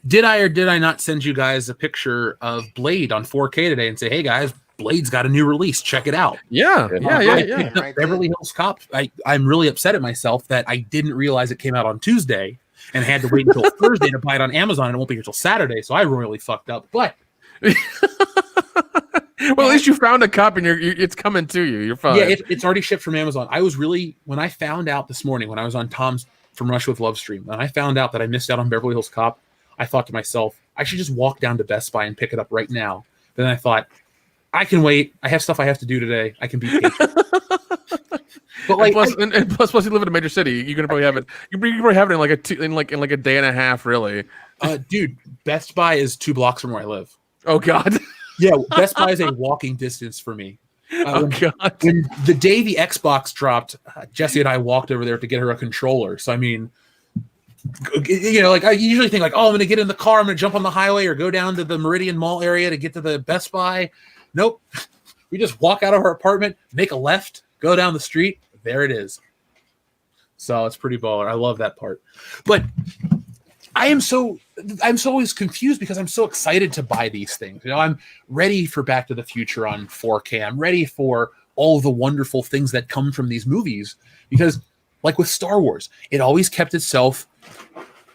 Did I or did I not send you guys a picture of Blade on 4K today and say, "Hey guys, Blade's got a new release. Check it out."
Yeah.
Right
Beverly Hills Cop. I'm really upset at myself that I didn't realize it came out on Tuesday and had to wait until Thursday to buy it on Amazon, and it won't be here till Saturday. So I royally fucked up, but.
Well, at least you found a copy and it's coming to you. You're fine.
Yeah, it's already shipped from Amazon. I was really, when I found out this morning, when I was on Tom's From Russia with Love stream, and I found out that I missed out on Beverly Hills Cop, I thought to myself, I should just walk down to Best Buy and pick it up right now. Then I thought, I can wait. I have stuff I have to do today. I can be patient. But like,
and plus, you live in a major city. You can probably have it. You can probably have it in like a day and a half, really.
Dude, Best Buy is 2 blocks from where I live.
Oh God.
Yeah, Best Buy is a walking distance for me.
God.
When the day the Xbox dropped, Jesse and I walked over there to get her a controller. So I mean, like I usually think like, oh, I'm going to get in the car, I'm going to jump on the highway or go down to the Meridian Mall area to get to the Best Buy. Nope. We just walk out of our apartment, make a left, go down the street. There it is. So it's pretty baller. I love that part. But I'm so always confused because I'm so excited to buy these things. I'm ready for Back to the Future on 4K. I'm ready for all the wonderful things that come from these movies because, like with Star Wars, it always kept itself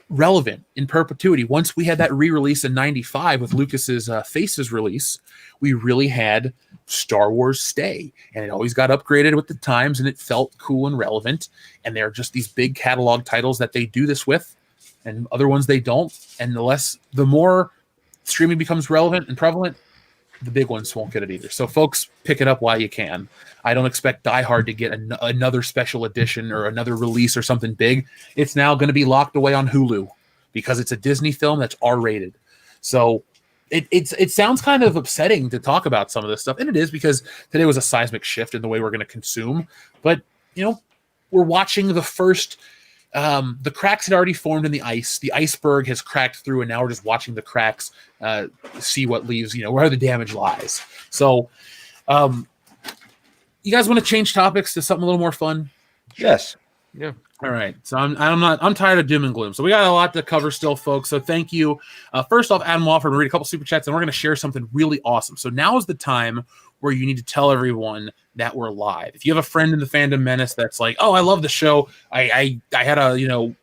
relevant in perpetuity. Once we had that re-release in 95 with Lucas's Faces release, we really had Star Wars stay, and it always got upgraded with the times, and it felt cool and relevant. And they're just these big catalog titles that they do this with, and other ones they don't. And the more streaming becomes relevant and prevalent, the big ones won't get it either. So folks, pick it up while you can. I don't expect Die Hard to get another special edition or another release or something big. It's now going to be locked away on Hulu because it's a Disney film that's R-rated. So it sounds kind of upsetting to talk about some of this stuff, and it is, because today was a seismic shift in the way we're going to consume. But we're watching the first. The cracks had already formed in the ice. The iceberg has cracked through, and now we're just watching the cracks see what leaves, where the damage lies. So, you guys want to change topics to something a little more fun?
Yes.
Yeah.
All right. So I'm tired of doom and gloom. So we got a lot to cover still, folks. So thank you. First off, Adam Wofford, read a couple super chats, and we're going to share something really awesome. So now is the time where you need to tell everyone that we're live. If you have a friend in the Fandom Menace that's like, oh, I love the show. I had a,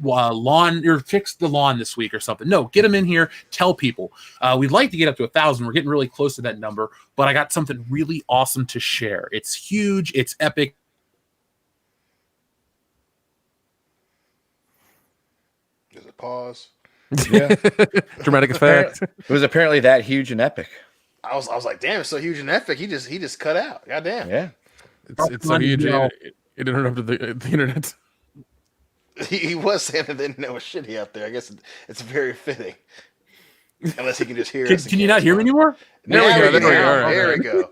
lawn, or fixed the lawn this week or something. No, get them in here. Tell people. We'd like to get up to 1,000. We're getting really close to that number, but I got something really awesome to share. It's huge. It's epic.
There's a pause.
Yeah.
Dramatic effect.
It was apparently that huge and epic.
I was like, damn, it's so huge and epic. He just cut out. Goddamn.
Yeah.
It's so huge. It interrupted the internet.
He was saying that the internet was shitty out there. I guess it's very fitting. Unless he can just hear us.
Can you not hear me anymore?
There we go.
Right.
There we go.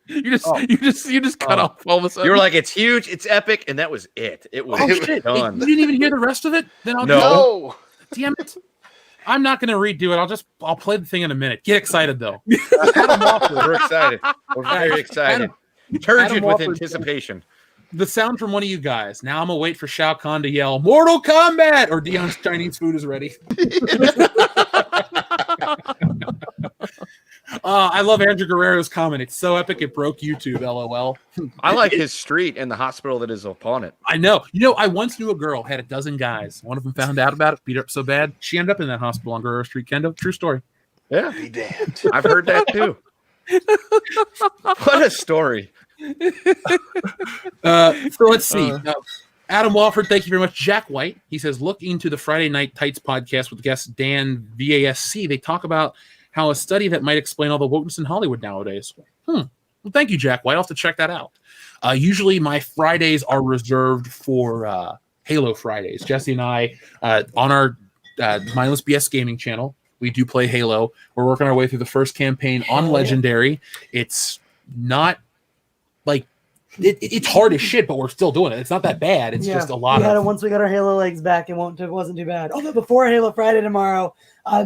You just cut off all of a sudden.
You were like, it's huge, it's epic, and that was it. It was
Shit.
done.
You didn't even hear the rest of it? Then I'll
No.
Damn it. I'm not going to redo it. I'll play the thing in a minute. Get excited, though.
We're excited. We're very excited. Turgid with anticipation.
The sound from one of you guys. Now I'm going to wait for Shao Kahn to yell, Mortal Kombat! Or Dion's Chinese food is ready. I love Andrew Guerrero's comment. It's so epic it broke YouTube, LOL.
I like his street and the hospital that is upon it.
I know. I once knew a girl, had a dozen gues. One of them found out about it, beat her up so bad. She ended up in that hospital on Guerrero Street, Kendo. True story.
Yeah.
Be damned.
I've heard that too. What a story.
So let's see. Adam Walford, thank you very much. Jack White, he says, look into the Friday Night Tights podcast with guest Dan VASC. They talk about how a study that might explain all the wokeness in Hollywood nowadays. Well, thank you, Jack White. I'll have to check that out. Usually my Fridays are reserved for Halo Fridays. Jesse and I, on our Mindless BS Gaming channel, we do play Halo. We're working our way through the first campaign on Legendary. It's not like it's hard as shit, but we're still doing it. It's not that bad. It's just a lot of.
Once we got our Halo legs back, it wasn't too bad. Although before Halo Friday tomorrow,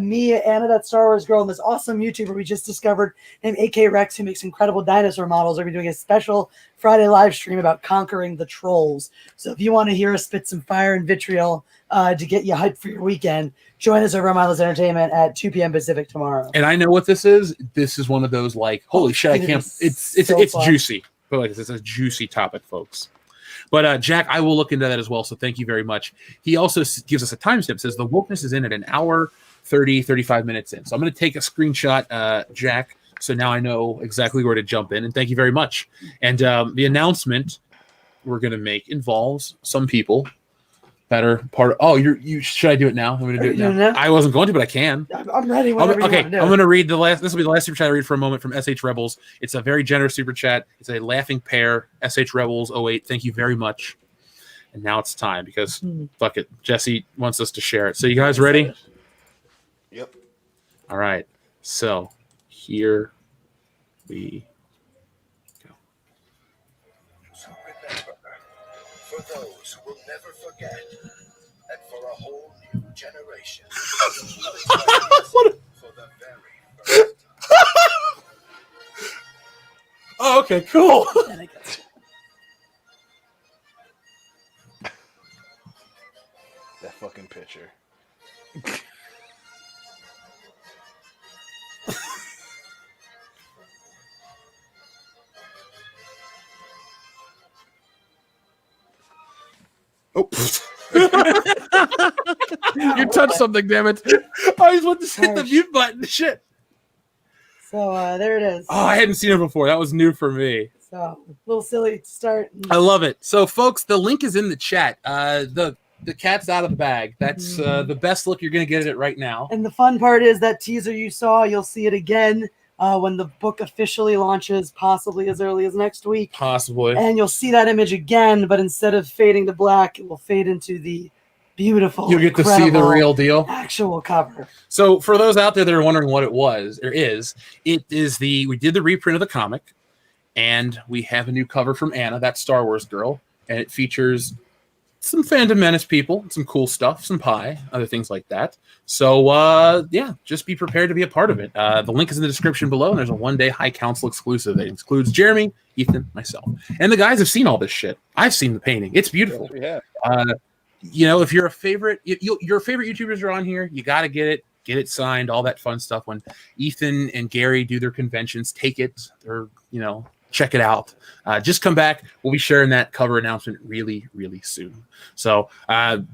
me, Anna, that Star Wars girl, and this awesome YouTuber we just discovered named AK Rex, who makes incredible dinosaur models, are going to be doing a special Friday live stream about conquering the trolls. So if you want to hear us spit some fire and vitriol to get you hyped for your weekend, join us over at Mindless Entertainment at 2 p.m. Pacific tomorrow.
And I know what this is. This is one of those like, holy shit, I can't. It's
fun.
juicy. But like it's a juicy topic, folks. But Jack, I will look into that as well. So thank you very much. He also gives us a timestamp. Says the wokeness is in at an hour 35 minutes in. So I'm going to take a screenshot, Jack. So now I know exactly where to jump in. And thank you very much. And the announcement we're going to make involves some people that are part of. Oh, you should I do it now? I'm going to do it now. I wasn't going to, but I can.
I'm ready. Okay,
I'm going to read the last. This will be the last super chat I read for a moment from SH Rebels. It's a very generous super chat. It's a laughing pair. SH Rebels 08. Thank you very much. And now it's time because fuck it. Jesse wants us to share it. So you guys ready?
Yep.
All right. So here we go.
So remember, for those who will never forget, and for a whole new generation, for the very first time.
Oh, okay, cool.
That fucking picture.
Oh.
You touched something, damn it.
I just want to hit the mute button. Shit.
So there it is.
Oh, I hadn't seen it before. That was new for me.
So a little silly to start.
I love it. So, folks, the link is in the chat. The cat's out of the bag. That's the best look you're going to get at it right now.
And the fun part is that teaser you saw, you'll see it again when the book officially launches, possibly as early as next week.
Possibly.
And you'll see that image again, but instead of fading to black, it will fade into the beautiful,
You'll get to see the real deal.
actual cover.
So, for those out there that are wondering what it is we did the reprint of the comic, and we have a new cover from Anna, that Star Wars girl, and it features some Phantom Menace people, some cool stuff, some pie, other things like that. So, just be prepared to be a part of it. The link is in the description below, and there's a one-day High Council exclusive that includes Jeremy, Ethan, myself. And the guys have seen all this shit. I've seen the painting. It's beautiful.
Yeah.
If you're a favorite, your favorite YouTubers are on here, you got to get it signed, all that fun stuff. When Ethan and Gary do their conventions, take it or, check it out. Just come back. We'll be sharing that cover announcement really, really soon. So,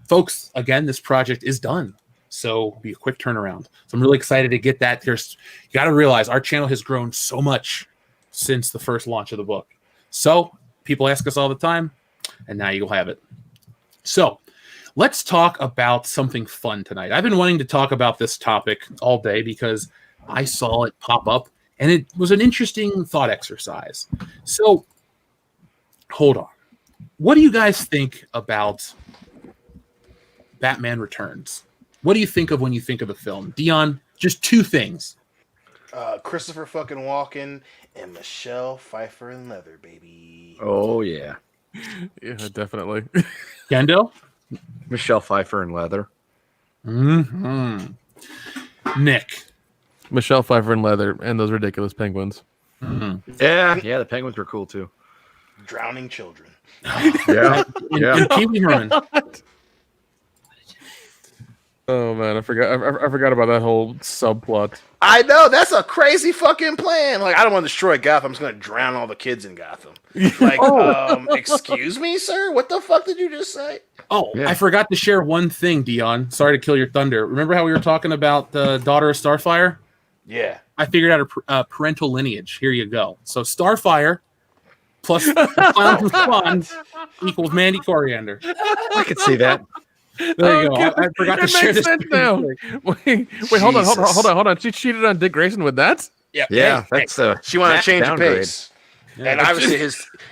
folks, again, this project is done. So it'll be a quick turnaround. So I'm really excited to get that. You got to realize our channel has grown so much since the first launch of the book. So people ask us all the time, and now you'll have it. So let's talk about something fun tonight. I've been wanting to talk about this topic all day because I saw it pop up, and it was an interesting thought exercise. So hold on. What do you guys think about Batman Returns? What do you think of when you think of the film? Dion, just two things.
Christopher fucking Walken and Michelle Pfeiffer in leather, baby.
Oh, yeah.
Yeah, definitely.
Kendo?
Michelle Pfeiffer in leather.
Mm-hmm. Nick?
Michelle Pfeiffer in leather and those ridiculous penguins.
Mm-hmm.
Yeah, the penguins were cool, too.
Drowning children.
Yeah.
And Pee Wee Herman.
Oh man, I forgot about that whole subplot.
I know, that's a crazy fucking plan. Like, I don't want to destroy Gotham. I'm just going to drown all the kids in Gotham. Like, excuse me, sir? What the fuck did you just say?
Oh, yeah. I forgot to share one thing, Dion. Sorry to kill your thunder. Remember how we were talking about the daughter of Starfire?
Yeah.
I figured out a parental lineage. Here you go. So Starfire plus Clowns with Fun equals Mandy Coriander.
I could see that.
There you go. I forgot to share this
now. Wait, hold on. She cheated on Dick Grayson with that?
Yeah, that's
she wanted to change
downgrade.
the pace. Yeah, and obviously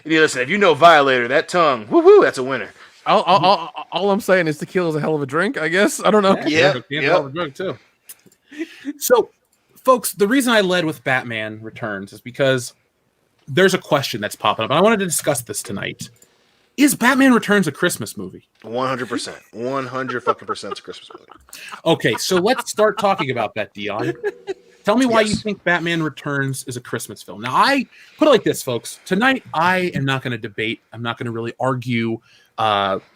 listen, if you know Violator, that tongue, woo, that's a winner.
All I'm saying is tequila is a hell of a drink, I guess. I don't know.
Yeah.
Hell of a drug too. So, folks, the reason I led with Batman Returns is because there's a question that's popping up, and I wanted to discuss this tonight. Is Batman Returns a Christmas movie?
100%. 100% a Christmas movie.
Okay, so let's start talking about that, Dion. Tell me why you think Batman Returns is a Christmas film. Now, I put it like this, folks. Tonight, I am not going to debate. I'm not going to really argue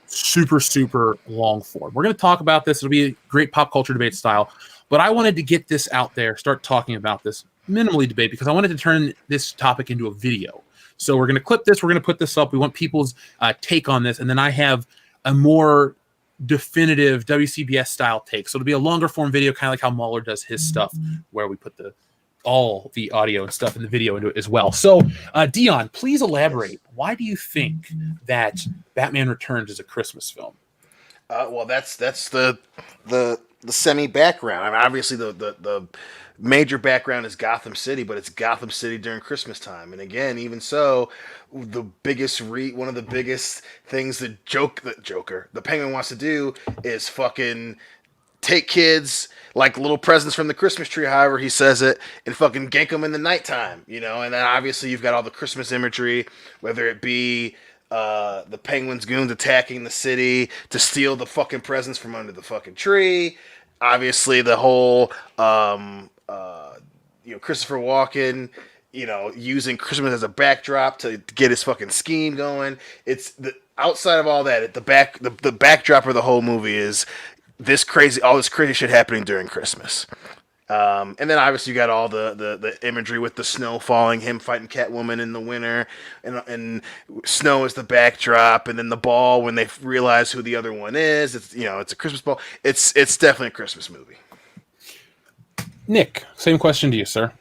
super long form. We're going to talk about this. It'll be a great pop culture debate style. But I wanted to get this out there, start talking about this, minimally debate, because I wanted to turn this topic into a video. So we're going to clip this. We're going to put this up. We want people's take on this. And then I have a more definitive WCBS style take. So it'll be a longer form video, kind of like how Mueller does his stuff, where we put all the audio and stuff in the video into it as well. So Dion, please elaborate. Why do you think that Batman Returns is a Christmas film?
Well, that's the semi background. I mean, obviously the major background is Gotham City, but it's Gotham City during Christmas time. And again, even so, one of the biggest things the Penguin wants to do is fucking take kids like little presents from the Christmas tree, however he says it, and fucking gank them in the nighttime, And then obviously you've got all the Christmas imagery, whether it be the Penguin's goons attacking the city to steal the fucking presents from under the fucking tree. Obviously the whole Christopher Walken, using Christmas as a backdrop to get his fucking scheme going. It's outside of all that, the backdrop of the whole movie is all this crazy shit happening during Christmas. And then obviously you got all the imagery with the snow falling, him fighting Catwoman in the winter, and snow is the backdrop, and then the ball when they realize who the other one is. It's it's a Christmas ball. It's definitely a Christmas movie.
Nick, same question to you, sir.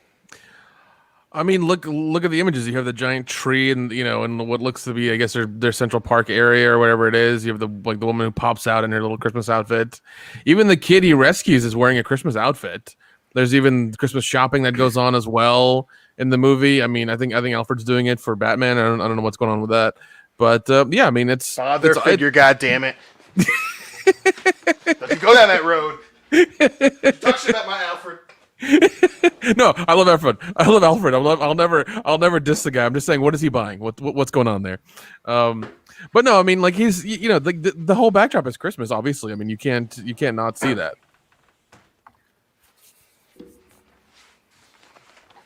I mean, look at the images. You have the giant tree, and and what looks to be, I guess, their Central Park area or whatever it is. You have the woman who pops out in her little Christmas outfit. Even the kid he rescues is wearing a Christmas outfit. There's even Christmas shopping that goes on as well in the movie. I mean, I think Alfred's doing it for Batman. I don't know what's going on with that, but yeah, I mean, it's
father figure. God damn it! Don't you go down that road. Talk shit about my Alfred.
No, I love Alfred. I'll never diss the guy. I'm just saying, what is he buying? What's going on there? But no, I mean, like he's the whole backdrop is Christmas. Obviously, I mean, you can't not see that.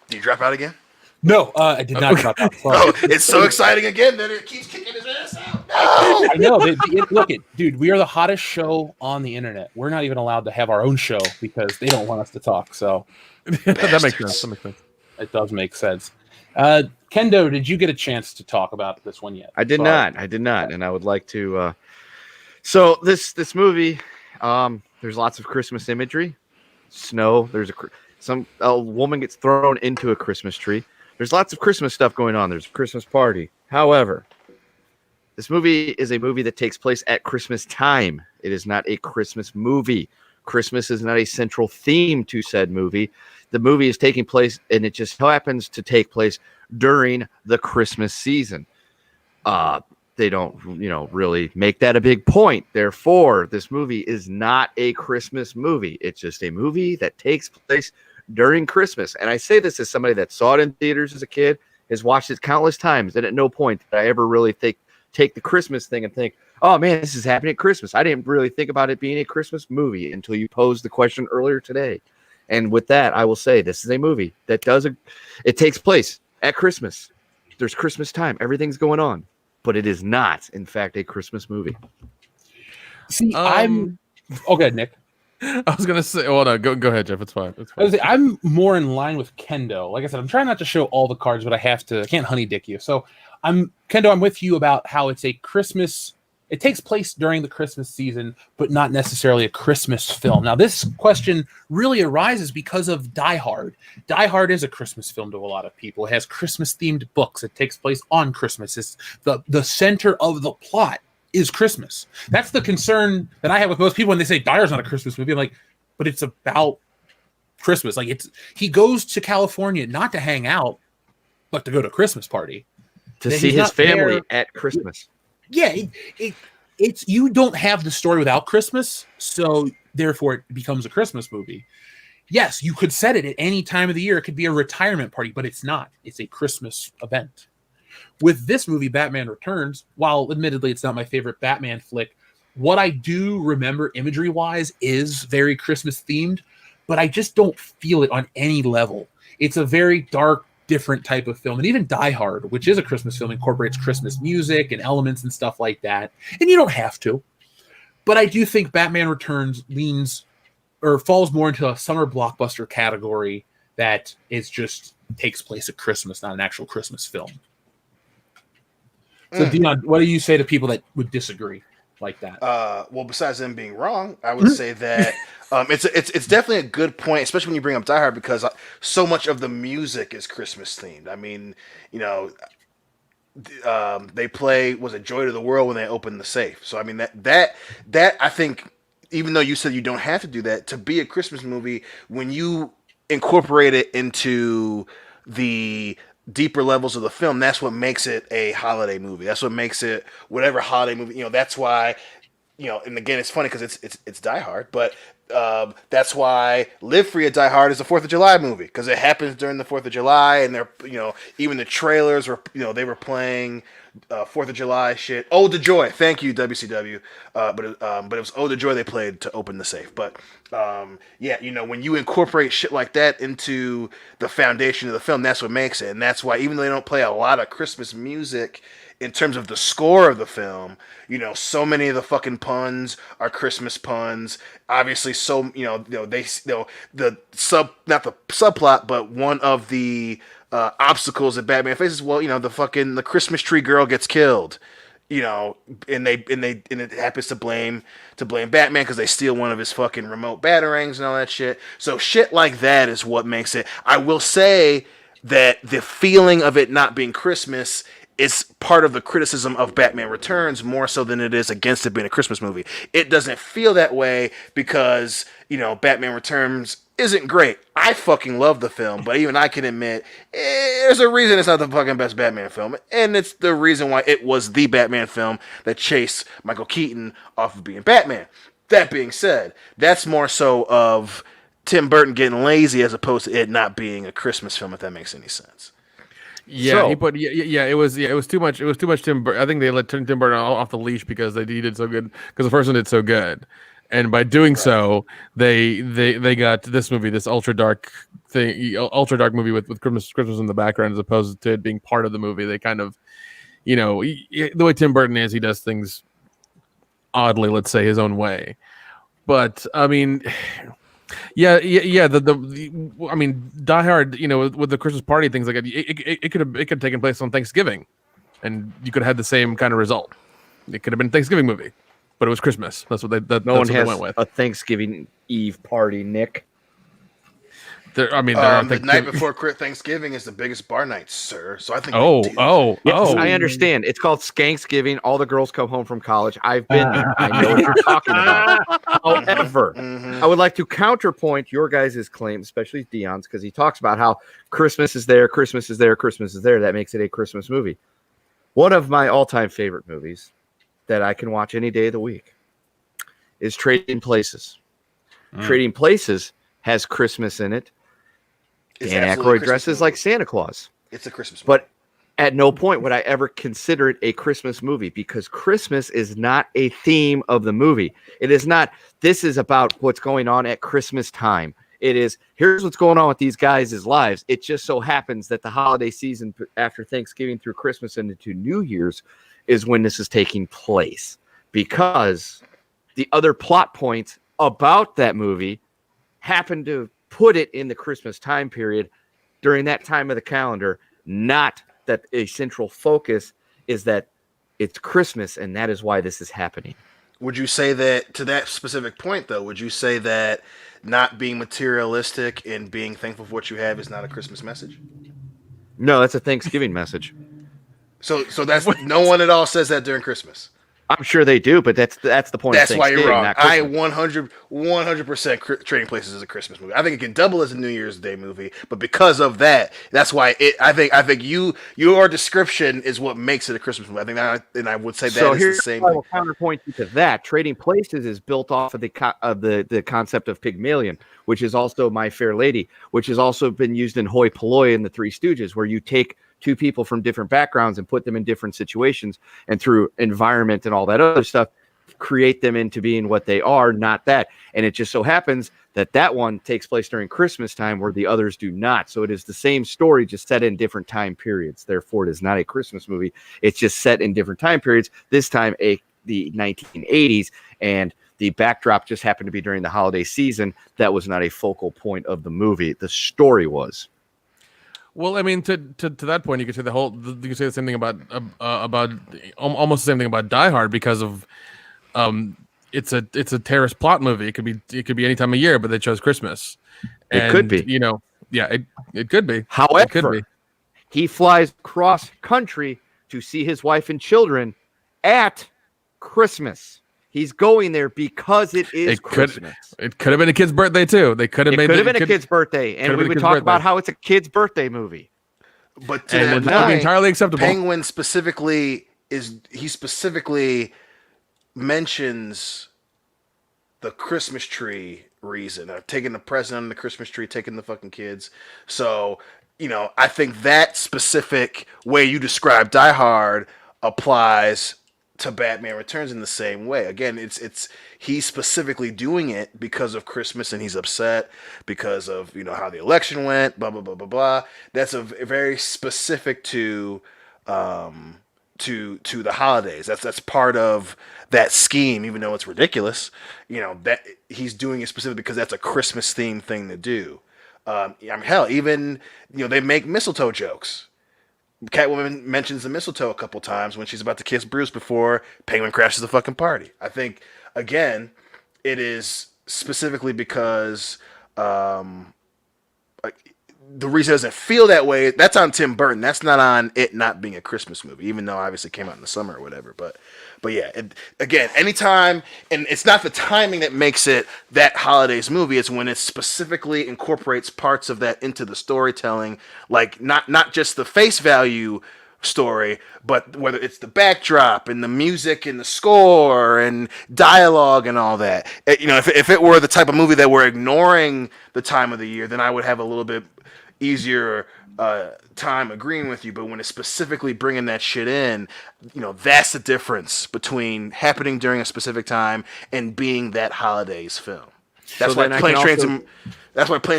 Did you drop out again?
No, I did not drop out.
Oh, it's so exciting again that it keeps kicking his ass out. No!
I know. Look, dude, we are the hottest show on the internet. We're not even allowed to have our own show because they don't want us to talk. So
that makes sense.
It does make sense. Kendo, did you get a chance to talk about this one yet?
I did not, and I would like to. So this movie, there's lots of Christmas imagery, snow. There's a woman gets thrown into a Christmas tree. There's lots of Christmas stuff going on. There's a Christmas party. However, this movie is a movie that takes place at Christmas time. It is not a Christmas movie. Christmas is not a central theme to said movie. The movie is taking place, and it just happens to take place during the Christmas season. They don't, really make that a big point. Therefore, this movie is not a Christmas movie. It's just a movie that takes place during Christmas. And I say this as somebody that saw it in theaters as a kid, has watched it countless times, and at no point did I ever really take the Christmas thing and think, oh man, this is happening at Christmas. I didn't really think about it being a Christmas movie until you posed the question earlier today. And with that, I will say this is a movie that it takes place at Christmas. There's Christmas time. Everything's going on. But it is not, in fact, a Christmas movie.
See, I'm... Oh, good, Nick.
I was gonna say, well, no, go ahead, Jeff. It's fine.
I'm more in line with Kendo. Like I said, I'm trying not to show all the cards, but I can't honey dick you. So I'm with you about how it's a Christmas. It takes place during the Christmas season, but not necessarily a Christmas film. Now, this question really arises because of Die Hard. Die Hard is a Christmas film to a lot of people. It has Christmas-themed books. It takes place on Christmas. It's the center of the plot is Christmas. That's the concern that I have with most people when they say Die Hard's not a Christmas movie. I'm like, but it's about Christmas. Like he goes to California not to hang out, but to go to a Christmas party.
To see his family at Christmas.
Yeah, it's you don't have the story without Christmas, so therefore it becomes a Christmas movie. Yes, you could set it at any time of the year. It could be a retirement party, but it's not. It's a Christmas event. With this movie, Batman Returns, while admittedly it's not my favorite Batman flick, what I do remember imagery-wise is very Christmas-themed, but I just don't feel it on any level. It's a very dark, different type of film. And even Die Hard, which is a Christmas film, incorporates Christmas music and elements and stuff like that. And you don't have to. But I do think Batman Returns falls more into a summer blockbuster category that takes place at Christmas, not an actual Christmas film. So, Dion, what do you say to people that would disagree like that?
Well, besides them being wrong, I would say that it's definitely a good point, especially when you bring up Die Hard, because so much of the music is Christmas themed. I mean, they play Joy to the World when they open the safe. So I mean that I think, even though you said you don't have to do that to be a Christmas movie, when you incorporate it into the deeper levels of the film, that's what makes it a holiday movie. That's what makes it whatever holiday movie. That's why, and again, it's funny because it's Die Hard, but that's why Live Free, a Die Hard is a 4th of July movie, because it happens during the 4th of July, and they're even the trailers were they were playing 4th of July shit. Ode to Joy, thank you WCW, but it was Ode to Joy they played to open the safe. But when you incorporate shit like that into the foundation of the film, that's what makes it. And that's why, even though they don't play a lot of Christmas music in terms of the score of the film, so many of the fucking puns are Christmas puns. Obviously, so the sub not the subplot, but one of the obstacles that Batman faces. Well, the Christmas tree girl gets killed. And it happens to blame Batman because they steal one of his fucking remote batarangs and all that shit. So shit like that is what makes it. I will say that the feeling of it not being Christmas is part of the criticism of Batman Returns more so than it is against it being a Christmas movie. It doesn't feel that way because Batman Returns isn't great. I fucking love the film, but even I can admit there's a reason it's not the fucking best Batman film, and it's the reason why it was the Batman film that chased Michael Keaton off of being Batman. That being said, that's more so of Tim Burton getting lazy as opposed to it not being a Christmas film, if that makes any sense.
Yeah, it was too much. It was too much Tim Burton. I think they let Tim Burton off the leash because he did so good. Because the first one did so good. And by doing so, they got this movie, this ultra dark movie with Christmas in the background, as opposed to it being part of the movie. They kind of, the way Tim Burton is, he does things oddly, let's say, his own way. But I mean, yeah. I mean, Die Hard, with the Christmas party things like that, it could have taken place on Thanksgiving, and you could have had the same kind of result. It could have been a Thanksgiving movie. But it was Christmas. That's what they.
No one has
went with.
A Thanksgiving Eve party, Nick.
The night before Thanksgiving is the biggest bar night, sir. So I think.
Yes, I understand. It's called Skanksgiving. All the girls come home from college. I've been there. I know what you're talking about. However, I would like to counterpoint your guys' claim, especially Dion's, because he talks about how Christmas is there, Christmas is there, Christmas is there. That makes it a Christmas movie. One of my all-time favorite movies that I can watch any day of the week is Trading Places. Trading Places has Christmas in it. Dan Aykroyd dresses like Santa Claus.
It's a Christmas movie.
But at no point would I ever consider it a Christmas movie because Christmas is not a theme of the movie. It is not, this is about what's going on at Christmas time. It is, here's what's going on with these guys' lives. It just so happens that the holiday season after Thanksgiving through Christmas and into New Year's is when this is taking place, because the other plot points about that movie happen to put it in the Christmas time period during that time of the calendar, not that a central focus is that it's Christmas and that is why this is happening.
Would you say that, to that specific point though, would you say that not being materialistic and being thankful for what you have is not a Christmas message?
No, that's a Thanksgiving message.
So that's no one at all says that during Christmas.
I'm sure they do, but that's the point.
That's
of
why you're wrong. I
100%
Trading Places is a Christmas movie. I think it can double as a New Year's Day movie, but because of that, that's why I think your description is what makes it a Christmas movie. I think that, and I would say that is the same thing.
So counterpoint to that. Trading Places is built off of the concept of Pygmalion, which is also My Fair Lady, which has also been used in Hoi Polloi in the Three Stooges, where you take two people from different backgrounds and put them in different situations, and through environment and all that other stuff, create them into being what they are, not that. And it just so happens that one takes place during Christmas time where the others do not. So it is the same story, just set in different time periods. Therefore, it is not a Christmas movie. It's just set in different time periods. This time, the 1980s, and the backdrop just happened to be during the holiday season. That was not a focal point of the movie. The story was.
Well, I mean, to that point, you could say you could say the same thing about almost the same thing about Die Hard, because of it's a terrorist plot movie. It could be any time of year, but they chose Christmas.
It could be.
It could be.
However,
it could be.
He flies cross country to see his wife and children at Christmas. He's going there because it is Christmas.
It could have been a kid's birthday too. They could have made it.
Could have been a kid's birthday, and we would talk about how it's a kid's birthday movie.
But to that
would be entirely acceptable.
Penguin specifically mentions the Christmas tree reason of taking the present under the Christmas tree, taking the fucking kids. So, I think that specific way you describe Die Hard applies to Batman Returns in the same way. Again, it's he's specifically doing it because of Christmas, and he's upset because of how the election went, blah blah blah blah blah. That's a very specific to to the holidays. That's part of that scheme, even though it's ridiculous. That he's doing it specifically because that's a Christmas themed thing to do. Hell, even they make mistletoe jokes. Catwoman mentions the mistletoe a couple times when she's about to kiss Bruce before Penguin crashes the fucking party. I think again, it is specifically because the reason it doesn't feel that way, that's on Tim Burton. That's not on it not being a Christmas movie, even though obviously it came out in the summer or whatever. But yeah, again, anytime, and it's not the timing that makes it that holidays movie. It's when it specifically incorporates parts of that into the storytelling, like not just the face value story, but whether it's the backdrop and the music and the score and dialogue and all that. If it were the type of movie that we're ignoring the time of the year, then I would have a little bit easier time agreeing with you. But when it's specifically bringing that shit in, that's the difference between happening during a specific time and being that holidays film. That's why Planes,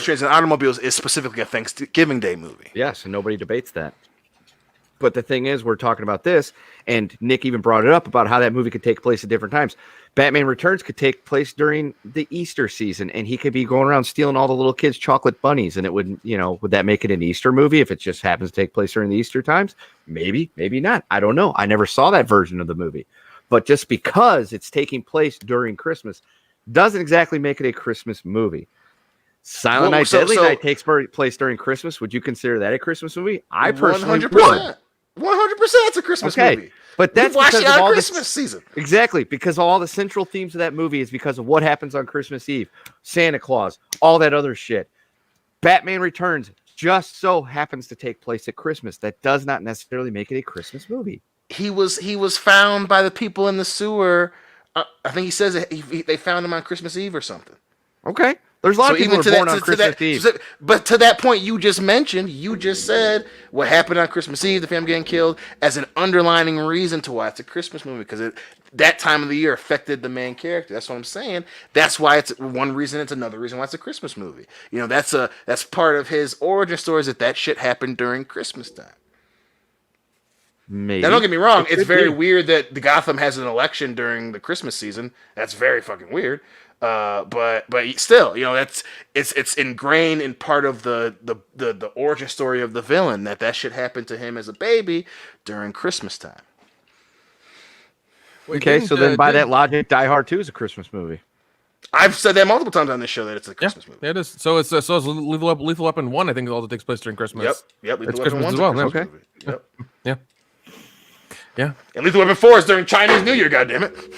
Trains, and Automobiles is specifically a Thanksgiving Day movie.
Yes, and nobody debates that. But the thing is, we're talking about this, and Nick even brought it up about how that movie could take place at different times. Batman Returns could take place during the Easter season, and he could be going around stealing all the little kids' chocolate bunnies, and it would, would that make it an Easter movie if it just happens to take place during the Easter times? Maybe, maybe not. I don't know. I never saw that version of the movie. But just because it's taking place during Christmas doesn't exactly make it a Christmas movie. Silent Night, Deadly Night takes place during Christmas. Would you consider that a Christmas movie? I personally
100%.
would.
100%, it's a Christmas movie.
But that's
watched
because
it
of
on
all
Christmas season.
Exactly, because all the central themes of that movie is because of what happens on Christmas Eve, Santa Claus, all that other shit. Batman Returns just so happens to take place at Christmas. That does not necessarily make it a Christmas movie.
He was found by the people in the sewer. I think he says they found him on Christmas Eve or something.
Okay. There's a lot of people who are born on Christmas Eve.
But to that point you just mentioned, you just said what happened on Christmas Eve, the family getting killed, as an underlining reason to why it's a Christmas movie, because that time of the year affected the main character. That's what I'm saying. That's why it's one reason. It's another reason why it's a Christmas movie. That's part of his origin story, is that shit happened during Christmas time.
Maybe.
Now, don't get me wrong. It's very weird that the Gotham has an election during the Christmas season. That's very fucking weird. But still, it's ingrained in part of the origin story of the villain that shit happened to him as a baby during Christmas time.
Okay, so then by that logic, Die Hard 2 is a Christmas movie.
I've said that multiple times on this show that it's a Christmas movie.
Yeah, it is. So it's Lethal Weapon 1. I think all that takes place during Christmas.
Yep.
Lethal Weapon 1 as well.
Okay. Movie. Yep.
Yeah.
And Lethal Weapon 4 is during Chinese New Year. goddammit.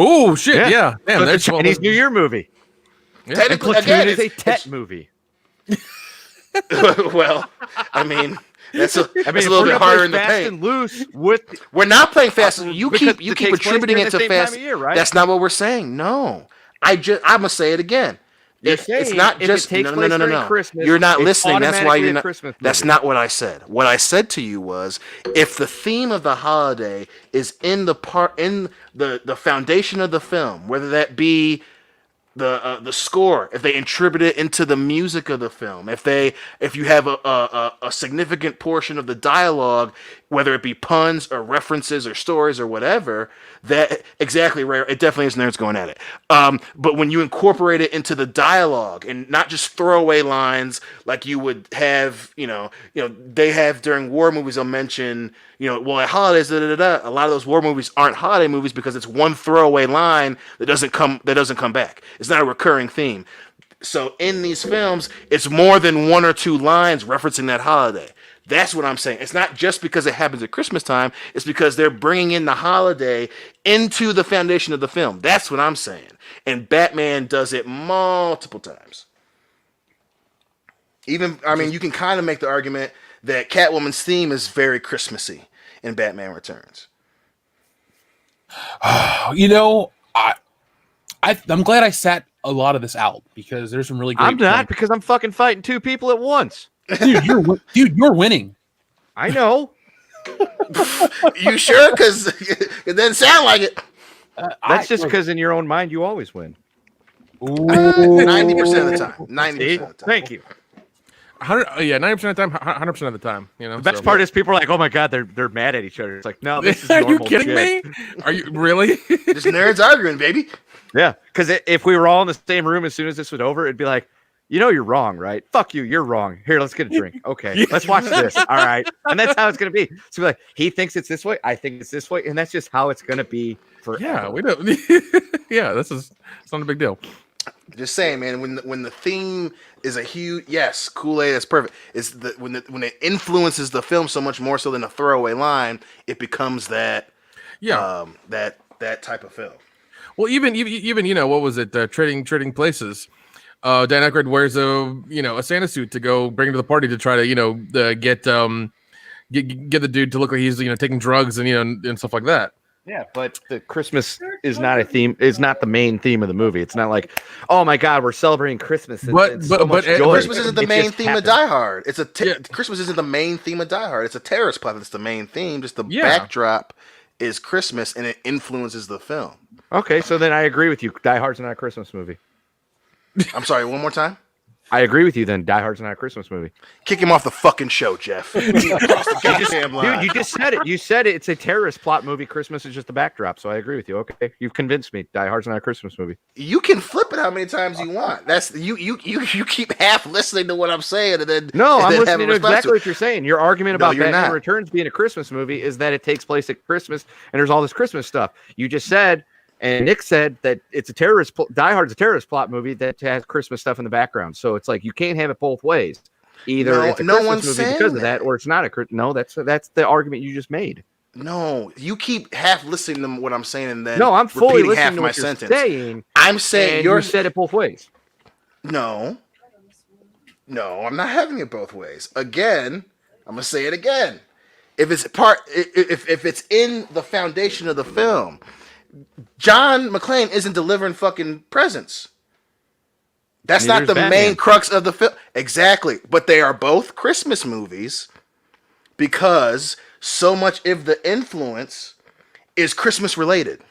Oh shit! Yeah. Damn,
that's a Chinese New Year movie.
Yeah. Technically, again,
it's a Tet movie.
Well, I mean, that's a little bit harder in the paint.
And loose with
we're not playing Fast. You keep attributing it to Fast.
Year, right?
That's not what we're saying. No, I'm gonna say it again. It's not just no.
Christmas,
you're not listening. That's why you're not.
That's
not what I said. What I said to you was, if the theme of the holiday is in the foundation of the film, whether that be the score, if they attribute it into the music of the film, if you have a significant portion of the dialogue, whether it be puns or references or stories or whatever, that exactly right. It definitely is nerds going at it. But when you incorporate it into the dialogue and not just throwaway lines like you would have, they have during war movies. They'll mention, well, at holidays, a lot of those war movies aren't holiday movies because it's one throwaway line that doesn't come back. It's not a recurring theme. So in these films, it's more than one or two lines referencing that holiday. That's what I'm saying. It's not just because it happens at Christmas time. It's because they're bringing in the holiday into the foundation of the film. That's what I'm saying. And Batman does it multiple times. You can kind of make the argument that Catwoman's theme is very Christmassy in Batman Returns.
I'm glad I sat a lot of this out because there's some really great.
I'm not because I'm fucking fighting two people at once.
Dude, you're winning.
I know.
You sure? Because it doesn't sound like it.
That's just because in your own mind you always win.
90% of the time. 90% of the time.
Thank you.
90% of the time, 100% of the time. You know,
The best part is people are like, "Oh my god, they're mad at each other." It's like, no, this is
Are you
normal
kidding
shit.
me? Are you really?
Just nerds arguing, baby.
Yeah, because if we were all in the same room as soon as this was over, it'd be like, you know, you're wrong, right? Fuck you, you're wrong. Here, let's get a drink. Okay, let's watch this. All right, and that's how it's gonna be. So like, he thinks it's this way, I think it's this way, and that's just how it's gonna be forever.
Yeah, we don't. Yeah, it's not a big deal.
Just saying, man. When the theme is a huge Kool-Aid, that's perfect. It's when it influences the film so much more so than a throwaway line, it becomes that that type of film.
Well, even you know, what was it? Trading Places. Dan Aykroyd wears a Santa suit to go bring to the party to try to get the dude to look like he's taking drugs and stuff like that.
Yeah, but the Christmas is not a theme. Is not the main theme of the movie. It's not like, oh my god, we're celebrating Christmas.
But
Christmas isn't the main theme of Die Hard. Christmas isn't the main theme of Die Hard. It's a terrorist plot. That's the main theme. Just the backdrop is Christmas, and it influences the film.
Okay, so then I agree with you. Die Hard's not a Christmas movie.
I'm sorry. One more time.
I agree with you. Then Die Hard's not a Christmas movie.
Kick him off the fucking show, Jeff. Across the goddamn line.
Dude, you just said it. You said it. It's a terrorist plot movie. Christmas is just the backdrop. So I agree with you. Okay, you've convinced me. Die Hard's not a Christmas movie.
You can flip it how many times you want. That's you keep half listening to what I'm saying, and then
I'm
then
listening to exactly what you're saying. Your argument about Batman Returns being a Christmas movie is that it takes place at Christmas and there's all this Christmas stuff. You just said. And Nick said that it's a terrorist. Die Hard's a terrorist plot movie that has Christmas stuff in the background. So it's like you can't have it both ways. Either it's a Christmas movie because of that, or it's not a. No, that's the argument you just made.
No, you keep half listening to what I'm saying, and then
I'm fully listening
half
to
my
what you're
sentence.
saying.
I'm saying
you said it both ways.
No, I'm not having it both ways. Again, I'm gonna say it again. If it's in the foundation of the film. John McClane isn't delivering fucking presents. That's not the main crux of the film. Exactly. But they are both Christmas movies because so much of the influence is Christmas related.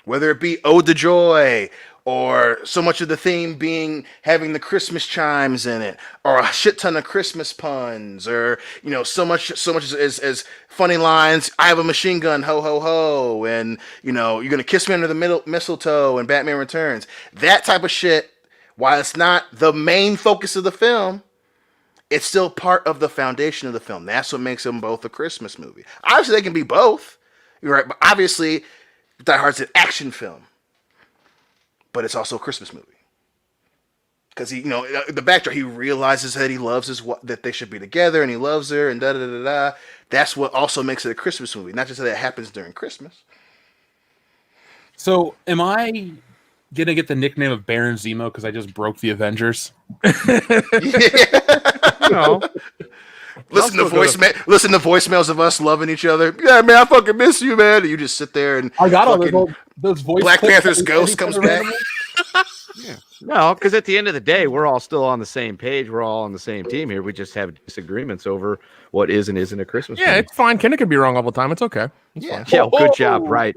Whether it be Ode to Joy or so much of the theme being having the Christmas chimes in it, or a shit ton of Christmas puns, or so much as funny lines. I have a machine gun, ho ho ho, and you're gonna kiss me under the mistletoe, and Batman Returns. That type of shit. While it's not the main focus of the film, it's still part of the foundation of the film. That's what makes them both a Christmas movie. Obviously, they can be both. You're right, but obviously, Die Hard's an action film. But it's also a Christmas movie because the backdrop. He realizes that he loves that they should be together, and he loves her, and da da da da. That's what also makes it a Christmas movie, not just that it happens during Christmas.
So, am I gonna get the nickname of Baron Zemo because I just broke the Avengers?
No.
Listen to voicemails of us loving each other. Yeah, man, I fucking miss you, man. And you just sit there and
I got all those voice.
Black Panther's ghost comes back.
Yeah. No, because at the end of the day, we're all still on the same page. We're all on the same team here. We just have disagreements over what is and isn't a Christmas movie.
It's fine. Kenny could be wrong all the time. It's okay. It's fine.
Yeah, good job. Right.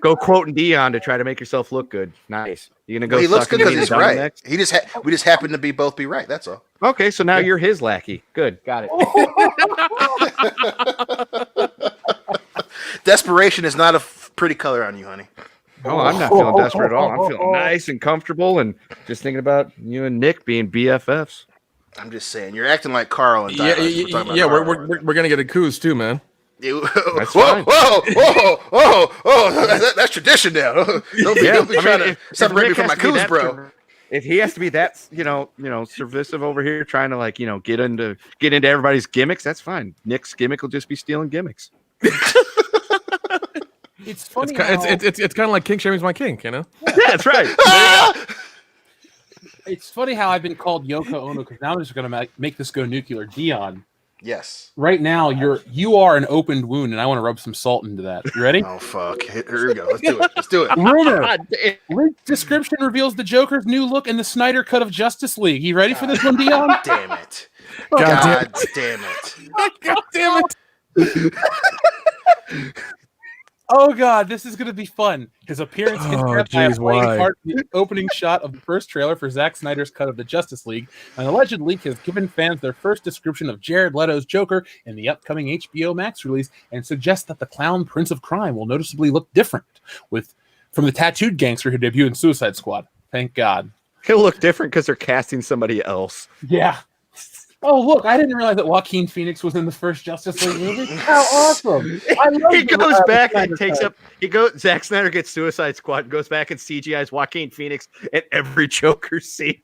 Go quoting Dion to try to make yourself look good. Nice. You're gonna go.
He looks good because he's right.
Next?
We just happen to both be right. That's all.
Okay, so now you're his lackey. Good, got it.
Desperation is not a pretty color on you, honey.
Oh, I'm not feeling desperate at all. I'm feeling nice and comfortable and just thinking about you and Nick being BFFs.
I'm just saying, you're acting like Carl and
we're gonna get a coos too, man.
That's
whoa, that's tradition now. Don't be trying to separate me from my coos, bro.
If he has to be that, submissive over here, trying to get into everybody's gimmicks, that's fine. Nick's gimmick will just be stealing gimmicks.
It's funny.
It's kind of like King Shaming's my king,
Yeah, that's right.
It's funny how I've been called Yoko Ono because now I'm just going to make this go nuclear. Dion.
Yes.
Right now, you are an opened wound, and I want to rub some salt into that. You ready?
Oh fuck! Here we go. Let's do it.
Rumor. Leaked description reveals the Joker's new look in the Snyder cut of Justice League. You ready for this one, Dion?
Damn it!
God
damn it!
God damn it!
Oh god, this is gonna be fun. His appearance
Oh,
hints by a
geez,
playing
why?
part in the opening shot of the first trailer for Zack Snyder's cut of the Justice League, and alleged leak has given fans their first description of Jared Leto's Joker in the upcoming HBO Max release, and suggests that the clown Prince of Crime will noticeably look different from the tattooed gangster who debuted in Suicide Squad. Thank God.
He'll look different because they're casting somebody else.
Yeah. Oh, look, I didn't realize that Joaquin Phoenix was in the first Justice League movie. How awesome. I love
He goes back and
Snyder
takes
cut.
up. Zack Snyder gets Suicide Squad and goes back and CGI's Joaquin Phoenix in every Joker scene.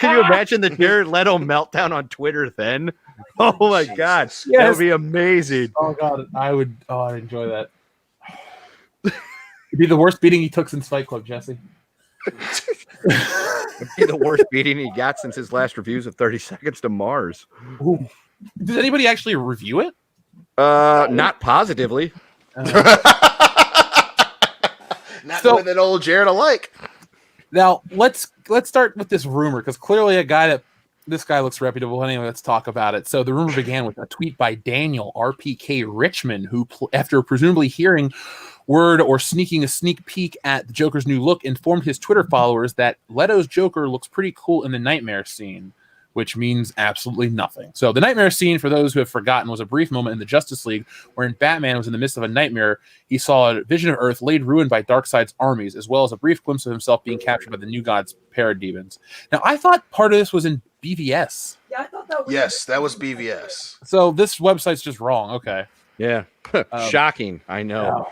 Can you imagine the Jared Leto meltdown on Twitter then? Oh my God. That
Yes.
would be amazing.
Oh, God, I'd enjoy that. It'd be the worst beating he took since Fight Club, Jesse.
It'd be the worst beating he got since his last reviews of 30 Seconds to Mars.
Ooh. Did anybody actually review it?
Not positively.
Not
So-
with an old Jared alike.
Now, let's start with this rumor, because clearly this guy looks reputable. Anyway, let's talk about it. So the rumor began with a tweet by Daniel RPK Richmond, who, after presumably hearing word or sneaking a sneak peek at the Joker's new look, informed his Twitter followers that Leto's Joker looks pretty cool in the nightmare scene, which means absolutely nothing. So the nightmare scene, for those who have forgotten, was a brief moment in the Justice League wherein Batman was in the midst of a nightmare. He saw a vision of Earth laid ruined by Darkseid's armies, as well as a brief glimpse of himself being captured by the New Gods' parademons. Now, I thought part of this was in BVS.
Yeah, I thought that was.
Yes, that was BVS.
So this website's just wrong. Okay.
Yeah. Shocking. I know.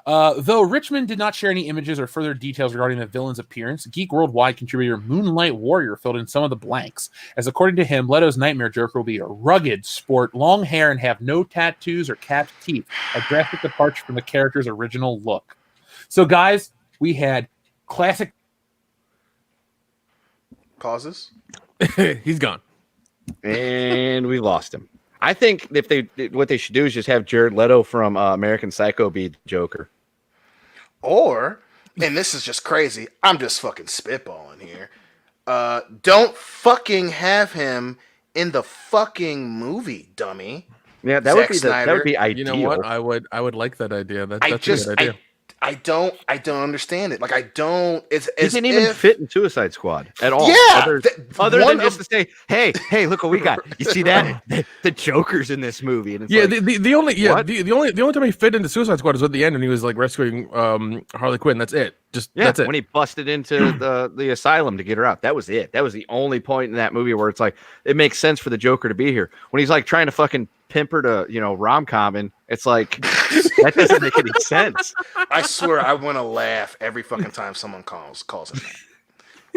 Though Richmond did not share any images or further details regarding the villain's appearance, Geek Worldwide contributor Moonlight Warrior filled in some of the blanks, as according to him, Leto's Nightmare Joker will be a rugged, sport long hair, and have no tattoos or capped teeth, a drastic departure from the character's original look. So, guys, we had classic.
Pauses.
He's gone.
And we lost him. I think what they should do is just have Jared Leto from American Psycho be the Joker.
Or, and this is just crazy, I'm just fucking spitballing here. Don't fucking have him in the fucking movie, dummy.
Yeah, that
Zack
would be that would be ideal.
You know what? I would like that idea. That's a good idea.
I don't understand it. Like, I don't. It's
He
as
didn't even
if-
fit in Suicide Squad at all.
Yeah,
other
one
than just to say, hey, look what we got. You see that? The Joker's in this movie, and it's
Yeah,
like,
the only
what?
the only time he fit into Suicide Squad was at the end, and he was like rescuing Harley Quinn. That's it. That's it.
when he busted into the asylum to get her out. That was it. That was the only point in that movie where it's like it makes sense for the Joker to be here. When he's like trying to fucking pimp her to rom-com, and it's like that doesn't make any sense.
I swear, I want to laugh every fucking time someone calls him that.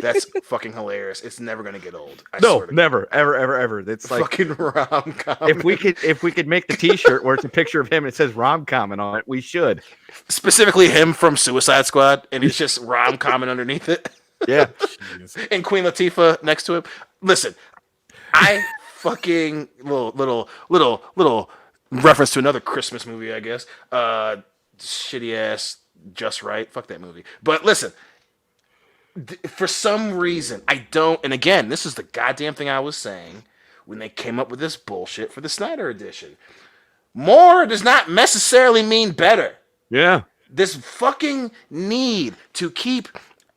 That's fucking hilarious. It's never gonna get old. I
No,
swear to
never, ever. It's
God.
like
Fucking rom-com.
if we could make the T-shirt where it's a picture of him and it says rom-com on it, we should.
Specifically him from Suicide Squad, and it's just rom-comming underneath it.
Yeah.
And Queen Latifah next to him. Listen, I fucking little reference to another Christmas movie, I guess. Shitty ass Just Right. Fuck that movie. But listen, for some reason, I don't. And again, this is the goddamn thing I was saying when they came up with this bullshit for the Snyder Edition. More does not necessarily mean better.
Yeah.
This fucking need to keep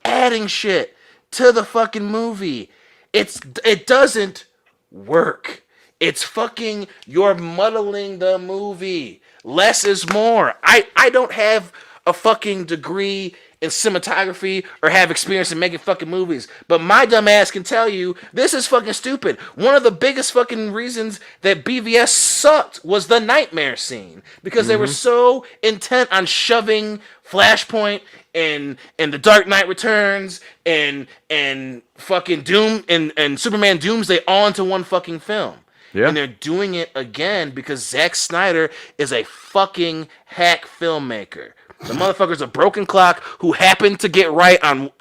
adding shit to the fucking movie. It doesn't work. It's fucking, you're muddling the movie. Less is more. I don't have a fucking degree in cinematography or have experience in making fucking movies, but my dumb ass can tell you this is fucking stupid. One of the biggest fucking reasons that BVS sucked was the nightmare scene, because they were so intent on shoving Flashpoint and The Dark Knight Returns and fucking Doom and Superman Doomsday all into one fucking film.
Yeah.
And they're doing it again because Zack Snyder is a fucking hack filmmaker. The motherfucker's a broken clock who happened to get right on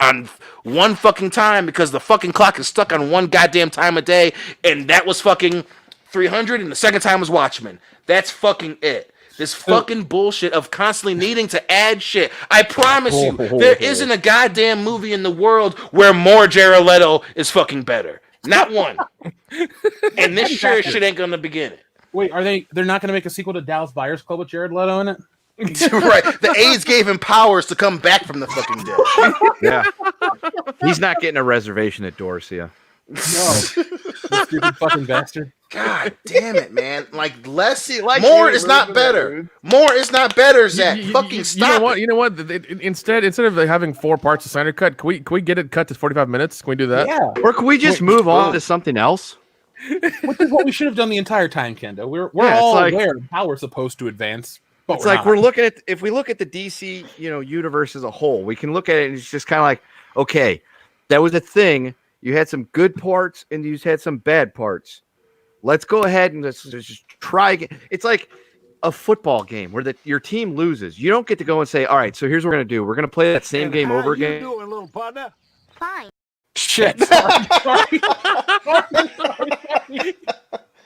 one fucking time because the fucking clock is stuck on one goddamn time a day, and that was fucking 300, and the second time was Watchmen. That's fucking it. This fucking bullshit of constantly needing to add shit. I promise you, there isn't a goddamn movie in the world where more Jared Leto is fucking better. Not one. And this sure shit ain't gonna begin it.
Wait, they're not going to make a sequel to Dallas Buyers Club with Jared Leto in it?
Right. The AIDS gave him powers to come back from the fucking dead.
Yeah. He's not getting a reservation at Dorsia.
No, you stupid fucking bastard.
God damn it, man! Like less,
like
more
you,
is not
Ruben,
better.
dude.
More is not better, Zach. Fucking stop.
You know what? Instead of having 4 parts of Snyder Cut, can we get it cut to 45 minutes? Can we do that?
Yeah,
Or can we just move on to something else?
which is what we should have done the entire time, Kendo. We're
Yeah, it's
all
like-
aware of how we're supposed to advance. But
It's like we're looking at, if we look at the DC, universe as a whole, we can look at it and it's just kind of like, okay, that was a thing. You had some good parts and you had some bad parts. Let's go ahead and let's just try again. It's like a football game where your team loses. You don't get to go and say, all right, so here's what we're going to do. We're going to play that same game over again.
doing, little partner?
Fine.
shit. Sorry.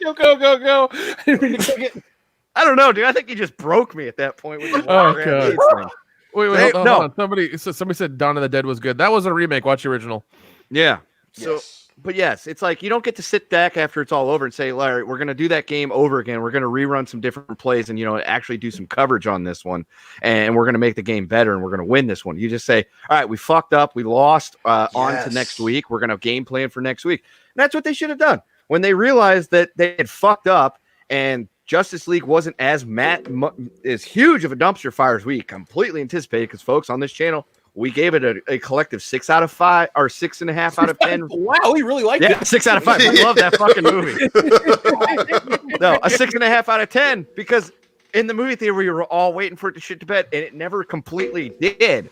Go. I didn't mean to kick it.
I don't know, dude. I think you just broke me at that point. With the
Oh,
Warcraft
God.
AIDS thing.
Wait, hold
no.
on. Somebody said Dawn of the Dead was good. That was a remake. Watch the original.
Yeah. So,
Yes.
but yes, it's like you don't get to sit back after it's all over and say, Larry, we're going to do that game over again. We're going to rerun some different plays and, actually do some coverage on this one. And we're going to make the game better and we're going to win this one. You just say, all right, we fucked up. We lost on to
Yes.
next week. We're going to game plan for next week. And that's what they should have done. When they realized that they had fucked up and Justice League wasn't as huge of a dumpster fire as we completely anticipated, because folks on this channel, we gave it a collective 6 out of 5 or 6.5 out of 10.
Wow, we really liked
Yeah,
it.
6 out of 5. We love that fucking movie. No, a 6.5 out of 10 because in the movie theater we were all waiting for it to shit to bed, and it never completely did.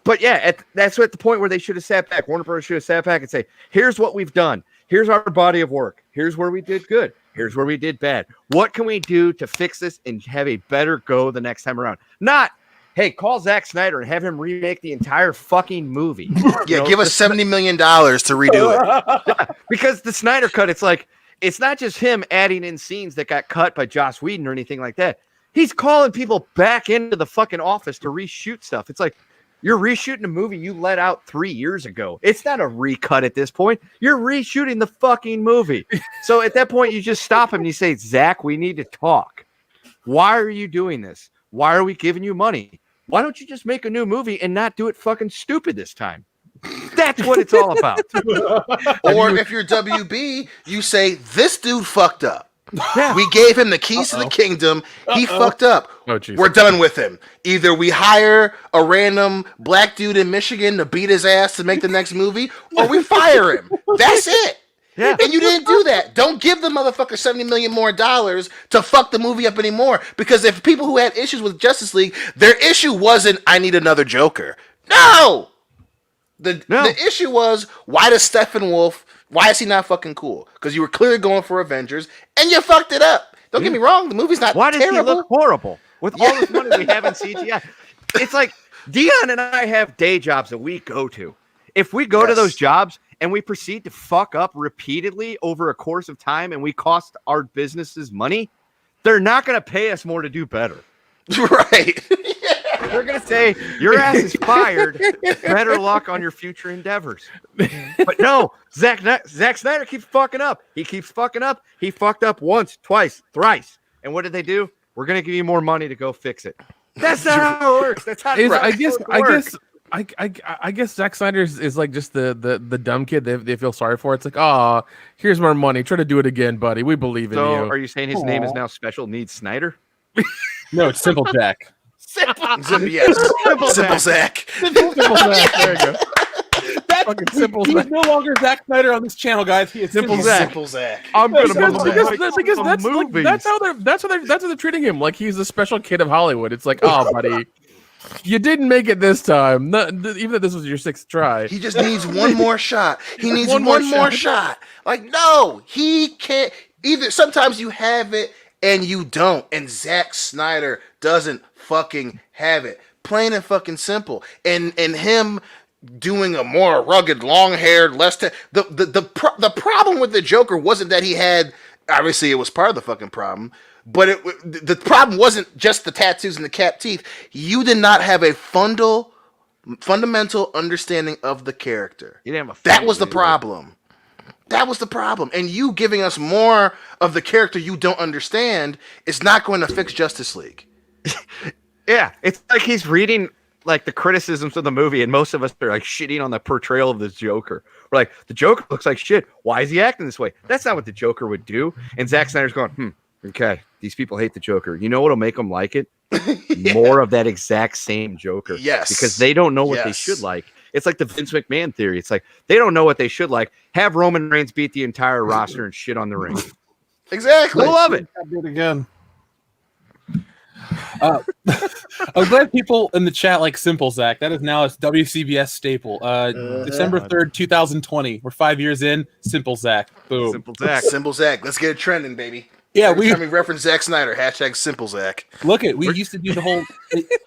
But yeah, that's at the point where they should have sat back. Warner Bros. Should have sat back and say, "Here's what we've done. Here's our body of work. Here's where we did good. Here's where we did bad. What can we do to fix this and have a better go the next time around?" Not, hey, call Zack Snyder and have him remake the entire fucking movie.
Yeah, give us $70 million to redo it.
Because the Snyder Cut, it's like, it's not just him adding in scenes that got cut by Joss Whedon or anything like that. He's calling people back into the fucking office to reshoot stuff. It's like, you're reshooting a movie you let out 3 years ago. It's not a recut at this point. You're reshooting the fucking movie. So at that point, you just stop him and you say, Zach, we need to talk. Why are you doing this? Why are we giving you money? Why don't you just make a new movie and not do it fucking stupid this time? That's what it's all about.
Or if you're WB, you say, this dude fucked up.
Yeah.
We gave him the keys to the kingdom. He fucked up.
Oh, jeez.
We're done with him. Either we hire a random black dude in Michigan to beat his ass to make the next movie, or we fire him. That's it.
Yeah.
And you didn't do that. Don't give the motherfucker $70 million more to fuck the movie up anymore. Because if people who had issues with Justice League, their issue wasn't, I need another Joker. No! The issue was, why is he not fucking cool? Because you were clearly going for Avengers, and you fucked it up. Don't get me wrong, the movie's not
Why does
terrible.
he look horrible with all this money we have in CGI? It's like Dion and I have day jobs that we go to. If we go to those jobs and we proceed to fuck up repeatedly over a course of time and we cost our businesses money, they're not going to pay us more to do better.
Right.
They're going to say, your ass is fired. Better luck on your future endeavors. But no, Zack Snyder keeps fucking up. He keeps fucking up. He fucked up once, twice, thrice. And what did they do? We're going to give you more money to go fix it. That's not how it works. That's how
I guess Zack Snyder is like just the dumb kid they feel sorry for. It's like, oh, here's more money. Try to do it again, buddy. We believe in
So
you.
are you saying his name is now Special Needs Snyder?
No, it's Simple Jack.
Yes. Simple Zach.
Simple Zack. There you go.
That's
Fucking Simple
He's
Zack.
no longer Zack Snyder on this channel, guys. He is
Simple
Simple
Zack.
Simple Zach.
I'm gonna
That's how they're treating him. Like he's a special kid of Hollywood. It's like, oh, buddy, you didn't make it this time. Even though this was your 6th try.
He just needs one more shot. He needs one
more
more
shot.
shot. Like, no, he can't. Either sometimes you have it and you don't. And Zack Snyder doesn't fucking have it. Plain and fucking simple. And him doing a more rugged, long-haired, the problem with the Joker wasn't that he had. Obviously, it was part of the fucking problem. But the problem wasn't just the tattoos and the cap teeth. You did not have a fundamental understanding of the character.
You didn't have a
That was the problem. That was the problem. And you giving us more of the character you don't understand is not going to fix Justice League.
Yeah, it's like he's reading like the criticisms of the movie, and most of us are like shitting on the portrayal of this Joker. We're like, the Joker looks like shit. Why is he acting this way? That's not what the Joker would do. And Zack Snyder's going, okay, these people hate the Joker. You know what'll make them like it? More of that exact same Joker.
Yes.
Because they don't know what they should like. It's like the Vince McMahon theory. It's like they don't know what they should like. Have Roman Reigns beat the entire roster and shit on the ring.
Exactly.
We'll love it.
I'll do it again. I'm glad people in the chat like Simple Zach. That is now a WCBS staple. December 3rd, 2020. We're 5 years in. Simple Zach. Boom.
Simple Zach.
Simple Zach. Let's get it trending, baby.
Yeah,
Every time we reference Zack Snyder, hashtag Simple Zach.
Look at we used to do the whole.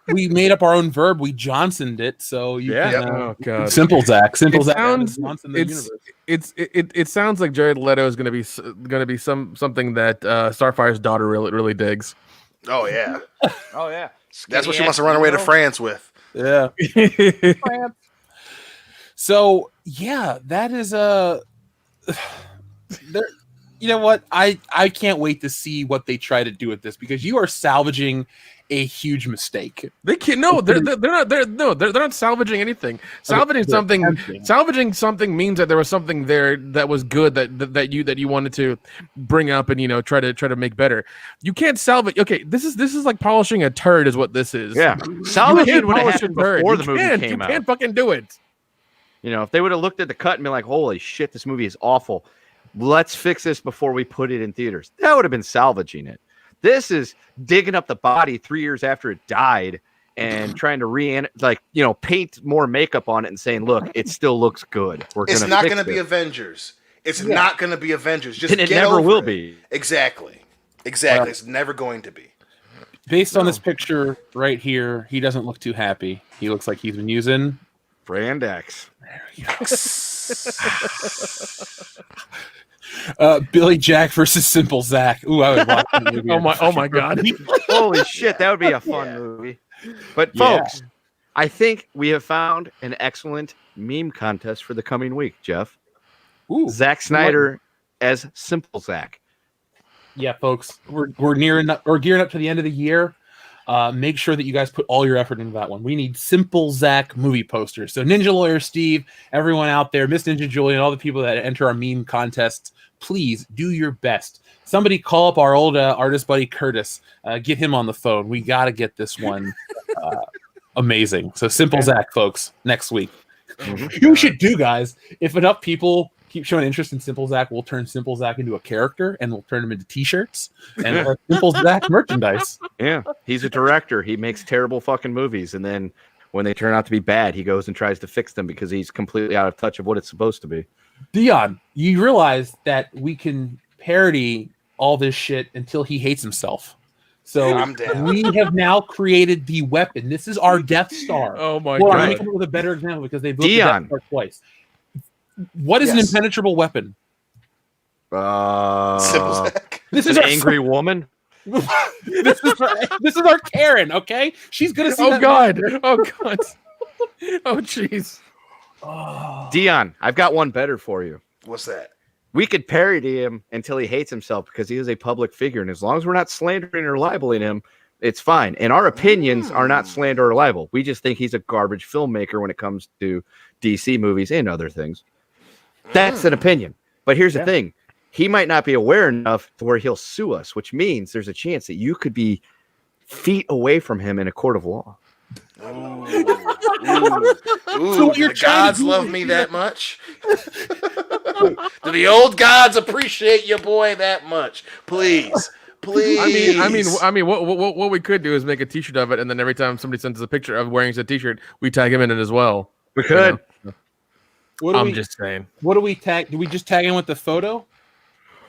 We made up our own verb. We Johnsoned it. So you can,
Oh god.
Simple Zach. Simple
It
Zach.
sounds-
Johnson the universe.
It sounds like Jared Leto is going to be something that Starfire's daughter really digs.
Oh yeah,
Oh, yeah.
that's what she wants to run away to France with.
Yeah. So yeah, that is there. You know what? I can't wait to see what they try to do with this because you are salvaging a huge mistake.
They can't. No, they're not salvaging anything. Salvaging something means that there was something there that was good that you wanted to bring up and try to make better. You can't salvage. Okay, this is like polishing a turd, is what this is.
Yeah.
You
Salvage
can't
would have
polish a
happened
turd.
before
You
the movie
can't.
came
You
out.
can't fucking do it.
If they would have looked at the cut and been like, holy shit, this movie is awful. Let's fix this before we put it in theaters. That would have been salvaging it. This is digging up the body 3 years after it died and trying to paint more makeup on it and saying, look, it still looks good.
It's not going to be Avengers. It's not going to be Avengers. Just
and it
get
never
over
will
it.
be.
Exactly. It's never going to be.
Based on this picture right here, he doesn't look too happy. He looks like he's been using
Brand X.
Billy Jack versus Simple Zach. Ooh, I would watch that movie.
Oh my god.
Holy shit, that would be a fun movie. But folks, I think we have found an excellent meme contest for the coming week, Jeff.
Ooh,
Zack Snyder as Simple Zach.
yeah, folks, we're gearing up to the end of the year. Make sure that you guys put all your effort into that one. We need Simple Zach movie posters. So Ninja Lawyer Steve, everyone out there, Miss Ninja Julian, all the people that enter our meme contests, please do your best. Somebody call up our old artist buddy Curtis. Get him on the phone. We got to get this one amazing. So Simple Zach, folks, next week. You should do, guys. If enough people keep showing interest in Simple Zach, we'll turn Simple Zach into a character and we'll turn him into t-shirts and Simple Zach merchandise.
Yeah, he's a director. He makes terrible fucking movies, and then when they turn out to be bad, he goes and tries to fix them because he's completely out of touch of what it's supposed to be.
Dion, you realize that we can parody all this shit until he hates himself. So
I'm down.
we have now created the weapon. This is our Death Star.
Oh my
Well, I'm
god.
going to come up with a better example because they've built the
Dion.
Death Star twice. What is an
Yes.
impenetrable weapon?
Simple Zach.
This
An
is our
angry woman.
this is our Karen. Okay, she's gonna see.
Oh
that
god.
movie.
Oh god. Oh jeez.
Dion, I've got one better for you.
What's that?
We could parody him until he hates himself because he is a public figure, and as long as we're not slandering or libeling him, it's fine. And our opinions are not slander or libel. We just think he's a garbage filmmaker when it comes to DC movies and other things. That's an opinion. But here's the thing. He might not be aware enough to where he'll sue us, which means there's a chance that you could be feet away from him in a court of law.
Ooh,
So what you're
the
trying to
gods
do
love
is-
me that much? Do the old gods appreciate your boy that much? Please.
I mean, what we could do is make a T-shirt of it, and then every time somebody sends us a picture of wearing a T-shirt, we tag him in it as well.
We could.
What do
I'm
we,
just saying.
What do we tag? Do we just tag in with the photo?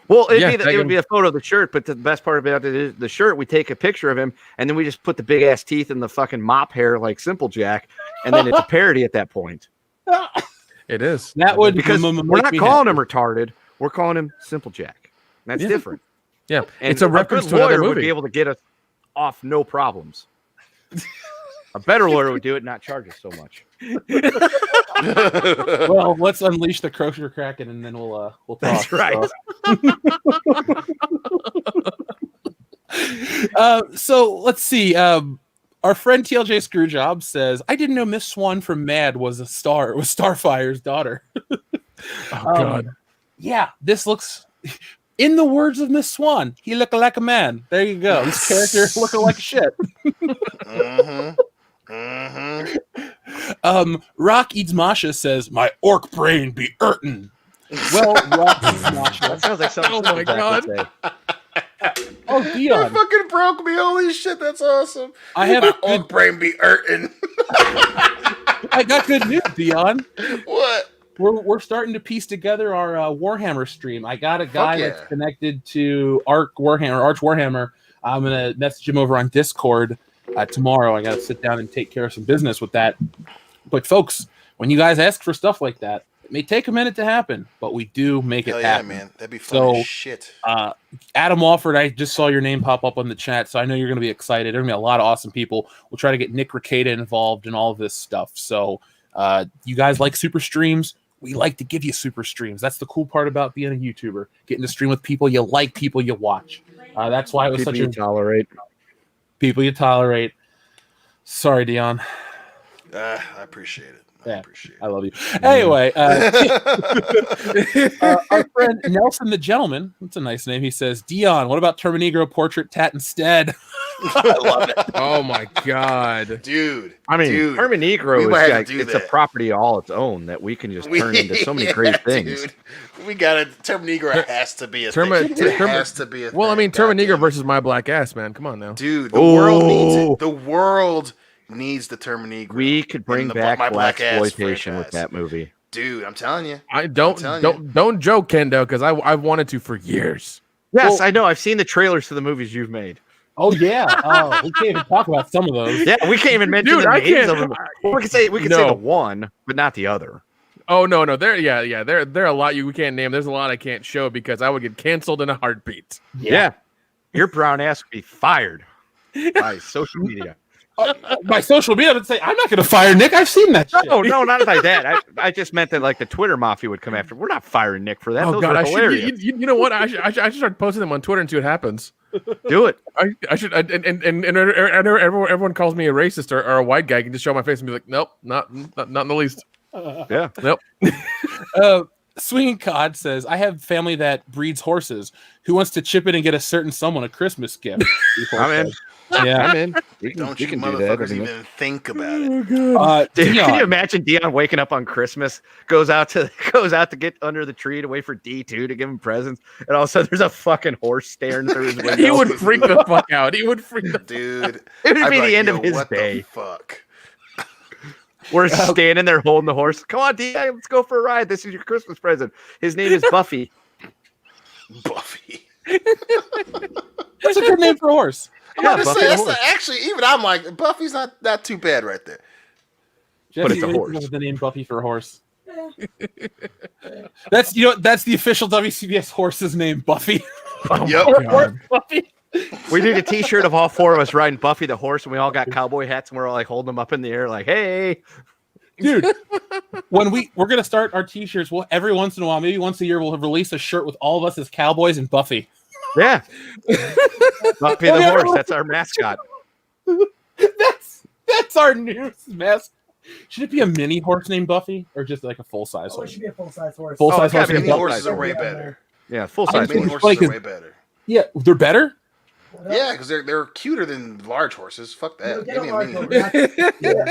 Well,
Yeah,
it would be a photo of the shirt, but the best part about it is the shirt, we take a picture of him, and then we just put the big-ass teeth and the fucking mop hair like Simple Jack, and then it's a parody at that point.
It is.
That would
Because
make
we're not
me
calling
happy.
him retarded. We're calling him Simple Jack. That's
Yeah.
different.
Yeah,
And
it's a reference
good
to another
lawyer would
movie.
be able to get us off no problems. A better lawyer would do it, not charge us so much.
Well, let's unleash the Kosher Kraken, and then we'll talk.
That's right.
So let's see. Our friend TLJ Screwjob says, I didn't know Miss Swan from Mad was Starfire's daughter.
Oh, God.
Yeah, this looks, in the words of Miss Swan, he looked like a man. There you go. This character looking like shit. Rock Eats Masha says, my orc brain be urtin. Well, Rock Eats Masha.
That sounds like something.
Oh my God.
Oh,
You
Dion.
fucking broke me. Holy shit, that's awesome.
I have
My old brain be hurting.
I got good news, Dion.
What?
We're starting to piece together our Warhammer stream. I got a guy
yeah.
that's connected to Arch Warhammer. I'm gonna message him over on Discord tomorrow. I got to sit down and take care of some business with that. But folks, when you guys ask for stuff like that, it may take a minute to happen, but we do make it happen.
Yeah, man, that'd be fun as shit.
Adam Walford, I just saw your name pop up on the chat, so I know you're going to be excited. There's going to be a lot of awesome people. We'll try to get Nick Ricada involved in all of this stuff. So you guys like super streams? We like to give you super streams. That's the cool part about being a YouTuber, getting to stream with people you like, people you watch. That's why it was
People
such
you tolerate.
People you tolerate. Sorry, Dion.
I appreciate it.
I love you. Anyway, our friend Nelson the Gentleman, that's a nice name. He says, Dion, what about Terminegro portrait tat instead? I love it.
Oh my God,
dude.
I mean, Terminegro is like, it's a property all its own that we can just turn into so many great things.
Dude. We got a Terminegro has to be a thing. Has to be a thing.
Well, I mean, Terminegro versus My Black Ass, man. Come on now,
dude. The world needs it. The world needs the Terminegro.
We could bring back black exploitation with that movie,
dude. I'm telling you.
Don't joke, Kendo, because I've wanted to for years.
Yes, I know. I've seen the trailers to the movies you've made.
Oh yeah. Oh, we can't even talk about some of those.
Yeah, we can't even mention the names of them. We can say the one, but not the other.
Oh no, there are a lot we can't name. There's a lot I can't show because I would get canceled in a heartbeat.
Yeah. Your brown ass would be fired by social media.
By social media, I would say I'm not going to fire Nick. I've seen that.
No, not like that. I just meant that like the Twitter mafia would come after. We're not firing Nick for that.
Oh
Those
God,
are hilarious.
you know what? I should start posting them on Twitter and see what happens.
Do it.
I should. And everyone calls me a racist or a white guy. I can just show my face and be like, nope, not in the least.
Yeah.
Nope.
Swinging Cod says, I have family that breeds horses. Who wants to chip in and get a certain someone a Christmas gift?
I'm in.
Yeah,
I'm in.
Don't you
can
motherfuckers
do that.
even think about it.
Dude, can you imagine Dion waking up on Christmas, goes out to get under the tree to wait for D2 to give him presents, and all of a sudden there's a fucking horse staring through his window.
He would freak the fuck out. He would freak the
dude.
It would be the end of his day.
Fuck.
We're standing there holding the horse. Come on, D, let's go for a ride. This is your Christmas present. His name is Buffy.
Buffy.
That's a good name for a horse.
I'm about to say, actually, even I'm like, Buffy's not too bad right there.
But
it's a horse.
The name Buffy for a horse. That's the official WCBS horse's name, Buffy.
Oh
yep.
Horse Buffy.
We need a T-shirt of all four of us riding Buffy the horse, and we all got cowboy hats, and we're all like holding them up in the air, like, "Hey,
dude!" When we're gonna start our T-shirts, every once in a while, maybe once a year, we'll release a shirt with all of us as cowboys and Buffy.
Yeah, Buffy the horse. That's our mascot.
That's our new mascot. Should it be a mini horse named Buffy, or just like a full size horse?
It should be a full size horse.
Full size horse.
Mini horses are way better.
Yeah, full size
mini
horse.
horses are way better.
Yeah, they're better.
Yeah, because they're cuter than large horses. Fuck that. Give me a mini horse.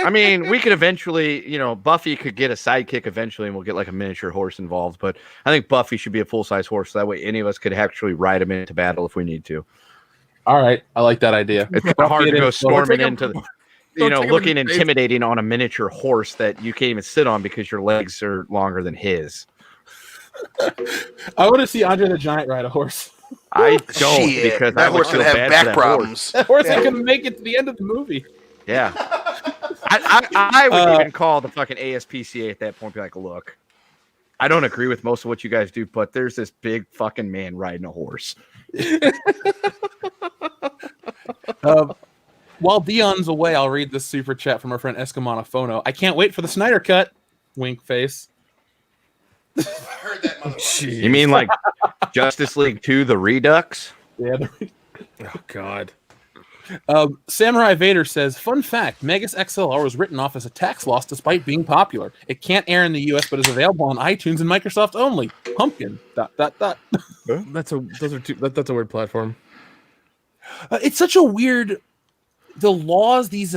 I mean, we could eventually, Buffy could get a sidekick eventually, and we'll get like a miniature horse involved. But I think Buffy should be a full size horse. So that way, any of us could actually ride him into battle if we need to.
All right, I like that idea.
It's kind of hard to go storming into, looking intimidating on a miniature horse that you can't even sit on because your legs are longer than his.
I want to see Andre the Giant ride a horse.
I don't because
that horse would have back problems.
That horse ain't gonna make it to the end of the movie.
Yeah, I would even call the fucking ASPCA at that point. Be like, look, I don't agree with most of what you guys do, but there's this big fucking man riding a horse.
While Dion's away, I'll read this super chat from our friend Escamanofono. I can't wait for the Snyder Cut. Wink face.
I heard that motherfucker.
You mean like Justice League 2, the Redux?
Yeah.
Oh God.
Samurai Vader says, fun fact, Megas XLR was written off as a tax loss despite being popular. It can't air in the US, but is available on iTunes and Microsoft only. Pumpkin. ...
That's a weird platform.
It's such a weird... The laws these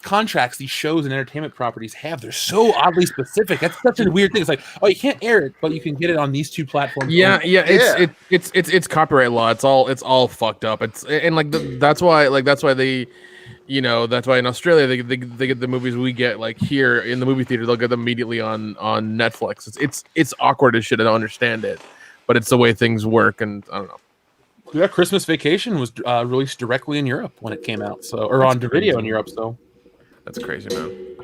contracts, these shows and entertainment properties have, they're so oddly specific. That's such a weird thing. It's like, oh, you can't air it, but you can get it on these two platforms.
Yeah. It's copyright law. It's all fucked up. That's why they, that's why in Australia they get the movies we get like here in the movie theater. They'll get them immediately on Netflix. It's awkward as shit. I don't understand it, but it's the way things work, and I don't know.
Yeah, Christmas Vacation was released directly in Europe when it came out, or on video in Europe. So
that's crazy, man.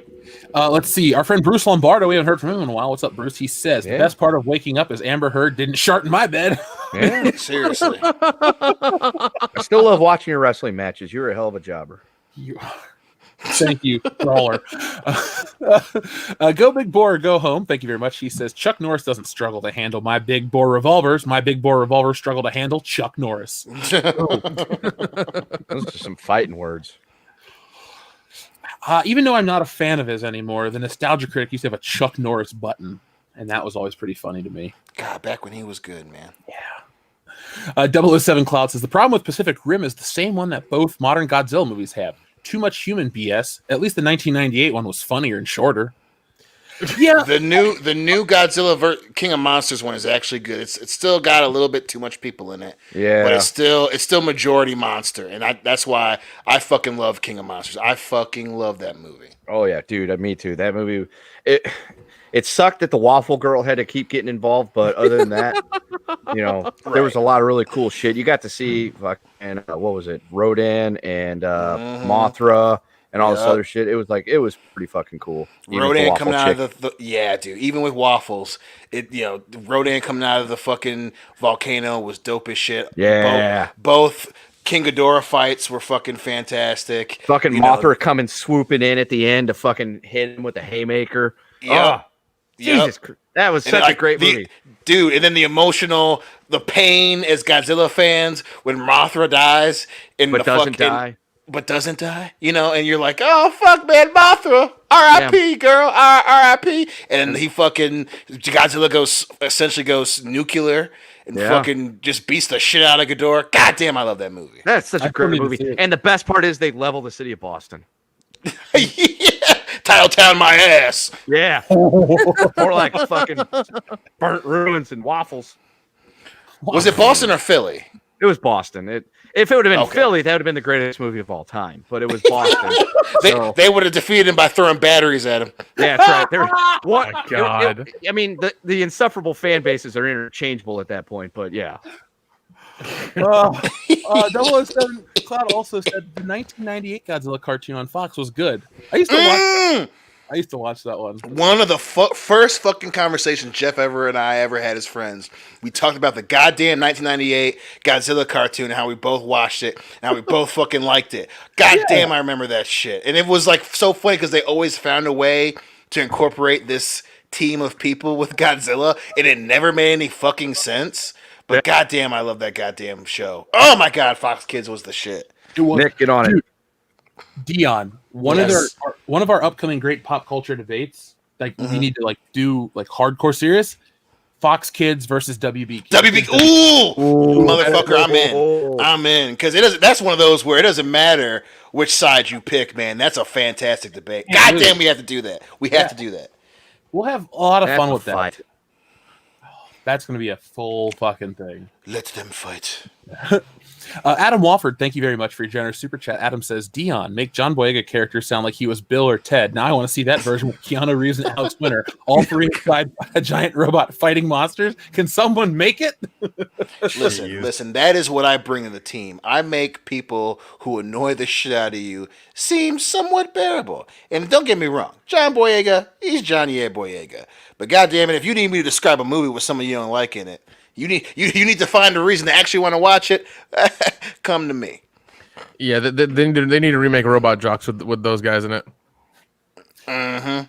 Let's see. Our friend Bruce Lombardo, we haven't heard from him in a while. What's up, Bruce? He says, the best part of waking up is Amber Heard didn't shart in my bed.
Yeah,
Seriously.
I still love watching your wrestling matches. You're a hell of a jobber.
Thank you, Brawler. Go big bore or go home. Thank you very much. He says, Chuck Norris doesn't struggle to handle my big bore revolvers. My big bore revolvers struggle to handle Chuck Norris.
Those are some fighting words.
Even though I'm not a fan of his anymore, the Nostalgia Critic used to have a Chuck Norris button, and that was always pretty funny to me.
God, back when he was good, man.
Yeah. 007 Cloud says, the problem with Pacific Rim is the same one that both modern Godzilla movies have. Too much human BS. At least the 1998 one was funnier and shorter. Yeah.
The new Godzilla King of Monsters one is actually good. It's still got a little bit too much people in it.
Yeah.
But it's still majority monster. And that's why I fucking love King of Monsters. I fucking love that movie.
Oh yeah, dude, me too. That movie, it sucked that the Waffle Girl had to keep getting involved, but other than that, there was a lot of really cool shit. You got to see fucking what was it, Rodan and Mothra and all this other shit. It was pretty fucking cool.
Rodan coming out of the dude. Even with Waffles, Rodan coming out of the fucking volcano was dope as shit.
Yeah,
both King Ghidorah fights were fucking fantastic.
Fucking Mothra coming swooping in at the end to fucking hit him with a haymaker.
Yeah.
Jesus Christ. That was such a great movie.
Dude, and then the emotional, the pain as Godzilla fans when Mothra dies
but doesn't die.
And you're like, oh, fuck, man, Mothra. R.I.P., girl. R.I.P. And then Godzilla essentially goes nuclear and fucking just beats the shit out of Ghidorah. God damn, I love that movie.
That's such a great movie. And the best part is they level the city of Boston.
Yeah. Titletown my ass.
Yeah. More like fucking burnt ruins and waffles.
Was it Boston or Philly?
It was Boston. If it would have been Philly, that would have been the greatest movie of all time. But it was Boston.
They would have defeated him by throwing batteries at him.
Yeah, that's right.
Oh my God.
I mean, the insufferable fan bases are interchangeable at that point, but yeah.
007 Cloud also said the 1998 Godzilla cartoon on Fox was good. I used to watch that one.
One of the first fucking conversations Jeff and I ever had as friends. We talked about the goddamn 1998 Godzilla cartoon and how we both watched it and how we both fucking liked it. Goddamn, I remember that shit. And it was like so funny because they always found a way to incorporate this team of people with Godzilla, and it never made any fucking sense. But goddamn, I love that goddamn show. Oh my god, Fox Kids was the shit.
Nick, get on it.
Dion, one of our upcoming great pop culture debates. Like we need to do hardcore serious. Fox Kids versus WB.
Ooh, motherfucker, I'm in. Because that's one of those where it doesn't matter which side you pick, man. That's a fantastic debate. Goddamn, we have to do that. We have to do that.
We'll have a lot of fun with that. That's going to be a full fucking thing.
Let them fight.
Adam Wofford, thank you very much for your generous super chat. Adam says, Dion, make John Boyega character sound like he was Bill or Ted. Now I want to see that version with Keanu Reeves and Alex Winter. All three inside a giant robot fighting monsters. Can someone make it?
Listen, that is what I bring to the team. I make people who annoy the shit out of you seem somewhat bearable. And don't get me wrong, John Boyega, he's Johnny A. Boyega. But goddamn it, if you need me to describe a movie with someone you don't like in it, you need to find a reason to actually want to watch it. Come to me.
Yeah, they need to remake Robot Jocks with those guys in it.
Mm-hmm.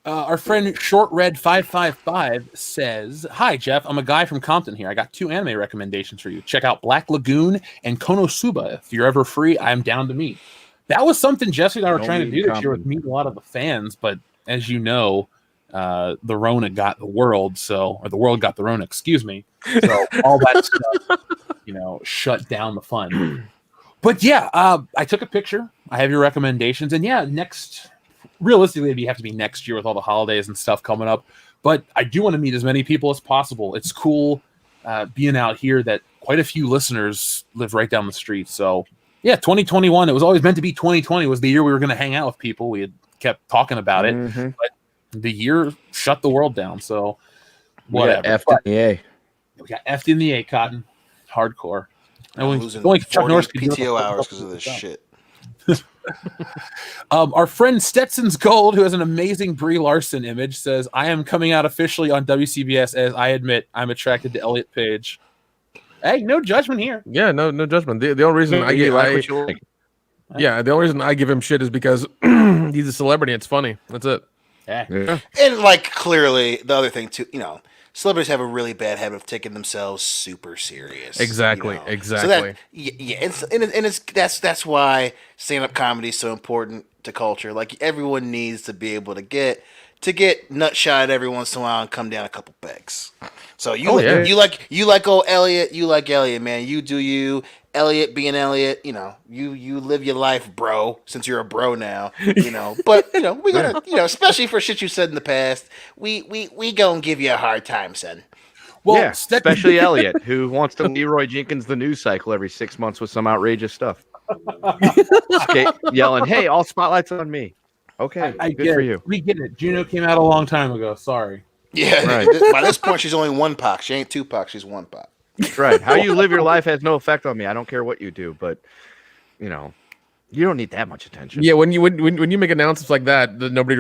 Our friend Short Red 555 says, "Hi Jeff, I'm a guy from Compton here. I got 2 anime recommendations for you. Check out Black Lagoon and Konosuba. If you're ever free, I'm down to meet." That was something Jesse and I were
Don't
trying to
meet
do this year
Compton.
with meeting a lot of the fans, but as you know, the Rona got the world, or the world got the Rona, excuse me. So all that stuff, shut down the fun. But yeah, I took a picture. I have your recommendations, and yeah, realistically, it'd have to be next year with all the holidays and stuff coming up. But I do want to meet as many people as possible. It's cool being out here that quite a few listeners live right down the street. So yeah, 2021. It was always meant to be 2020 was the year we were going to hang out with people. We had kept talking about it, but the year shut the world down. So whatever. We got F'd in the A, Cotton. Hardcore.
I'm
Only
losing
Chuck
40
Norris could do it
PTO
for
hours because of this shit.
Our friend Stetson's Gold, who has an amazing Brie Larson image, says, "I am coming out officially on WCBS as I admit I'm attracted to Elliot Page." Hey, no judgment here.
Yeah, no judgment. The only reason the only reason I give him shit is because he's a celebrity. It's funny. That's it.
Yeah.
And like clearly, the other thing too, celebrities have a really bad habit of taking themselves super serious.
Exactly.
So that, that's why stand-up comedy is so important to culture. Like everyone needs to be able to get nut shot every once in a while and come down a couple pegs. So you like old Elliot, man. You do you. Elliot being Elliot, you live your life, bro, since you're a bro now, But, we gotta, especially for shit you said in the past, we gonna give you a hard time, son.
Well, yeah, especially Elliot, who wants to Leroy Jenkins the news cycle every 6 months with some outrageous stuff. Yelling, "Hey, all spotlights on me." Okay,
I
good
get
for
it.
you.
We get it. Juno came out a long time ago. Sorry.
Yeah, right. By this point, she's only 1 Pac. She ain't 2 Pac. She's 1 Pac.
Right. How you live your life has no effect on me. I don't care what you do, but you don't need that much attention.
Yeah, when you make announcements like that nobody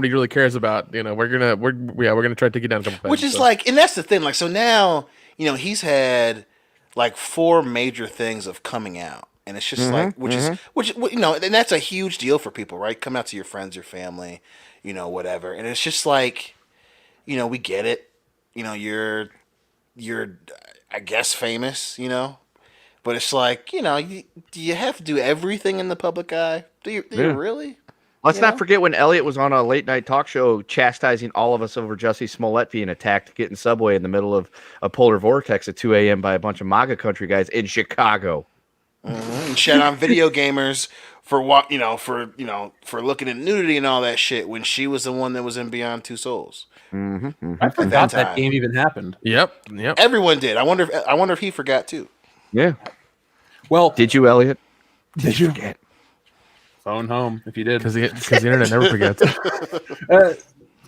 really cares about, we're gonna try to take you down a couple pegs.
Which is and that's the thing. Like, so now he's had like 4 major things of coming out, and it's just and that's a huge deal for people, right? Come out to your friends, your family, whatever, and it's just like, we get it, you're I guess famous, but it's like, do you have to do everything in the public eye? Do you really?
Let's not forget when Elliot was on a late night talk show chastising all of us over Jussie Smollett being attacked getting Subway in the middle of a polar vortex at 2 a.m. by a bunch of MAGA country guys in Chicago.
And shit on video gamers for what, for looking at nudity and all that shit when she was the one that was in Beyond Two Souls.
I forgot that game even happened.
Yep.
Everyone did. I wonder if he forgot too.
Yeah.
Well,
did you, Elliot?
Did you forget? Phone home if you did,
because the internet never forgets.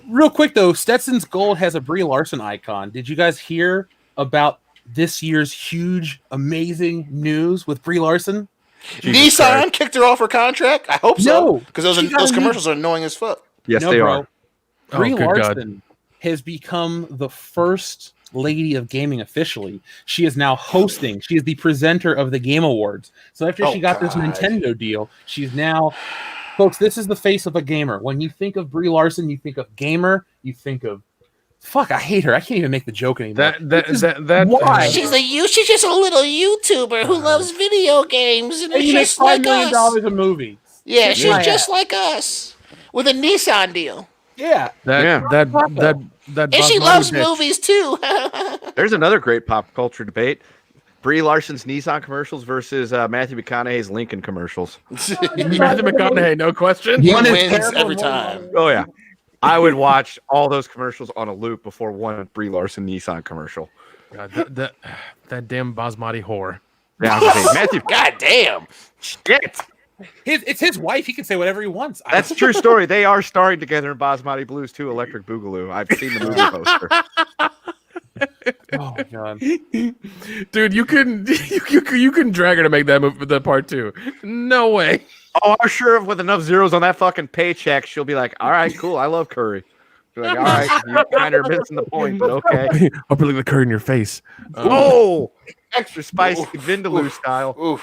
Real quick though, Stetson's Gold has a Brie Larson icon. Did you guys hear about this year's huge, amazing news with Brie Larson?
Nissan kicked her off her contract. I hope so, because those commercials are annoying as fuck.
Yes, they are.
Brie Larson has become the first lady of gaming officially. She is now hosting. She is the presenter of the Game Awards. So after she got this Nintendo deal, she's now, folks, this is the face of a gamer. When you think of Brie Larson, you think of gamer, you think of I hate her. I can't even make the joke anymore.
Why? She's just a little YouTuber who loves video games and is just like us.
$5 million a movie.
Yeah, she's just like us with a Nissan deal.
Yeah.
And she loves movies too.
There's another great pop culture debate. Brie Larson's Nissan commercials versus Matthew McConaughey's Lincoln commercials.
Matthew McConaughey, no question.
He wins every time.
Oh yeah. I would watch all those commercials on a loop before one Brie Larson Nissan commercial.
God, that damn Basmati whore.
Yeah, Matthew.
God damn.
Shit.
It's his wife. He can say whatever he wants.
That's a true story. They are starring together in Basmati Blues 2, Electric Boogaloo. I've seen the movie poster.
Oh my god,
dude, you couldn't drag her to make that movie, the part 2. No way.
Oh, I'm sure with enough zeros on that fucking paycheck, she'll be like, "All right, cool. I love curry." She'll be like, "All right, you're kind of missing the point, but okay."
I'll put the curry in your face.
Oh, extra spicy Vindaloo style.
Oof.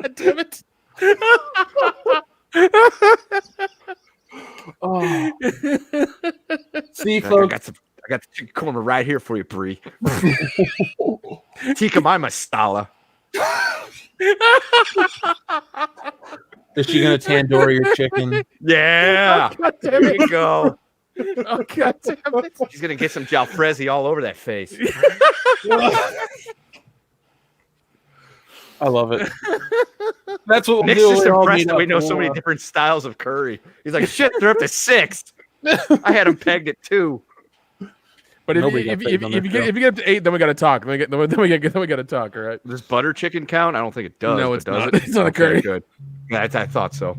God damn it.
Oh. See,
I
folks.
I got the chicken korma right here for you, Bree. Tikka my masala.
Is she gonna tandoori your chicken?
Yeah.
Oh, God damn
There
it.
you go.
Oh, God damn it.
She's gonna get some jalfrezi all over that face.
I love it. That's what we'll
Nick's
do.
just
We'll all
impressed
meet
that we
up
know
and
so many
we'll,
different styles of curry. He's like, shit, they're up to 6. I had them pegged at 2.
But if
Nobody
you,
got
if,
paid
if,
on
if,
that
you get, if you get up to 8, then we got to talk. Then we got to talk. All right.
Does butter chicken count? I don't think it does.
No,
but
it's
does
not.
It?
It's not a
Okay,
curry.
Good. Yeah, I thought so.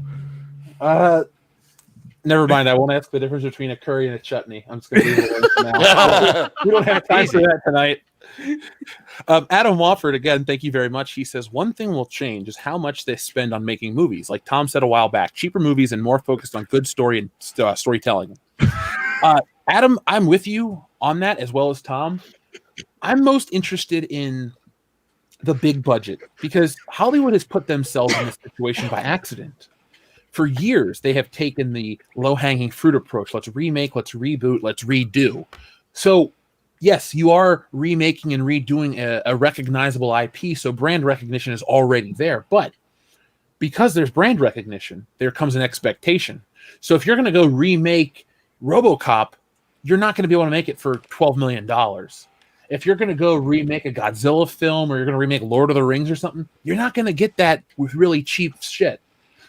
Never mind. I won't ask the difference between a curry and a chutney. I'm just going to leave it alone for now. We don't have time for that tonight. Adam Wofford, again, thank you very much. He says, one thing will change is how much they spend on making movies. Like Tom said a while back, cheaper movies and more focused on good story and storytelling. Adam, I'm with you on that as well as Tom. I'm most interested in the big budget because Hollywood has put themselves in this situation by accident. For years, they have taken the low-hanging fruit approach. Let's remake, let's reboot, let's redo. So, yes, you are remaking and redoing a recognizable IP, so brand recognition is already there. But because there's brand recognition, there comes an expectation. So if you're going to go remake RoboCop, you're not going to be able to make it for $12 million. If you're going to go remake a Godzilla film or you're going to remake Lord of the Rings or something, you're not going to get that with really cheap shit.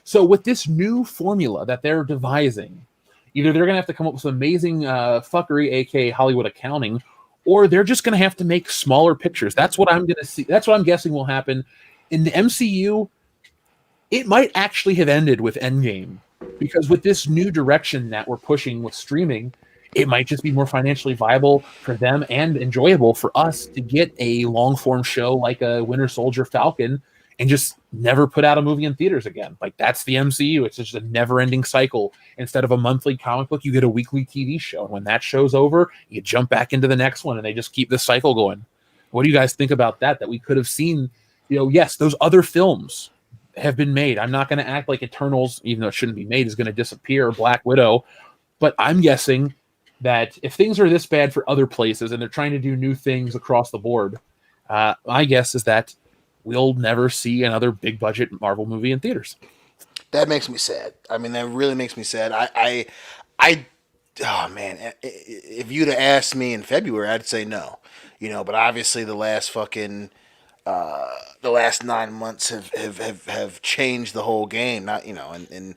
So with this new formula that they're devising, either they're going to have to come up with some amazing fuckery, aka Hollywood accounting, or they're just going to have to make smaller pictures. That's what I'm going to see. That's what I'm guessing will happen. In the MCU, it might actually have ended with Endgame, because with this new direction that we're pushing with streaming, it might just be more financially viable for them and enjoyable for us to get a long-form show like a Winter Soldier Falcon and just never put out a movie in theaters again. Like, that's the MCU. It's just a never-ending cycle. Instead of a monthly comic book, you get a weekly TV show. And when that show's over, you jump back into the next one, and they just keep this cycle going. What do you guys think about that? That we could have seen, yes, those other films have been made. I'm not going to act like Eternals, even though it shouldn't be made, is going to disappear, or Black Widow. But I'm guessing that if things are this bad for other places and they're trying to do new things across the board, my guess is that we'll never see another big budget Marvel movie in theaters.
That makes me sad. I mean, that really makes me sad. Oh man, if you'd have asked me in February, I'd say no. But obviously the last 9 months have changed the whole game. Not and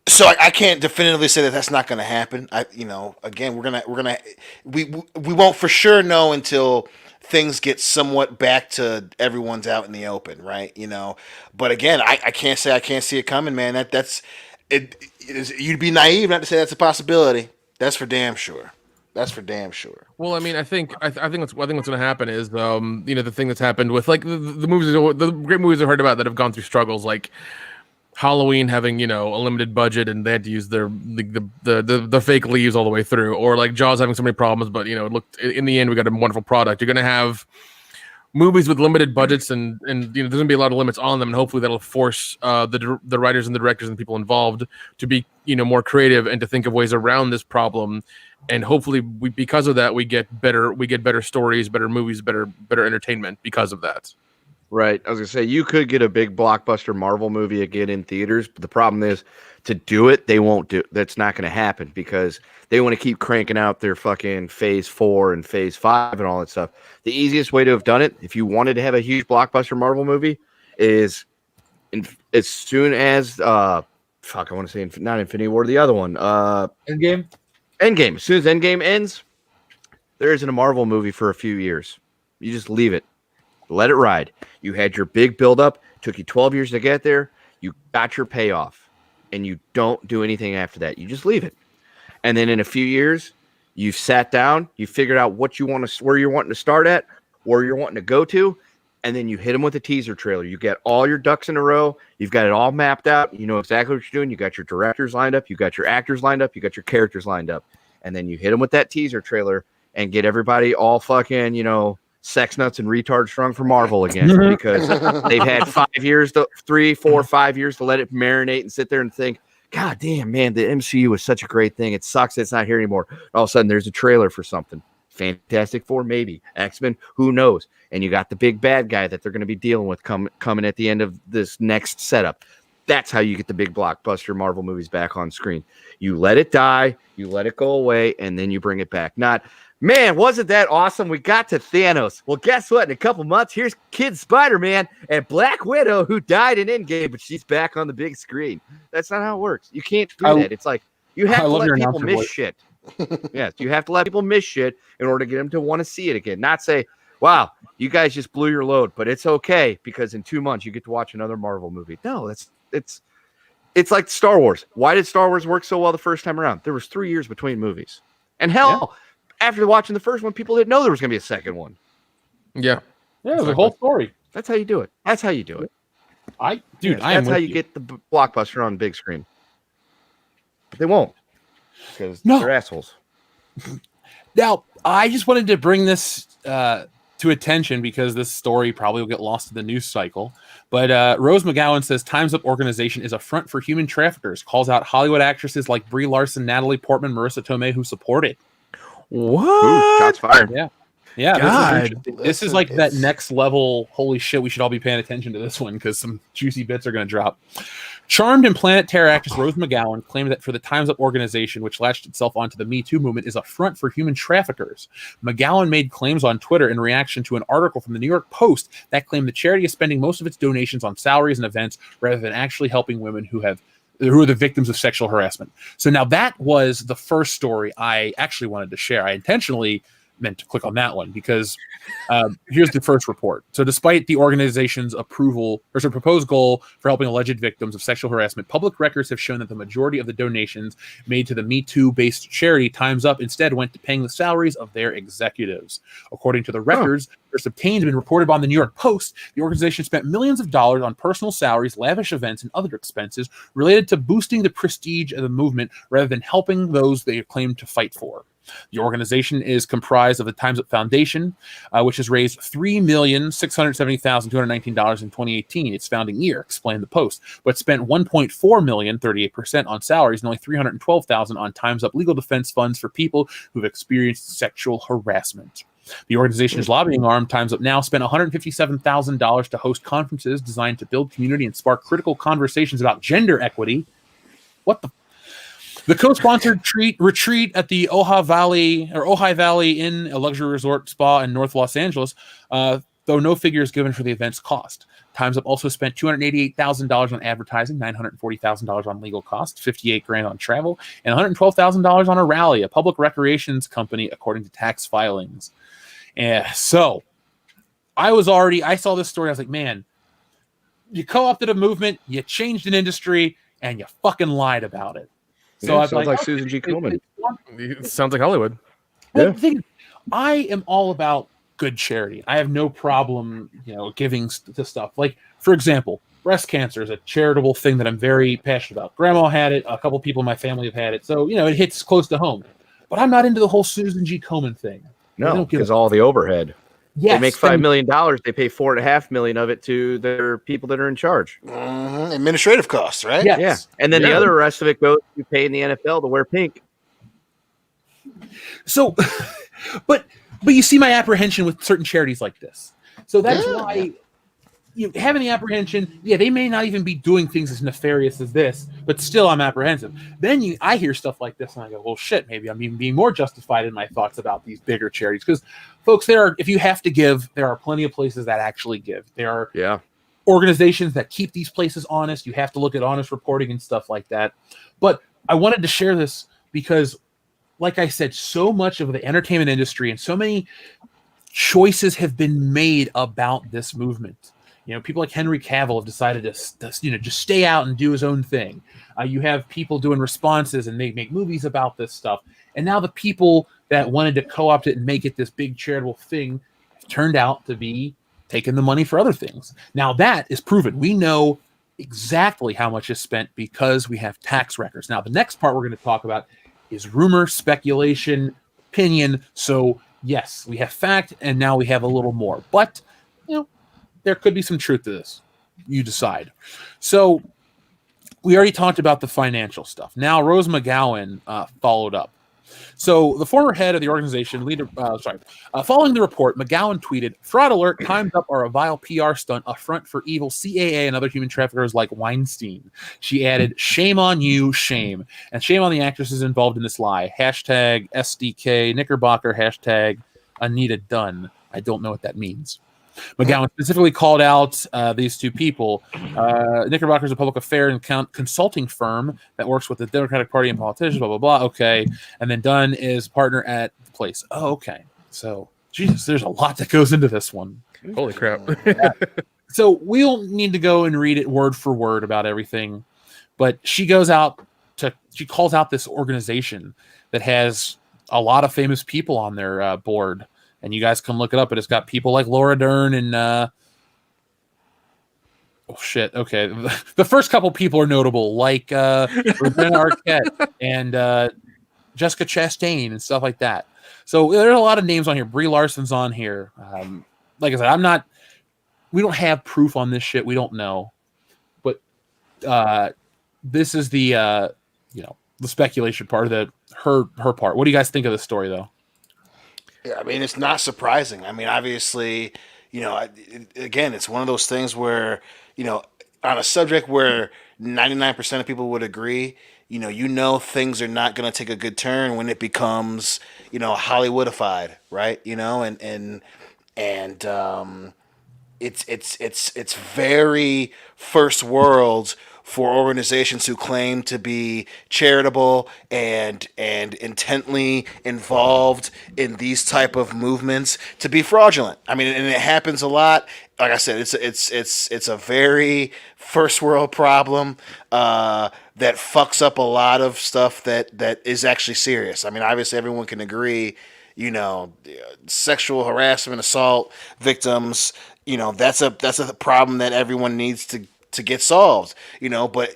so I can't definitively say that that's not going to happen. Again, we won't for sure know until things get somewhat back to everyone's out in the open, right? But again, I can't say I can't see it coming, man. That's it. You'd be naive not to say that's a possibility. That's for damn sure.
Well, I mean, I think what's going to happen is, the thing that's happened with like the movies, the great movies I've heard about that have gone through struggles, like Halloween having a limited budget and they had to use the fake leaves all the way through, or like Jaws having so many problems, but it looked, in the end we got a wonderful product. You're going to have movies with limited budgets and there's going to be a lot of limits on them, and hopefully that'll force the writers and the directors and people involved to be more creative and to think of ways around this problem. And hopefully because of that we get better stories, better movies, better entertainment because of that.
Right. I was going to say, you could get a big blockbuster Marvel movie again in theaters, but the problem is, to do it, they won't do. That's not going to happen because they want to keep cranking out their fucking phase 4 and phase 5 and all that stuff. The easiest way to have done it, if you wanted to have a huge blockbuster Marvel movie, is as soon as I want to say not Infinity War, the other one,
Endgame.
As soon as Endgame ends, there isn't a Marvel movie for a few years. You just leave it. Let it ride. You had your big buildup. Took you 12 years to get there. You got your payoff. And you don't do anything after that. You just leave it. And then in a few years, you've sat down. You figured out where you're wanting to start at, where you're wanting to go to. And then you hit them with a teaser trailer. You get all your ducks in a row. You've got it all mapped out. You know exactly what you're doing. You got your directors lined up. You got your actors lined up. You got your characters lined up. And then you hit them with that teaser trailer and get everybody all fucking, sex nuts and retards strung for Marvel again, because they've had 5 years, 3, 4, 5 years to let it marinate and sit there and think, God damn, man, the MCU was such a great thing. It sucks it's not here anymore. All of a sudden, there's a trailer for something. Fantastic Four, maybe. X-Men, who knows? And you got the big bad guy that they're going to be dealing with coming at the end of this next setup. That's how you get the big blockbuster Marvel movies back on screen. You let it die, you let it go away, and then you bring it back. Not, man, wasn't that awesome? We got to Thanos. Well, guess what? In a couple months, here's Kid Spider-Man and Black Widow, who died in Endgame, but she's back on the big screen. That's not how it works. You can't do that. It's like you have to let people miss shit. Yes, you have to let people miss shit in order to get them to want to see it again. Not say, wow, you guys just blew your load, but it's okay because in 2 months you get to watch another Marvel movie. No, it's like Star Wars. Why did Star Wars work so well the first time around? There was 3 years between movies. And hell, after watching the first one, people didn't know there was going to be a second one.
Yeah.
Yeah, the whole story.
That's how you do it. That's how you do it.
That's
how you get the blockbuster on the big screen. But they won't. Because they're assholes.
Now, I just wanted to bring this to attention because this story probably will get lost in the news cycle. But Rose McGowan says Time's Up organization is a front for human traffickers, calls out Hollywood actresses like Brie Larson, Natalie Portman, Marissa Tomei, who support it.
What?
Ooh, shots fired.
Yeah. This is like that next level. Holy shit, we should all be paying attention to this one because some juicy bits are going to drop. Charmed and Planet Terror actress Rose McGowan claimed that for the Time's Up organization, which latched itself onto the Me Too movement, is a front for human traffickers. McGowan made claims on Twitter in reaction to an article from the New York Post that claimed the charity is spending most of its donations on salaries and events rather than actually helping women who are the victims of sexual harassment. So now that was the first story I actually wanted to share. I intentionally meant to click on that one because here's the first report. So despite the organization's proposed goal for helping alleged victims of sexual harassment, public records have shown that the majority of the donations made to the Me Too based charity Time's Up instead went to paying the salaries of their executives. According to the records first obtained and reported by the New York Post, the organization spent millions of dollars on personal salaries, lavish events, and other expenses related to boosting the prestige of the movement rather than helping those they claimed to fight for. The organization is comprised of the Time's Up Foundation, which has raised $3,670,219 in 2018, its founding year, explained the Post, but spent $1.4 million, 38%, on salaries and only $312,000 on Time's Up legal defense funds for people who've experienced sexual harassment. The organization's lobbying arm, Time's Up Now, spent $157,000 to host conferences designed to build community and spark critical conversations about gender equity. What the? The co-sponsored retreat at the Ojai Valley Inn, a luxury resort spa in North Los Angeles, though no figure is given for the event's cost. Time's Up also spent $288,000 on advertising, $940,000 on legal costs, $58,000 on travel, and $112,000 on a rally, a public recreations company, according to tax filings. So I saw this story. I was like, man, you co-opted a movement, you changed an industry, and you fucking lied about it. So
yeah, sounds like Susan G. Komen.
It sounds like Hollywood.
Well, the thing is, I am all about good charity. I have no problem, giving to stuff. Like, for example, breast cancer is a charitable thing that I'm very passionate about. Grandma had it. A couple people in my family have had it. So, it hits close to home. But I'm not into the whole Susan G. Komen thing.
No, because all the overhead.
Yes,
they make $5 million. They pay $4.5 million of it to their people that are in charge.
Administrative costs, right?
Yes.
Yeah, and then the other rest of it goes to pay in the NFL to wear pink.
So, but you see my apprehension with certain charities like this. So that's why having the apprehension. Yeah, they may not even be doing things as nefarious as this, but still, I'm apprehensive. Then I hear stuff like this, and I go, "Well, shit, maybe I'm even being more justified in my thoughts about these bigger charities." Because, folks, if you have to give, there are plenty of places that actually give. There are organizations that keep these places honest. You have to look at honest reporting and stuff like that. But I wanted to share this because, like I said, so much of the entertainment industry and so many choices have been made about this movement. People like Henry Cavill have decided to just stay out and do his own thing. You have people doing responses and they make movies about this stuff. And now the people that wanted to co-opt it and make it this big charitable thing turned out to be taking the money for other things. Now that is proven. We know exactly how much is spent because we have tax records. Now the next part we're going to talk about is rumor, speculation, opinion. So yes, we have fact, and now we have a little more. But there could be some truth to this. You decide. So we already talked about the financial stuff. Now, Rose McGowan followed up. So the former head of the organization, following the report, McGowan tweeted, "Fraud alert, time's up are a vile PR stunt, a front for evil CAA and other human traffickers like Weinstein." She added, "Shame on you, shame. And shame on the actresses involved in this lie. Hashtag SDK Knickerbocker, hashtag Anita Dunn." I don't know what that means. McGowan specifically called out these two people. Knickerbocker's a public affairs and consulting firm that works with the Democratic Party and politicians, blah, blah, blah. Okay. And then Dunn is partner at the place. Oh, okay. So, Jesus, there's a lot that goes into this one.
Holy crap.
So we'll need to go and read it word for word about everything. But she calls out this organization that has a lot of famous people on their board. And you guys can look it up, but it's got people like Laura Dern and oh shit, okay. The first couple people are notable, like Regina Arquette and Jessica Chastain and stuff like that. So there's a lot of names on here. Brie Larson's on here. Like I said, we don't have proof on this shit. We don't know. But this is the the speculation part of her part. What do you guys think of this story though?
Yeah, I mean, it's not surprising. I mean, obviously, again, it's one of those things where, on a subject where 99% of people would agree, things are not going to take a good turn when it becomes, Hollywoodified, right? It's very first world for organizations who claim to be charitable and intently involved in these type of movements to be fraudulent. I mean, and it happens a lot. Like I said, it's a very first world problem that fucks up a lot of stuff that is actually serious. I mean, obviously everyone can agree, sexual harassment, assault victims, that's a problem that everyone needs to get solved, but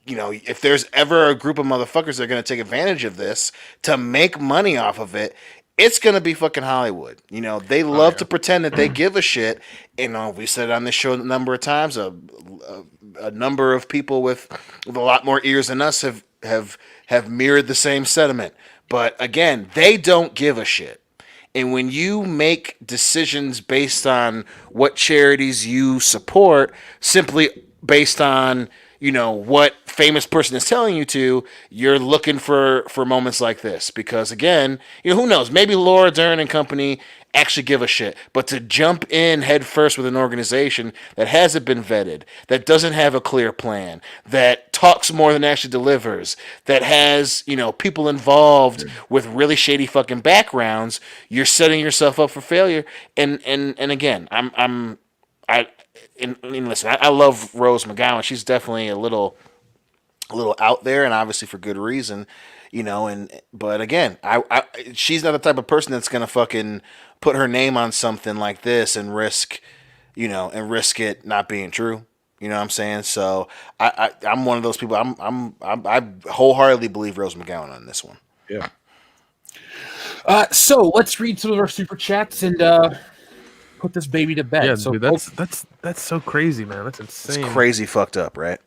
if there's ever a group of motherfuckers that are going to take advantage of this to make money off of it, it's going to be fucking Hollywood. They love to pretend that they give a shit. We said it on this show a number of times, a number of people with a lot more ears than us have mirrored the same sentiment. But again, they don't give a shit. And when you make decisions based on what charities you support, simply based on, what famous person is telling you to, you're looking for moments like this. Because again, who knows? Maybe Laura Dern and company actually give a shit. But to jump in head first with an organization that hasn't been vetted, that doesn't have a clear plan, that talks more than actually delivers, that has, people involved with really shady fucking backgrounds, you're setting yourself up for failure. And again, listen, I love Rose McGowan. She's definitely a little out there, and obviously for good reason, but again, she's not the type of person that's gonna fucking put her name on something like this and risk it not being true. You know what I'm saying? So I'm one of those people. I wholeheartedly believe Rose McGowan on this one.
Yeah.
So let's read some of our super chats and put this baby to bed.
Yeah,
so
dude, that's so crazy, man. That's insane.
It's crazy fucked up, right?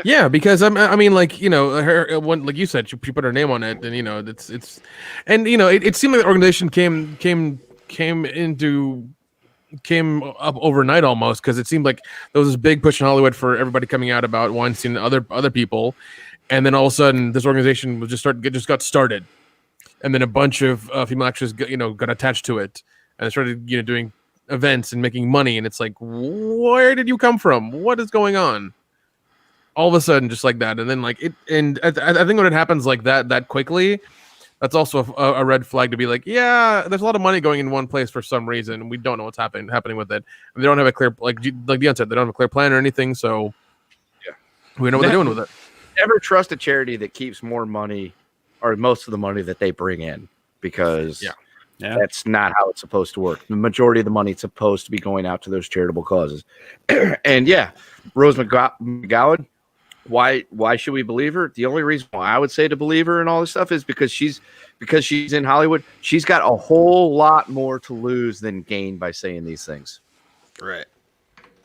Yeah, because I mean, like her when, like you said, she put her name on it, and it's, and it seemed like the organization came up overnight almost, because it seemed like there was this big push in Hollywood for everybody coming out about Weinstein and other people, and then all of a sudden this organization was just got started, and then a bunch of female actresses got attached to it, and they started doing events and making money, and it's like, where did you come from? What is going on? All of a sudden, just like that, and then I think when it happens like that quickly, that's also a red flag to be like, yeah, there's a lot of money going in one place for some reason, and we don't know what's happening with it. And they don't have a clear, like Dion said, they don't have a clear plan or anything, so yeah, we know what they're doing with it.
Never trust a charity that keeps more money or most of the money that they bring in, because that's not how it's supposed to work. The majority of the money is supposed to be going out to those charitable causes. And Rose McGowan. Why should we believe her? The only reason why I would say to believe her and all this stuff is because she's in Hollywood. She's got a whole lot more to lose than gain by saying these things.
Right.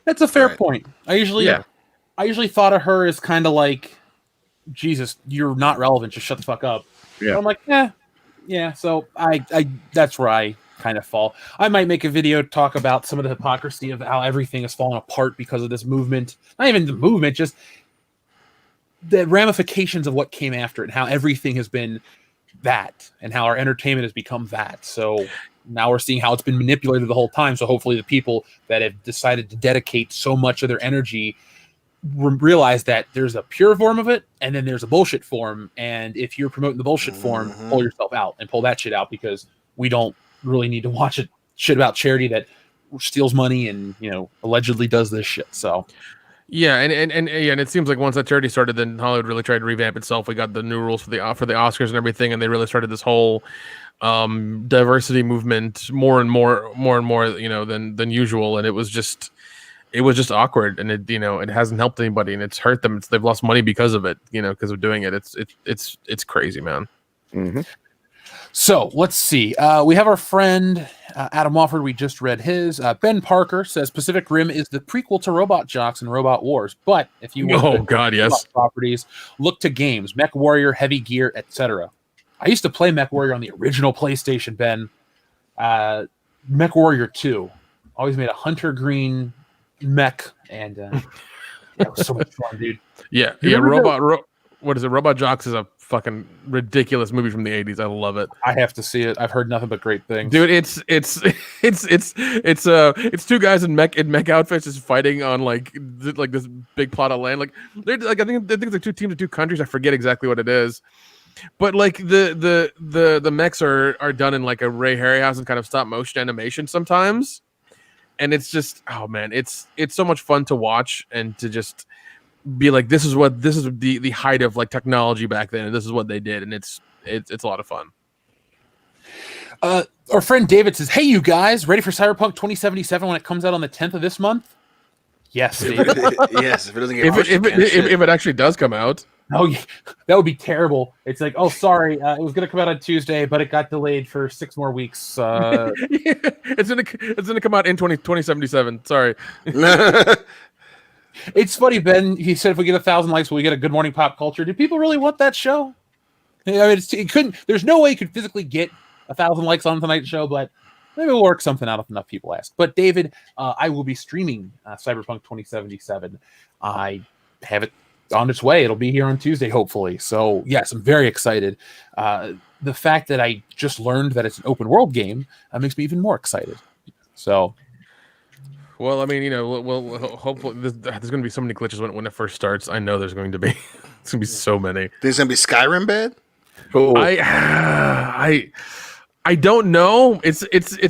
That's a fair point. I usually I usually thought of her as kind of like, Jesus, you're not relevant. Just shut the fuck up.
Yeah.
So I'm like, yeah. So I that's where I kind of fall. I might make a video to talk about some of the hypocrisy of how everything has fallen apart because of this movement. Not even the movement, just the ramifications of what came after it and how everything has been that and how our entertainment has become that. So now we're seeing how it's been manipulated the whole time. So hopefully the people that have decided to dedicate so much of their energy realize that there's a pure form of it and then there's a bullshit form. And if you're promoting the bullshit form, pull yourself out and pull that shit out, because we don't really need to watch it shit about charity that steals money and, you know, allegedly does this shit. So
yeah, and it seems like once that charity started, then Hollywood really tried to revamp itself. We got the new rules for the Oscars and everything, and they really started this whole diversity movement more and more, you know, than usual. And it was just awkward, and it hasn't helped anybody, and it's hurt them. They've lost money because of it, you know, because of doing it. It's crazy, man.
Mm-hmm.
So let's see. We have our friend Adam Wofford. We just read his. Ben Parker says Pacific Rim is the prequel to Robot Jocks and Robot Wars. But if you want
yes,
properties, look to games, Mech Warrior, Heavy Gear, etc. I used to play Mech Warrior on the original PlayStation, Ben. Mech Warrior 2. Always made a hunter green mech, and it was so much fun, dude.
Yeah. What is it? Robot Jocks is a fucking ridiculous movie from the 80s. I love it.
I have to see it. I've heard nothing but great things,
dude. It's two guys in mech outfits just fighting on like this big plot of land. Like they're like I think it's like two teams of two countries. I forget exactly what it is, but like the mechs are done in like a Ray Harryhausen kind of stop motion animation sometimes, and it's just, oh man, it's so much fun to watch and to just be like, this is the height of like technology back then, and this is what they did, and it's a lot of fun.
Our friend David says, "Hey, you guys, ready for Cyberpunk 2077 when it comes out on the 10th of this month?" Yes, David.
Yes. If it doesn't get
if it actually does come out.
Oh, that would be terrible. It's like, oh, sorry, it was going to come out on Tuesday, but it got delayed for 6 more weeks.
Yeah, it's gonna come out in 2077. Sorry.
It's funny, Ben. He said, if we get 1,000 likes, will we get a Good Morning Pop Culture? Do people really want that show? I mean, it couldn't. There's no way you could physically get 1,000 likes on tonight's show, but maybe we'll work something out if enough people ask. But David, I will be streaming Cyberpunk 2077. I have it on its way. It'll be here on Tuesday, hopefully. So yes, I'm very excited. The fact that I just learned that it's an open world game makes me even more excited. So.
Well, I mean, you know, hopefully there's going to be so many glitches when it first starts. I know there's going to be. It's going to be so many.
There's going to be Skyrim bad?
Oh. I don't know. It's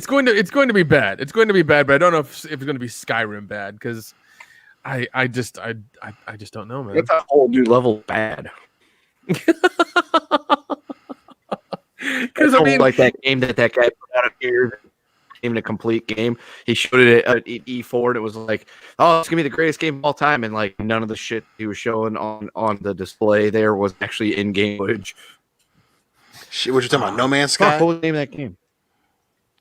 going to be bad. It's going to be bad, but I don't know if it's going to be Skyrim bad, because I just don't know, man.
It's a whole new level bad.
Because I mean,
like that game that guy put out of here. Even a complete game. He showed it at E4 and it was like, oh, it's gonna be the greatest game of all time, and like none of the shit he was showing on the display there was actually in game footage.
Shit, what you talking about? No Man's Sky?
What was the name of that game?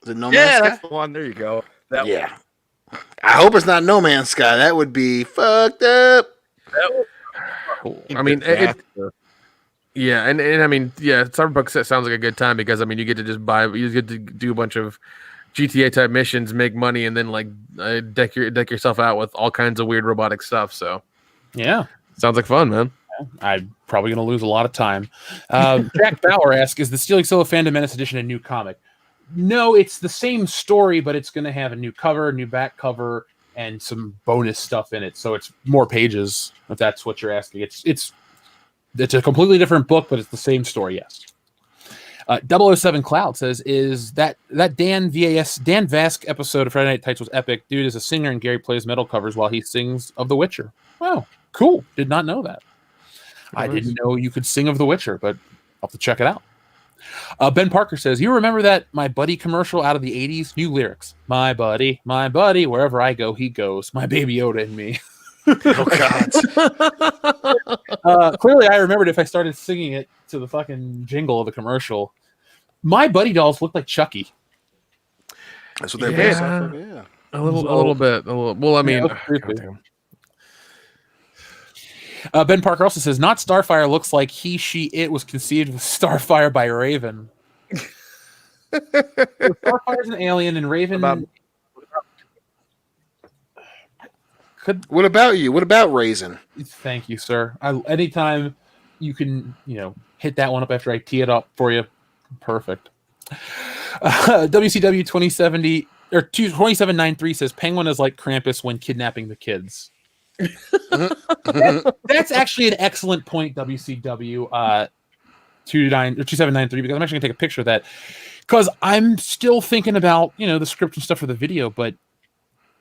Is it No Man's Sky?
That's the one. There you go.
Yeah. I hope it's not No Man's Sky. That would be fucked up.
I mean, yeah, and I mean, yeah, Cyberpunk sounds like a good time, because I mean, you get to do a bunch of GTA type missions, make money, and then like deck yourself out with all kinds of weird robotic stuff. So
yeah,
sounds like fun, man.
I'm probably going to lose a lot of time. Jack Bauer asks, is the Stealing Solo Fandom Menace Edition a new comic? No, it's the same story, but it's going to have a new cover, new back cover, and some bonus stuff in it. So it's more pages, if that's what you're asking. It's a completely different book, but it's the same story, yes. 007 Cloud says, is that Dan Vask episode of Friday Night Tights was epic. Dude is a singer and Gary plays metal covers while he sings of The Witcher. Wow, cool. Did not know that. I didn't know you could sing of The Witcher, but I'll have to check it out. Ben Parker says, you remember that My Buddy commercial out of the 80s? New lyrics. My buddy, wherever I go, he goes. My baby Yoda and me.
Oh, God.
Clearly, I remembered if I started singing it to the fucking jingle of the commercial. My Buddy dolls look like Chucky.
That's what they're based off of, yeah.
A little bit. Well, I mean,
Ben Parker also says, not Starfire looks like he, she, it was conceived with Starfire by Raven. So Starfire's an alien, and Raven.
What about you? What about Raisin?
Thank you, sir. Anytime you can, hit that one up after I tee it up for you, perfect. WCW 2070 or 2793 says Penguin is like Krampus when kidnapping the kids. That's actually an excellent point, WCW 2793, because I'm actually gonna take a picture of that because I'm still thinking about the script and stuff for the video, but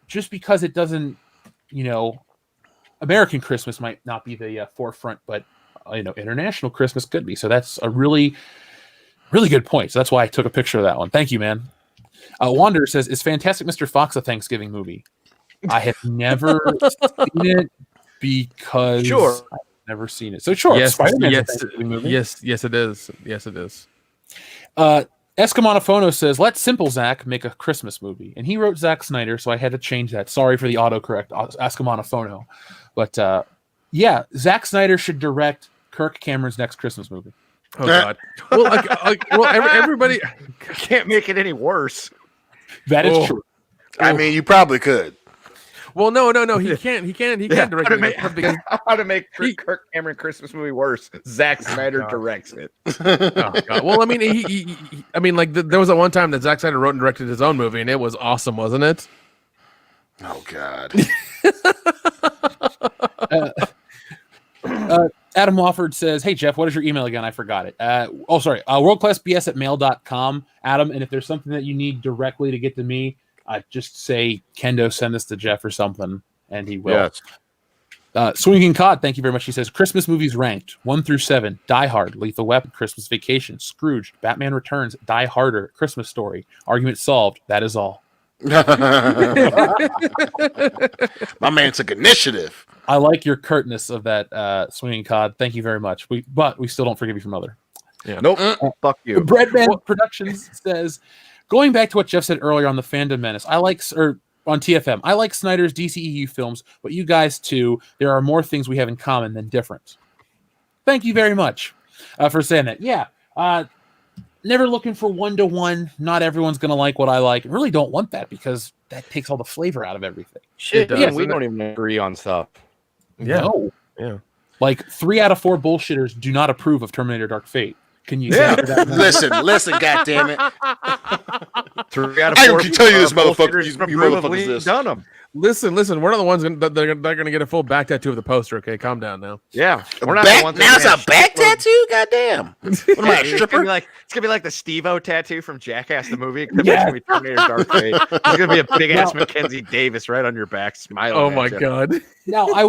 just because it doesn't, American Christmas might not be the forefront, but international Christmas could be. So that's a really, really good point. So that's why I took a picture of that one. Thank you, man. Wanderer says, is Fantastic Mr. Fox a Thanksgiving movie? I have never seen it because I've never seen it. So sure,
yes,
Spider-Man's
yes,
a Thanksgiving movie.
yes, it is. Yes, it is.
Escamanofono says, let Simple Zach make a Christmas movie. And he wrote Zack Snyder, so I had to change that. Sorry for the autocorrect, Escamanofono. But yeah, Zack Snyder should direct Kirk Cameron's next Christmas movie.
Oh, God. Everybody
can't make it any worse.
That is true.
I mean, you probably could.
Well, no. He can't direct it because
How to make Kirk Cameron Christmas movie worse? Zack Snyder directs it.
Oh, God. Well, I mean, there was at one time that Zack Snyder wrote and directed his own movie, and it was awesome, wasn't it?
Oh, God.
Adam Wofford says, hey, Jeff, what is your email again? I forgot it. worldclassbs@mail.com, Adam. And if there's something that you need directly to get to me, just say, Kendo, send this to Jeff or something, and he will. Yes. Swinging Cod, thank you very much. He says, Christmas movies ranked 1 through 7, Die Hard, Lethal Weapon, Christmas Vacation, Scrooge, Batman Returns, Die Harder, Christmas Story, Argument Solved. That is all.
My man took initiative.
I like your curtness of that, Swinging Cod. Thank you very much. But we still don't forgive you for Mother.
Yeah.
Nope. Fuck you.
Breadman Productions says, going back to what Jeff said earlier on the Fandom Menace, on TFM, I like Snyder's DCEU films, but you guys too, there are more things we have in common than different. Thank you very much for saying that. Yeah. Never looking for one-to-one. Not everyone's going to like what I like. I really don't want that because that takes all the flavor out of everything.
Shit, yeah, we don't even agree on stuff.
Yeah.
No.
Yeah.
Like 3 out of 4 bullshitters do not approve of Terminator Dark Fate. Can you say that?
Listen, goddammit.
3 out of 4.
I can tell you this, motherfucker. You motherfuckers this.
Done them.
Listen. We're not the ones that they're going to get a full back tattoo of the poster. Okay, calm down now.
Yeah, we're not the ones.
Now it's a back tattoo. Goddamn. What am I, a stripper?
It's gonna be like the Steve-O tattoo from Jackass the movie. It's gonna be Terminator Dark Fate. It's gonna be a big ass Mackenzie Davis right on your back, smiling.
Oh my God.
Now I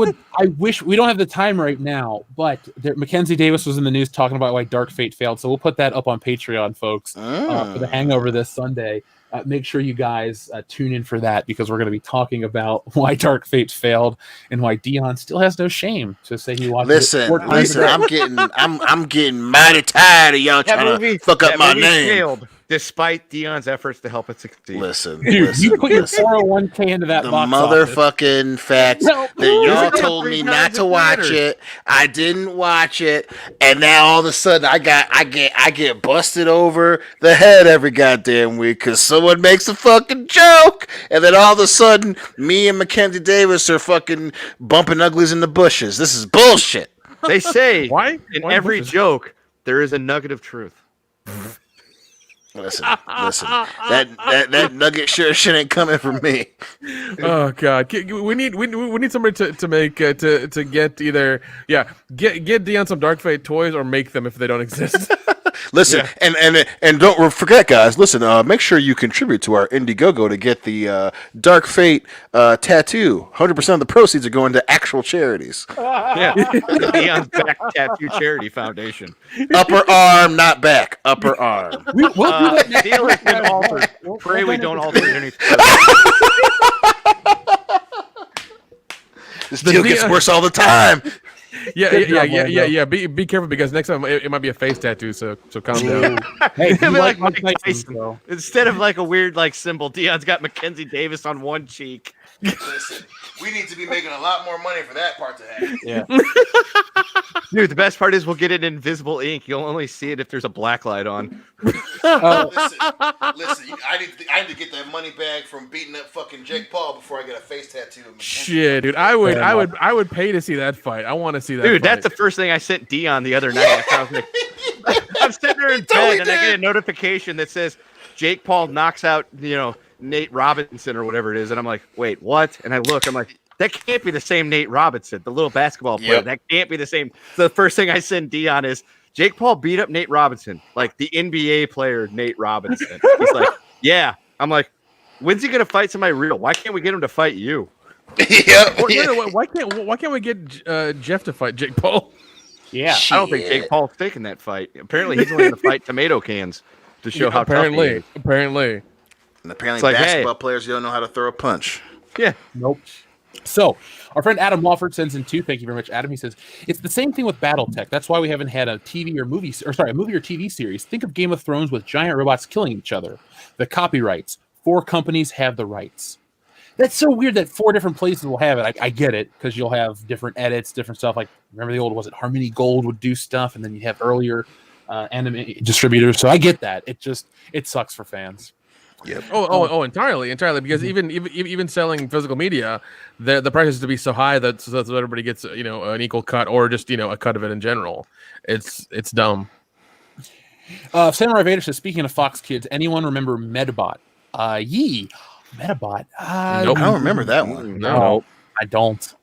wish we don't have the time right now, but Mackenzie Davis was in the news talking about why Dark Fate failed. So we'll put that up on Patreon, folks, for the Hangover this Sunday. Make sure you guys tune in for that because we're going to be talking about why Dark Fate failed and why Dion still has no shame to say he watched
Listen, I'm getting mighty tired of y'all trying to fuck up my name.
Failed, despite Dion's efforts to help it succeed.
Listen,
you put your 401k into that
the
box
motherfucking
office.
fact that y'all told me not to watch it. I didn't watch it, and now all of a sudden I get busted over the head every goddamn week because someone makes a fucking joke, and then all of a sudden me and Mackenzie Davis are fucking bumping uglies in the bushes. This is bullshit.
They say
Why?
In every joke there is a nugget of truth.
Listen. That nugget sure shit ain't coming from me.
Oh God, we need somebody to make to get either get Dion some Dark Fate toys or make them if they don't exist.
Listen, and don't forget, guys. Listen, make sure you contribute to our Indiegogo to get the Dark Fate tattoo. 100% of the proceeds are going to actual charities.
Yeah, the Dion's Back Tattoo Charity Foundation.
Upper arm, not back. Upper arm.
We'll do that next
Deal has been
week.
altered. Pray we don't alter it any
This deal gets worse all the time.
Yeah. Be careful because next time it might be a face tattoo. So calm down.
Hey,
It'll
you
be
like
like
Mike
Mike
Tyson,
Tyson. Instead of like a weird like symbol, Dion's got Mackenzie Davis on one cheek.
Listen, we need to be making a lot more money for that part to happen.
Yeah.
Dude, the best part is we'll get it in invisible ink. You'll only see it if there's a black light on.
Listen, I need to get that money back from beating up fucking Jake Paul before I get a face tattoo. Of
Shit, dude, I would pay to see that fight. I want to see that.
Dude,
fight.
that's the first thing I sent Dion the other night. I was like, I'm sitting there in bed and I get a notification that says Jake Paul knocks out, Nate Robinson or whatever it is, and I'm like, wait, what? And I look, I'm like, that can't be the same Nate Robinson, the little basketball player.
Yep.
That can't be the same. So the first thing I send Dion is Jake Paul beat up Nate Robinson, like the NBA player Nate Robinson. He's like, yeah. I'm like, when's he gonna fight somebody real? Why can't we get him to fight you?
Why can't we get Jeff to fight Jake Paul?
Yeah.
I don't think Jake Paul's taking that fight. Apparently, he's only gonna fight tomato cans to show how tough he is.
Apparently.
And apparently,
like,
basketball players don't know how to throw a punch.
Yeah.
Nope. So, our friend Adam Lawford sends in 2. Thank you very much, Adam. He says, it's the same thing with BattleTech. That's why we haven't had a movie or TV series. Think of Game of Thrones with giant robots killing each other. The copyrights. 4 companies have the rights. That's so weird that 4 different places will have it. I get it, because you'll have different edits, different stuff. Like, remember the old, was it Harmony Gold would do stuff, and then you have earlier anime distributors. So I get that. It sucks for fans.
Yep.
Oh, entirely. Because even selling physical media, the price is to be so high that everybody gets an equal cut, or just a cut of it in general. It's dumb.
Samurai Vader says, speaking of Fox Kids, anyone remember Medbot? Medbot.
Nope. I don't remember that one.
No, I don't.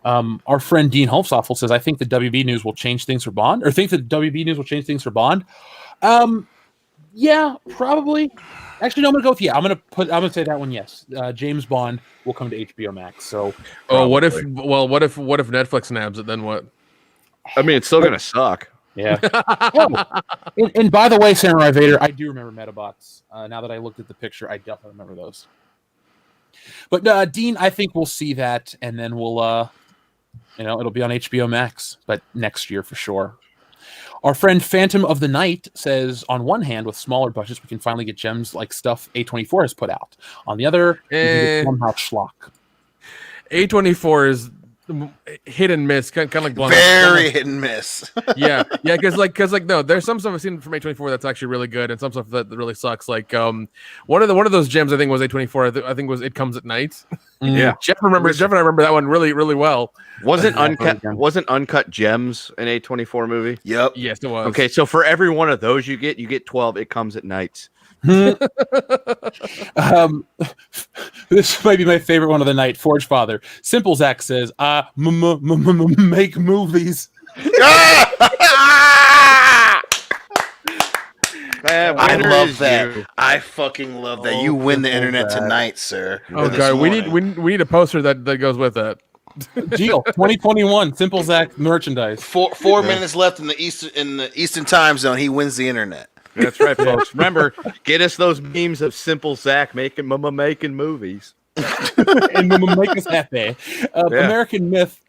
Our friend Dean Holzhoffel says, I think the WB news will change things for Bond, or think that WB news will change things for Bond. Yeah, probably. Actually, no, I'm gonna go with I'm gonna say that one. Yes, James Bond will come to HBO Max. So,
what if Netflix nabs it? Then what?
I mean, it's still gonna suck.
Yeah. and by the way, Samurai Vader, I do remember Metabots. Now that I looked at the picture, I definitely remember those. But Dean, I think we'll see that, and then we'll, it'll be on HBO Max, but next year for sure. Our friend Phantom of the Night says, on one hand, with smaller budgets, we can finally get gems like stuff A24 has put out. On the other, we can get somehow schlock.
A24 is hit and miss, kind of like
very hit and miss.
yeah, because no, there's some stuff I've seen from A24 that's actually really good, and some stuff that really sucks. Like one of those gems I think was A24. I think was It Comes at Night.
Yeah,
Jeff and I remember that one really well.
Wasn't Uncut Gems an A24 movie?
Yep.
Yes, it was.
Okay, so for every one of those you get 12 It Comes at Nights.
This might be my favorite one of the night. Forge Father. Simple Zach says, make movies.
I love that. I fucking love that. You win the internet tonight, sir.
Oh god, we need a poster that goes with that.
Deal. 2021 Simple Zach merchandise.
4 minutes left in the Eastern time zone. He wins the internet.
That's right, folks. Remember, get us those memes of Simple Zach making movies.
And make us happy. American Myth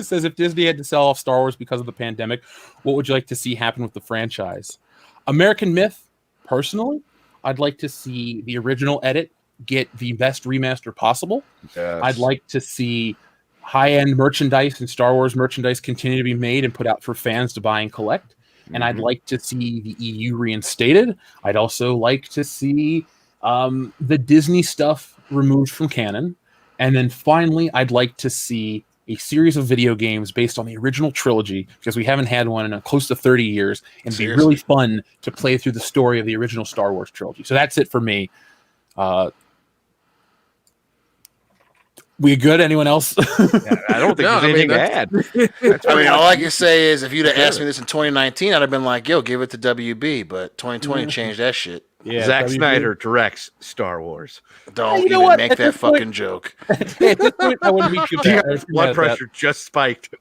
says, if Disney had to sell off Star Wars because of the pandemic, what would you like to see happen with the franchise? American Myth, personally, I'd like to see the original edit get the best remaster possible.
Yes.
I'd like to see high-end merchandise and Star Wars merchandise continue to be made and put out for fans to buy and collect. And I'd like to see the EU reinstated. I'd also like to see the Disney stuff removed from canon. And then finally, I'd like to see a series of video games based on the original trilogy, because we haven't had one in close to 30 years. And it'd be really fun to play through the story of the original Star Wars trilogy. So that's it for me. We good? Anyone else?
I don't think there's anything to add.
I mean, all I can say is if you'd have asked me this in 2019, I'd have been like, yo, give it to WB. But 2020 changed that shit.
Yeah,
Zack Snyder directs Star Wars.
Don't even make that fucking joke.
At this point, I wouldn't be too bad.
Blood pressure just spiked.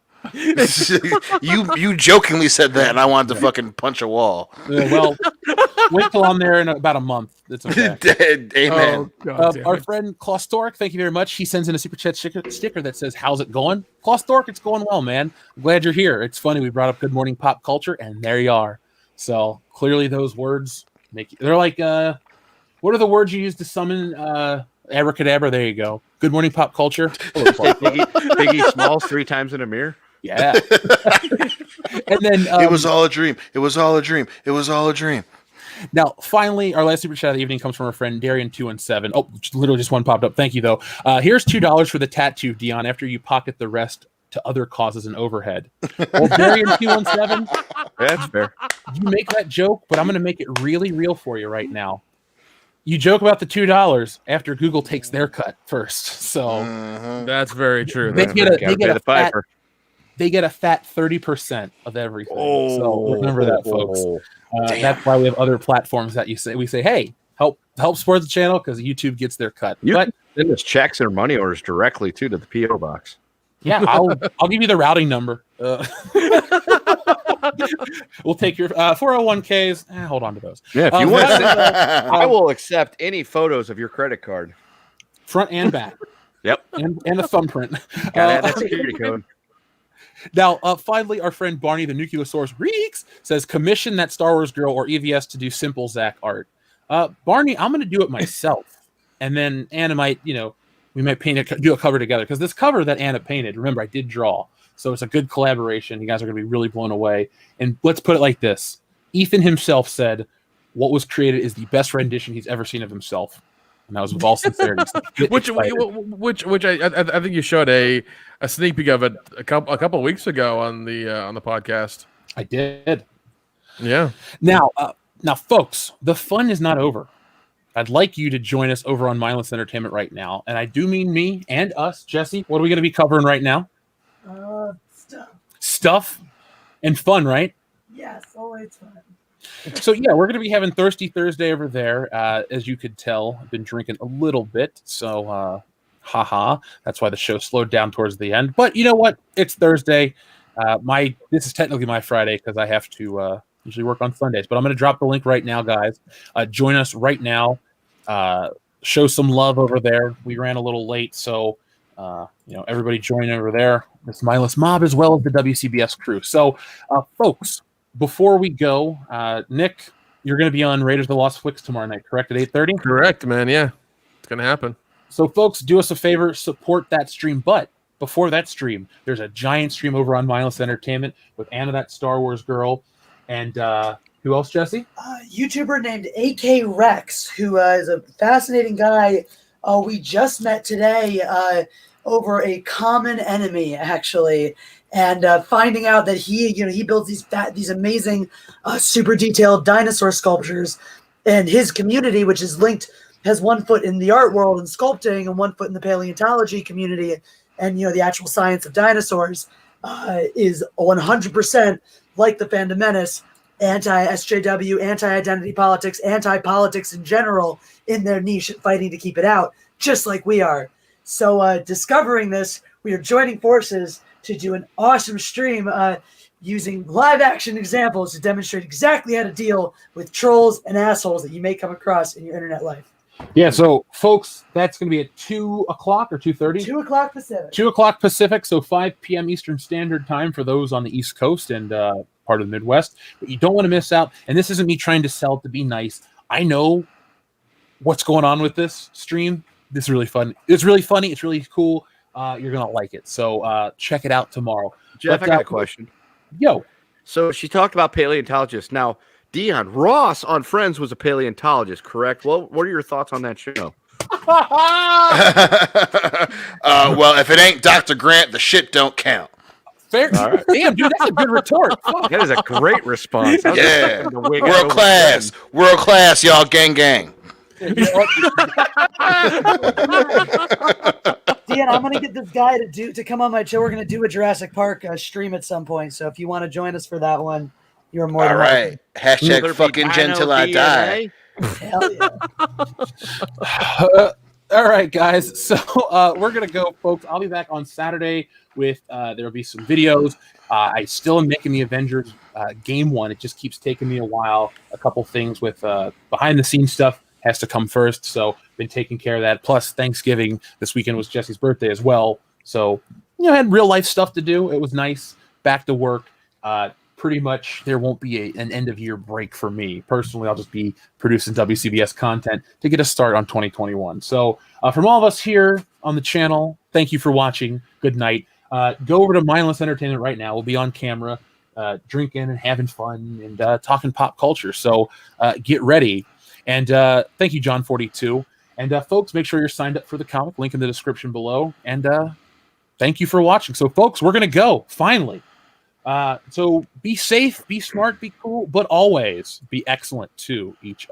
you jokingly said that, and I wanted to fucking punch a wall.
Well, wait till I'm there in about a month. It's okay.
Amen.
Our friend Klaus Stork, thank you very much. He sends in a super chat sticker that says, "How's it going?" Klaus Stork, it's going well, man. I'm glad you're here. It's funny, we brought up Good Morning Pop Culture, and there you are. So clearly, those words they're like, what are the words you use to summon Abracadabra, there you go. Good morning, pop culture.
Biggie Smalls 3 times in a mirror.
Yeah. And then
it was all a dream. It was all a dream. It was all a dream.
Now, finally, our last super chat of the evening comes from our friend Darian217. Oh, literally just one popped up. Thank you, though. Here's $2 for the tattoo, Dion, after you pocket the rest to other causes and overhead. Well, Darian217,
That's fair.
you make that joke, but I'm going to make it really real for you right now. You joke about the $2 after Google takes their cut first. So
That's very true.
they get a fat,
Fiverr.
they get a fat 30% of everything. So remember that, folks. That's why we have other platforms that we say, hey, help support the channel because YouTube gets their cut.
But send us checks or money orders directly to the PO box.
Yeah, I'll give you the routing number. We'll take your 401ks. Hold on to those.
Yeah, if you want, I will accept any photos of your credit card,
front and back.
Yep,
and a thumbprint.
Gotta have that security code.
Now, finally, our friend Barney the Nucleosaurus Reeks says, commission that Star Wars girl or EVS to do simple Zach art. Barney, I'm going to do it myself. And then Anna might, we might do a cover together. Because this cover that Anna painted, remember, I did draw. So it's a good collaboration. You guys are going to be really blown away. And let's put it like this. Ethan himself said, what was created is the best rendition he's ever seen of himself. And that was with all sincerity.
which I think you showed a sneak peek of it a couple of weeks ago on the podcast.
I did.
Yeah.
Now, folks, the fun is not over. I'd like you to join us over on Mindless Entertainment right now, and I do mean me and us, Jesse. What are we going to be covering right now? Stuff and fun, right?
Yes, always fun.
So yeah, we're going to be having Thirsty Thursday over there. As you could tell, I've been drinking a little bit, so haha. That's why the show slowed down towards the end. But you know what? It's Thursday. This is technically my Friday because I have to usually work on Sundays. But I'm going to drop the link right now, guys. Join us right now. Show some love over there. We ran a little late, so everybody join over there. This Mindless Mob as well as the WCBS crew. So, folks. Before we go, Nick, you're going to be on Raiders of the Lost Flicks tomorrow night, correct? At 8:30?
Correct, man. Yeah, it's going to happen.
So, folks, do us a favor, support that stream. But before that stream, there's a giant stream over on Mindless Entertainment with Anna, that Star Wars girl, and who else, Jesse?
YouTuber named AK Rex, who is a fascinating guy. We just met today over a common enemy, actually. And finding out that he builds these amazing, super detailed dinosaur sculptures, and his community, which is linked, has one foot in the art world and sculpting, and one foot in the paleontology community, and the actual science of dinosaurs, is 100% like the Phantom Menace, anti-SJW, anti-identity politics, anti-politics in general in their niche, fighting to keep it out, just like we are. So discovering this, we are joining forces to do an awesome stream using live action examples to demonstrate exactly how to deal with trolls and assholes that you may come across in your internet life.
Yeah, so folks, that's going to be at 2 o'clock or 2:30?
2 o'clock Pacific.
2 o'clock Pacific, so 5 p.m. Eastern Standard Time for those on the East Coast and part of the Midwest. But you don't want to miss out. And this isn't me trying to sell it to be nice. I know what's going on with this stream. This is really fun. It's really funny. It's really cool. You're going to like it. So check it out tomorrow.
Jeff, I got a question.
Yo.
So she talked about paleontologists. Now, Dion, Ross on Friends was a paleontologist, correct? Well, what are your thoughts on that show?
Well, if it ain't Dr. Grant, the shit don't count.
Fair. Right. Damn, dude, that's a good retort.
That is a great response.
Yeah. World class, y'all. Gang, gang.
Dion, I'm gonna get this guy to come on my show. We're gonna do a Jurassic Park stream at some point. So if you want to join us for that one, you're more than welcome.
All right. Hashtag fucking Gen till I die.
Hell yeah.
All right, guys. So we're gonna go, folks. I'll be back on Saturday with there'll be some videos. I still am making the Avengers game one. It just keeps taking me a while. A couple things with behind the scenes stuff has to come first, so been taking care of that. Plus, Thanksgiving this weekend was Jesse's birthday as well, so I had real life stuff to do. It was nice. Back to work. pretty much there won't be an end of year break for me personally. I'll just be producing WCBS content to get a start on 2021. So from all of us here on the channel, thank you for watching. Good night. Go over to Mindless Entertainment right now. We'll be on camera, drinking and having fun and talking pop culture. So get ready. And thank you, John42. And folks, make sure you're signed up for the comic. Link in the description below. And thank you for watching. So folks, we're going to go finally. So be safe, be smart, be cool, but always be excellent to each other.